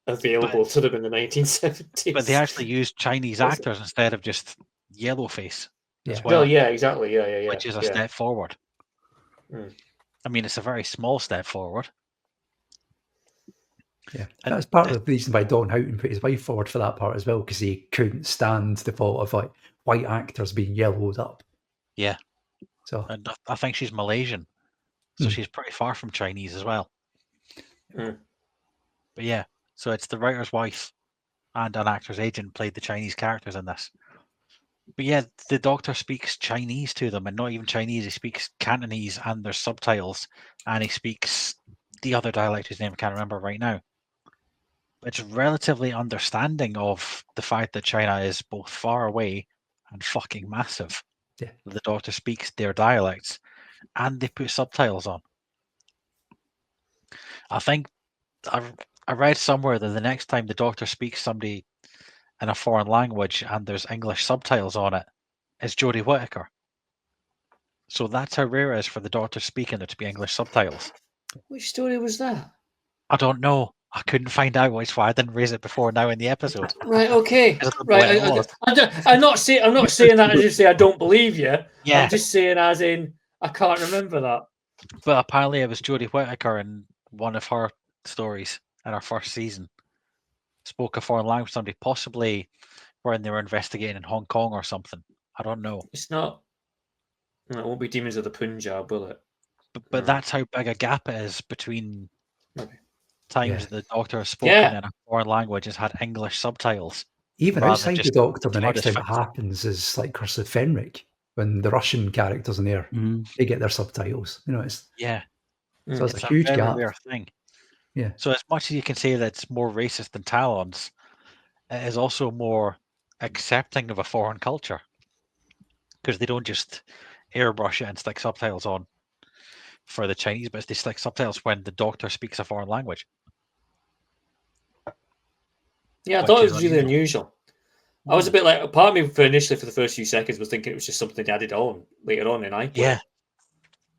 available to them in the 1970s. But they actually used Chinese actors instead of just yellowface. Yeah. As well, Well, yeah, exactly. Yeah. which is a step forward. I mean, it's a very small step forward. Yeah, that's part of the reason why Don Houghton put his wife forward for that part as well, because he couldn't stand the thought of like white actors being yellowed up. Yeah. So, and I think she's Malaysian, so she's pretty far from Chinese as well. But yeah, so it's the writer's wife and an actor's agent played the Chinese characters in this. But yeah, the doctor speaks Chinese to them, and not even Chinese. He speaks Cantonese, and there's subtitles, and he speaks the other dialect whose name I can't remember right now. It's relatively understanding of the fact that China is both far away and fucking massive. Yeah. The doctor speaks their dialects, and they put subtitles on. I think I read somewhere that the next time the doctor speaks somebody in a foreign language and there's English subtitles on it, is Jodie Whittaker. So that's how rare it is for the doctor speaking there to be English subtitles. Which story was that? I don't know. I couldn't find out, which is why I didn't raise it before now in the episode. Right. Okay. Right. I'm not saying that as you say I don't believe you. Yeah. I'm just saying as in I can't remember that. But apparently it was Jodie Whittaker in one of her stories in her first season. Spoke a foreign language, somebody possibly when they were investigating in Hong Kong or something. I don't know. It's not. It won't be Demons of the Punjab, will it? But that's how big a gap it is between times the doctor has spoken in a foreign language has had English subtitles. Even outside the doctor, the next time TARDIS it happens is like Curse of Fenric, when the Russian characters in there, they get their subtitles. You know, it's so it's a huge very gap. rare thing. Yeah. So as much as you can say that it's more racist than Talons, it is also more accepting of a foreign culture, because they don't just airbrush it and stick subtitles on for the Chinese, but they stick subtitles when the doctor speaks a foreign language. Yeah, I thought it was really unusual. I was a bit like, part of me for the first few seconds was thinking it was just something they added on later on in iPod. Yeah.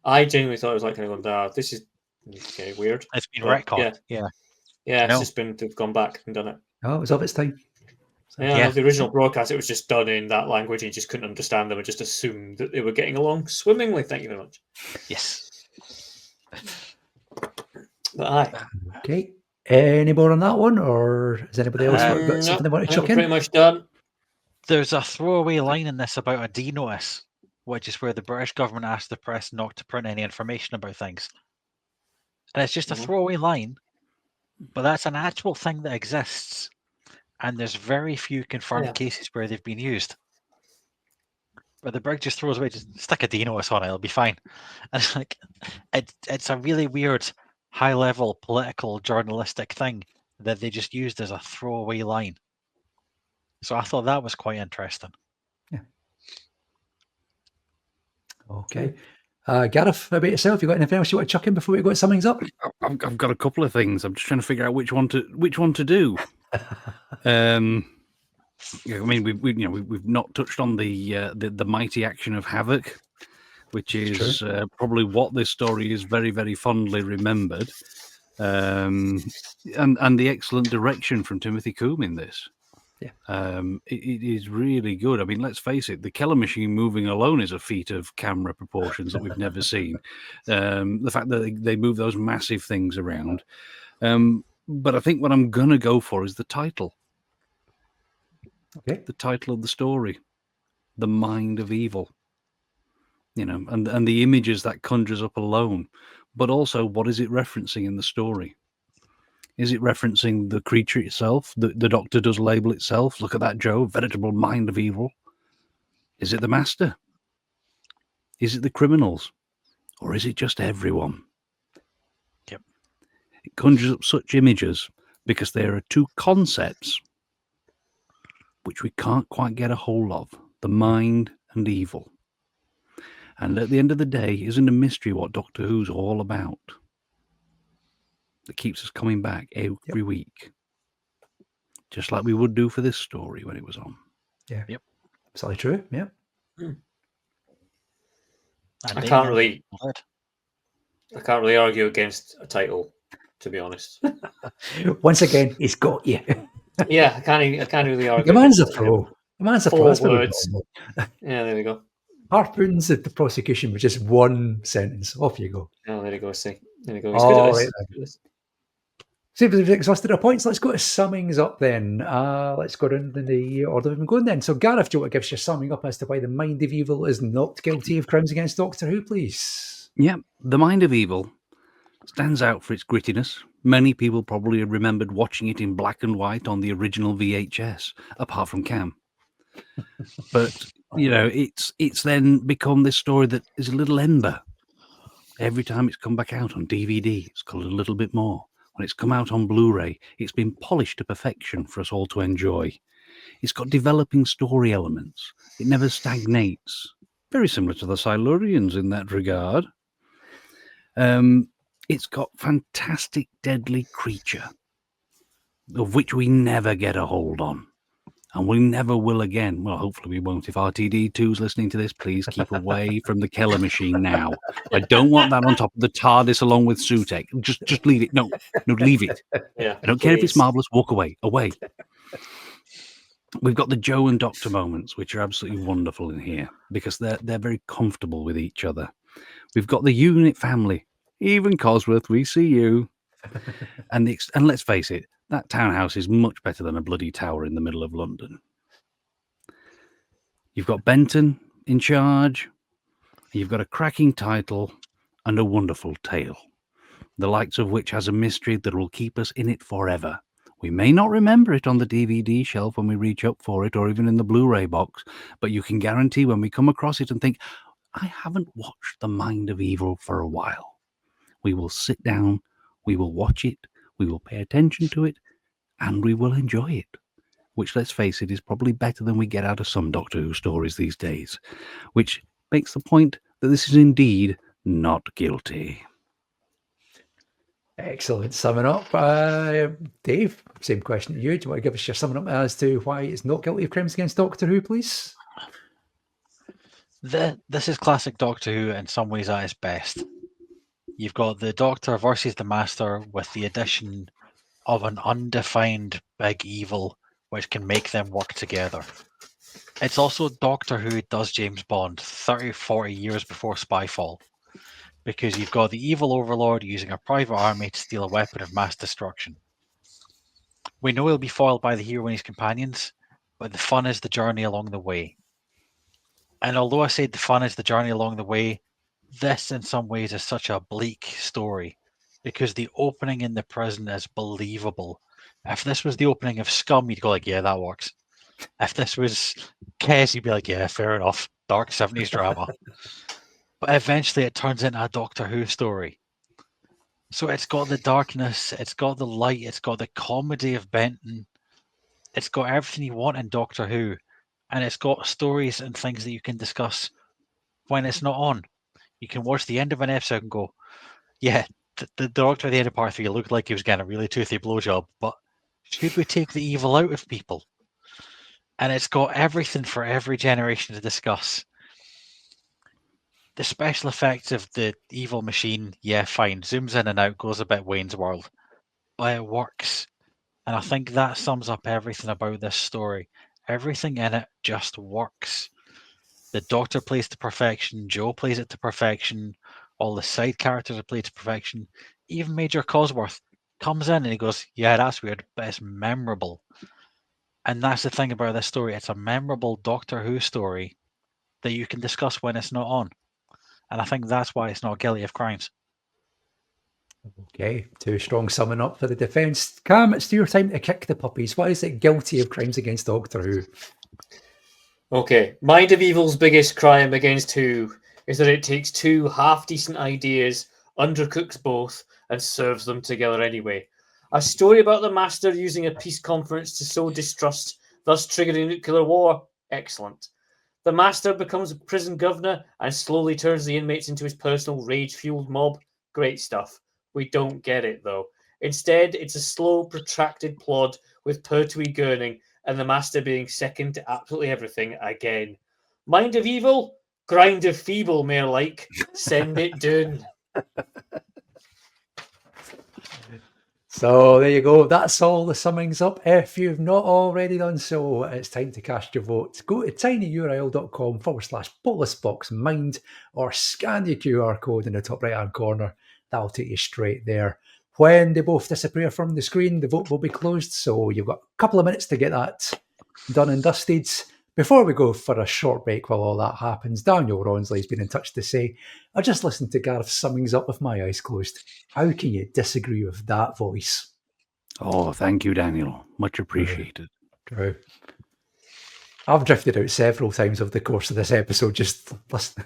I genuinely thought it was like kind of going, this is okay, weird. It's been retconned. Yeah. It's just been, they've gone back and done it. Oh, it was of its time. Yeah, the original broadcast, it was just done in that language and you just couldn't understand them and just assumed that they were getting along swimmingly. Thank you very much. Yes. But aye. Okay. Any more on that one, or has anybody else got something they want to chuck in? Pretty much done. There's a throwaway line in this about a D notice, which is where the British government asked the press not to print any information about things. And it's just a throwaway line, but that's an actual thing that exists. And there's very few confirmed cases where they've been used. But the Brig just throws away, just stick a D notice on it, it'll be fine. And it's like, it's a really weird, high-level political journalistic thing that they just used as a throwaway line. So I thought that was quite interesting. Yeah. Okay. Gareth, how about yourself? You got anything else you want to chuck in before we go to summings up? I've got a couple of things. I'm just trying to figure out which one to do. I mean, we've not touched on the mighty action of Havoc, which is probably what this story is very, very fondly remembered, and the excellent direction from Timothy Coombe in this. Yeah, it is really good. I mean, let's face it, the Keller machine moving alone is a feat of camera proportions that we've never seen. The fact that they move those massive things around. But I think what I'm going to go for is the title. Okay. The title of the story, The Mind of Evil. And the images that conjures up alone. But also, what is it referencing in the story? Is it referencing the creature itself? The Doctor does label itself. Look at that, Joe, veritable mind of evil. Is it the Master? Is it the criminals? Or is it just everyone? Yep. It conjures up such images because there are two concepts which we can't quite get a hold of, the mind and evil. And at the end of the day, isn't a mystery what Doctor Who's all about? That keeps us coming back every week. Just like we would do for this story when it was on. Yeah. Yep. Absolutely true. Yeah. I can't really argue against a title, to be honest. Once again, he's got you. Yeah, I can't really argue. The man's a pro. The man's a pro. That's what we words. call him. Yeah, there we go. Harpoons at the prosecution with just one sentence. Off you go. Oh, there you go. See, there you go. All He's right, good at this. See if we've exhausted our points. Let's go to summings up then. Let's go down in the order we've been going then. So, Gareth, do you want to give us your summing up as to why the Mind of Evil is not guilty of crimes against Doctor Who, please? Yeah, the Mind of Evil stands out for its grittiness. Many people probably remembered watching it in black and white on the original VHS, apart from Cam. But, it's then become this story that is a little ember. Every time it's come back out on DVD, it's got a little bit more. When it's come out on Blu-ray, it's been polished to perfection for us all to enjoy. It's got developing story elements. It never stagnates. Very similar to the Silurians in that regard. It's got fantastic deadly creature, of which we never get a hold on. And we never will again. Well, hopefully we won't. If RTD2's listening to this, please keep away from the Keller machine now. I don't want that on top of the TARDIS along with Sutek. Just leave it. No, leave it. Yeah, I don't care if it's marvellous. Walk away. We've got the Joe and Doctor moments, which are absolutely wonderful in here because they're very comfortable with each other. We've got the unit family. Even Cosworth, we see you. And let's face it, that townhouse is much better than a bloody tower in the middle of London. You've got Benton in charge. You've got a cracking title and a wonderful tale, the likes of which has a mystery that will keep us in it forever. We may not remember it on the DVD shelf when we reach up for it or even in the Blu-ray box, but you can guarantee when we come across it and think, I haven't watched The Mind of Evil for a while. We will sit down, we will watch it, we will pay attention to it, and we will enjoy it. Which, let's face it, is probably better than we get out of some Doctor Who stories these days. Which makes the point that this is indeed not guilty. Excellent summing up. Dave, same question to you. Do you want to give us your summing up as to why it's not guilty of crimes against Doctor Who, please? This is classic Doctor Who in some ways at its best. You've got the Doctor versus the Master with the addition of an undefined big evil which can make them work together. It's also Doctor Who does James Bond 30, 40 years before Spyfall, because you've got the evil overlord using a private army to steal a weapon of mass destruction. We know he'll be foiled by the hero and his companions, but the fun is the journey along the way. And although I say the fun is the journey along the way, this in some ways is such a bleak story because the opening in the prison is believable. If this was the opening of Scum, you'd go like, yeah, that works. If this was Kes, you'd be like, yeah, fair enough. Dark 70s drama. But eventually it turns into a Doctor Who story. So it's got the darkness, it's got the light, it's got the comedy of Benton. It's got everything you want in Doctor Who. And it's got stories and things that you can discuss when it's not on. You can watch the end of an episode and go, yeah, the Doctor at the end of part 3 looked like he was getting a really toothy blowjob, but should we take the evil out of people? And it's got everything for every generation to discuss. The special effects of the evil machine, yeah, fine. Zooms in and out, goes a bit Wayne's World. But it works. And I think that sums up everything about this story. Everything in it just works. The Doctor plays to perfection. Joe plays it to perfection. All the side characters are played to perfection. Even Major Cosworth comes in and he goes, yeah, that's weird, but it's memorable. And that's the thing about this story. It's a memorable Doctor Who story that you can discuss when it's not on. And I think that's why it's not guilty of crimes. Okay, too strong summing up for the defence. Cam, it's your time to kick the puppies. Why is it guilty of crimes against Doctor Who? Okay, Mind of Evil's biggest crime against Who is that it takes two half-decent ideas, undercooks both, and serves them together anyway. A story about the Master using a peace conference to sow distrust, thus triggering nuclear war? Excellent. The Master becomes a prison governor and slowly turns the inmates into his personal rage-fueled mob? Great stuff. We don't get it, though. Instead, it's a slow, protracted plod with Pertwee gurning and the Master being second to absolutely everything again. Mind of Evil? Grind of Feeble, mere like. Send it down. So there you go. That's all the summings up. If you've not already done so, it's time to cast your vote. Go to tinyurl.com/polisboxmind or scan the QR code in the top right-hand corner. That'll take you straight there. When they both disappear from the screen, the vote will be closed. So you've got a couple of minutes to get that done and dusted. Before we go for a short break while all that happens, Daniel Ronsley's been in touch to say, I just listened to Gareth's summings up with my eyes closed. How can you disagree with that voice? Oh, thank you, Daniel. Much appreciated. True. I've drifted out several times over the course of this episode just listening.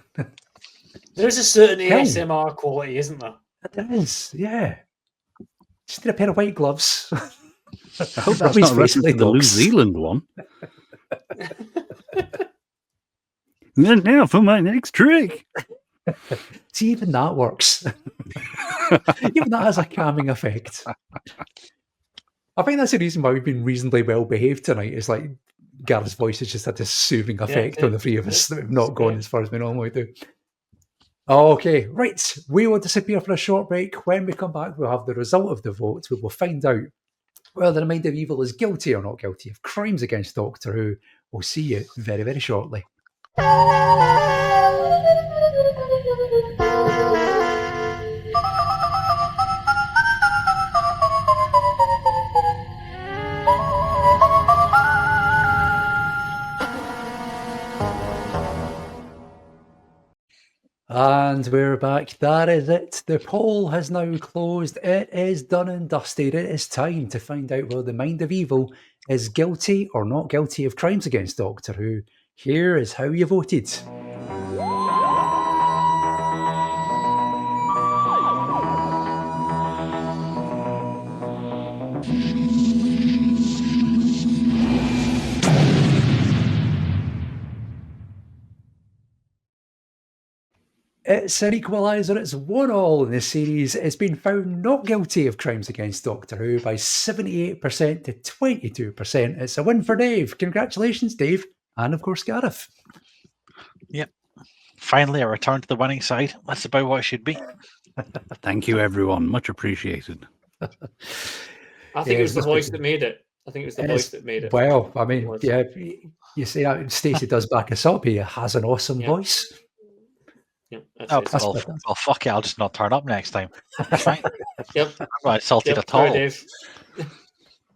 There's a certain ASMR quality, isn't there? There is, yeah. Just need a pair of white gloves. I hope that's not a reference to the New Zealand one. And now for my next trick. See, even that works. Even that has a calming effect. I think that's the reason why we've been reasonably well behaved tonight. Is like Gareth's voice has just had this soothing effect on the three of us that we've not gone as far as we normally do. Okay, right. We will disappear for a short break. When we come back, we'll have the result of the vote. We will find out whether the Mind of Evil is guilty or not guilty of crimes against Doctor Who. We'll see you very, very shortly. And we're back. That is it. The poll has now closed. It is done and dusted. It is time to find out whether the Mind of Evil is guilty or not guilty of crimes against Doctor Who. Here is how you voted. It's an equaliser. It's 1-1 in the series. It's been found not guilty of crimes against Doctor Who by 78% to 22%. It's a win for Dave. Congratulations, Dave. And of course, Gareth. Yep. Finally, a return to the winning side. That's about what it should be. Thank you, everyone. Much appreciated. I think it was the voice that made it. I think it was the voice that made it. Well, I mean, yeah, you see, Stacey does back us up. He has an awesome voice. Yep, well, fuck it. I'll just not turn up next time. Fine. Yep. I'm not insulted at all. Dave.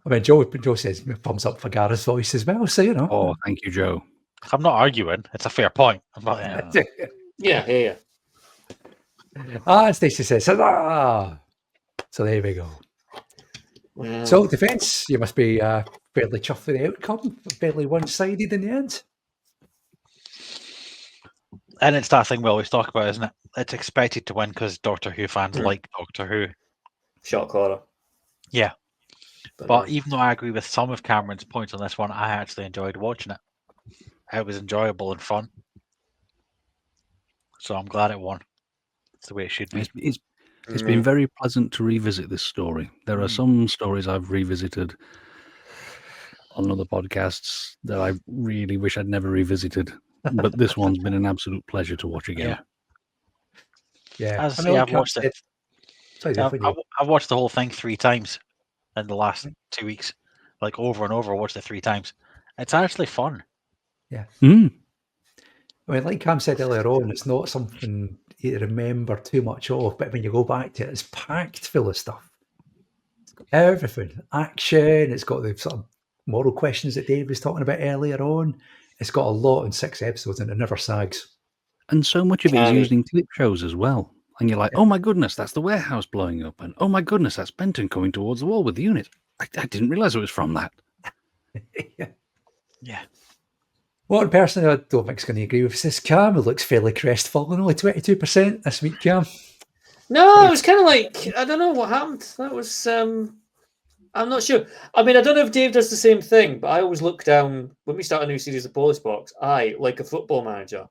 I mean, Joe says thumbs up for Gareth's voice as well, so you know. Oh, thank you, Joe. I'm not arguing. It's a fair point. I'm not. Yeah. And Stacey says, "Ah." So there we go. Wow. So, defence, you must be fairly chuffed with the outcome, fairly one-sided in the end. And it's that thing we always talk about, isn't it? It's expected to win because Doctor Who fans like Doctor Who. Shot caller. Yeah. But even though I agree with some of Cameron's points on this one, I actually enjoyed watching it. It was enjoyable and fun. So I'm glad it won. It's the way it should be. It's been very pleasant to revisit this story. There are some stories I've revisited on other podcasts that I really wish I'd never revisited, but this one's been an absolute pleasure to watch again. Yeah. As I say, I've watched it. Sorry, I've watched the whole thing 3 times in the last 2 weeks, like over and over. I watched it 3 times. It's actually fun. Yeah. Mm. I mean, like Cam said earlier on, it's not something you remember too much of, but when you go back to it, it's packed full of stuff. It's got everything. Action, it's got the sort of moral questions that Dave was talking about earlier on. It's got a lot in 6 episodes and it never sags. And so much of it is used in clip shows as well. And you're like, oh my goodness, that's the warehouse blowing up. And oh my goodness, that's Benton coming towards the wall with the unit. I didn't realize it was from that. Yeah. One person I don't think is going to agree with this, Cam, who looks fairly crestfallen, only 22% this week, Cam. No, it was kind of like, I don't know what happened. That was, I'm not sure. I mean, I don't know if Dave does the same thing, but I always look down, when we start a new series of Police Box, like a football manager,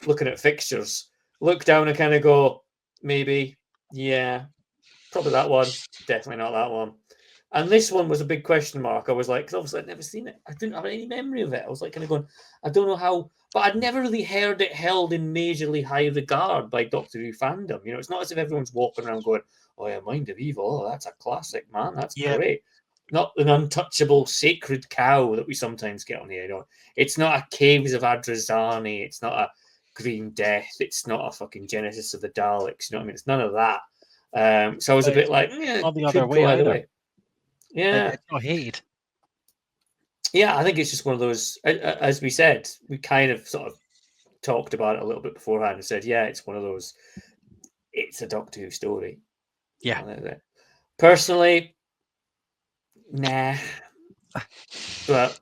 looking at fixtures, look down and kind of go, maybe, yeah, probably that one, definitely not that one. And this one was a big question mark. I was like, because obviously I'd never seen it. I didn't have any memory of it. I was like kind of going, I don't know how, but I'd never really heard it held in majorly high regard by Doctor Who fandom. You know, it's not as if everyone's walking around going, oh yeah, Mind of Evil, oh, that's a classic, man. That's great. Not an untouchable sacred cow that we sometimes get on here. You know, it's not a Caves of Adrazani. It's not a Green Death. It's not a fucking Genesis of the Daleks. You know what I mean? It's none of that. So I was a bit like, yeah, not the other way either. Yeah, it's not hate. Yeah, I think it's just one of those. As we said, we kind of sort of talked about it a little bit beforehand and said, yeah, it's one of those. It's a Doctor Who story. Yeah. Personally, nah. But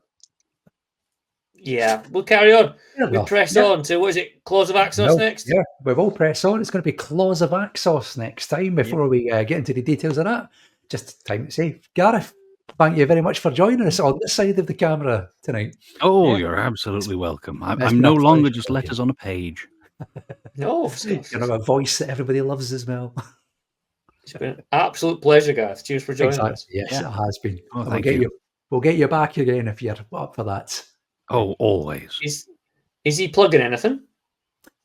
yeah, we'll carry on. We press on to, what is it, Claws of Axos next? Yeah, we will press on. It's going to be Claws of Axos next time. Before we get into the details of that, just time to say, Gareth, thank you very much for joining us on this side of the camera tonight. Oh, you're absolutely welcome. I'm no longer just letters on a page. No, you have a voice that everybody loves as well. It's been an absolute pleasure, Gareth. Cheers for joining us. Yes, it has been. Oh, thank you. We'll get you back again if you're up for that. Oh, always. Is he plugging anything?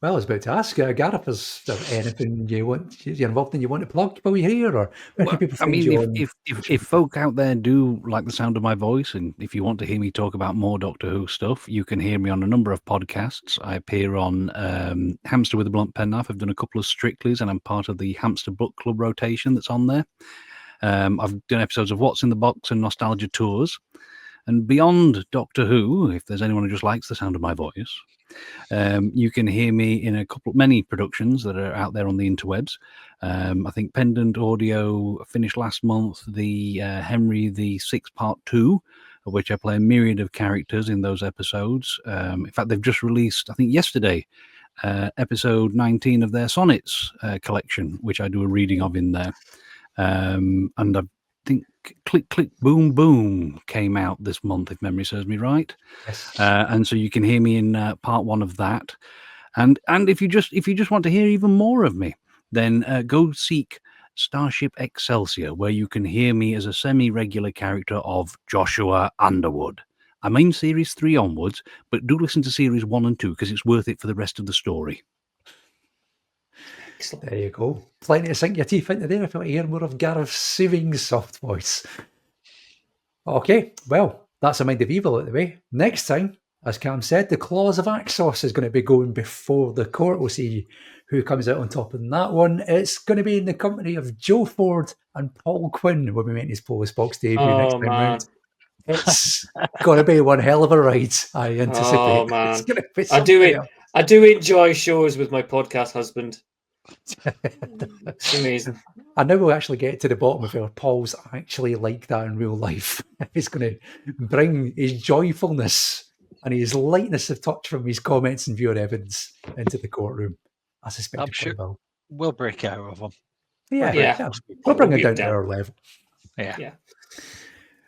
Well, I was about to ask, Gareth, is there anything you're involved in you want to plug while we're here? Or where can people find you on? If folk out there do like the sound of my voice, and if you want to hear me talk about more Doctor Who stuff, you can hear me on a number of podcasts. I appear on Hamster with a Blunt Penknife. I've done a couple of Strictly's, and I'm part of the Hamster Book Club rotation that's on there. I've done episodes of What's in the Box and Nostalgia Tours. And beyond Doctor Who, if there's anyone who just likes the sound of my voice, you can hear me in many productions that are out there on the interwebs. I think Pendant Audio finished last month the Henry VI Part 2, of which I play a myriad of characters in those episodes. In fact, they've just released, I think yesterday, episode 19 of their Sonnets collection, which I do a reading of in there. And I think Click Click Boom Boom came out this month, if memory serves me right. Yes. And so you can hear me in part 1 of that. And if you just want to hear even more of me, then go seek Starship Excelsior, where you can hear me as a semi-regular character of Joshua Underwood. I'm in series 3 onwards, but do listen to series 1 and 2 because it's worth it for the rest of the story. There you go. Plenty to sink your teeth into there if you want to hear more of Gareth's soothing soft voice. Okay, well, that's a Mind of Evil out of the way. Next time, as Cam said, the Claws of Axos is going to be going before the court. We'll see who comes out on top in that one. It's going to be in the company of Joe Ford and Paul Quinn when we make his Police Box debut next time round. It's going to be one hell of a ride, I anticipate. Oh, man. It's going to be I do enjoy shows with my podcast husband. It's amazing. I know we'll actually get to the bottom of whether Paul's actually like that in real life. He's going to bring his joyfulness and his lightness of touch from his comments and viewer evidence into the courtroom. I suspect I'm sure we'll break out of them. Yeah. We'll bring it down to our level. Yeah.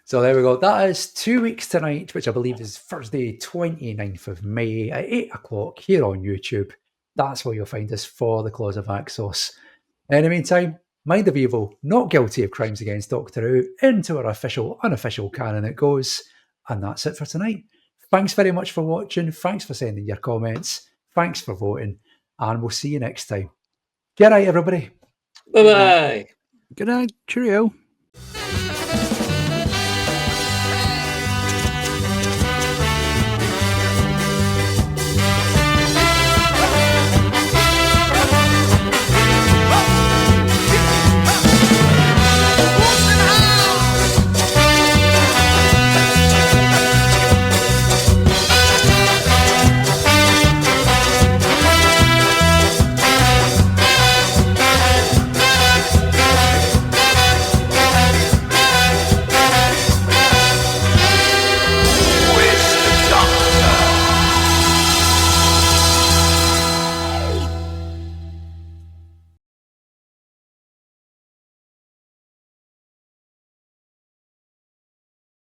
So there we go. That is 2 weeks tonight, which I believe is Thursday, 29th of May at 8 o'clock here on YouTube. That's where you'll find us for the Claws of Axos. In the meantime, Mind of Evil, not guilty of crimes against Doctor Who, into our official, unofficial canon it goes. And that's it for tonight. Thanks very much for watching. Thanks for sending your comments. Thanks for voting. And we'll see you next time. Good night, everybody. Bye-bye. Good night. Cheerio.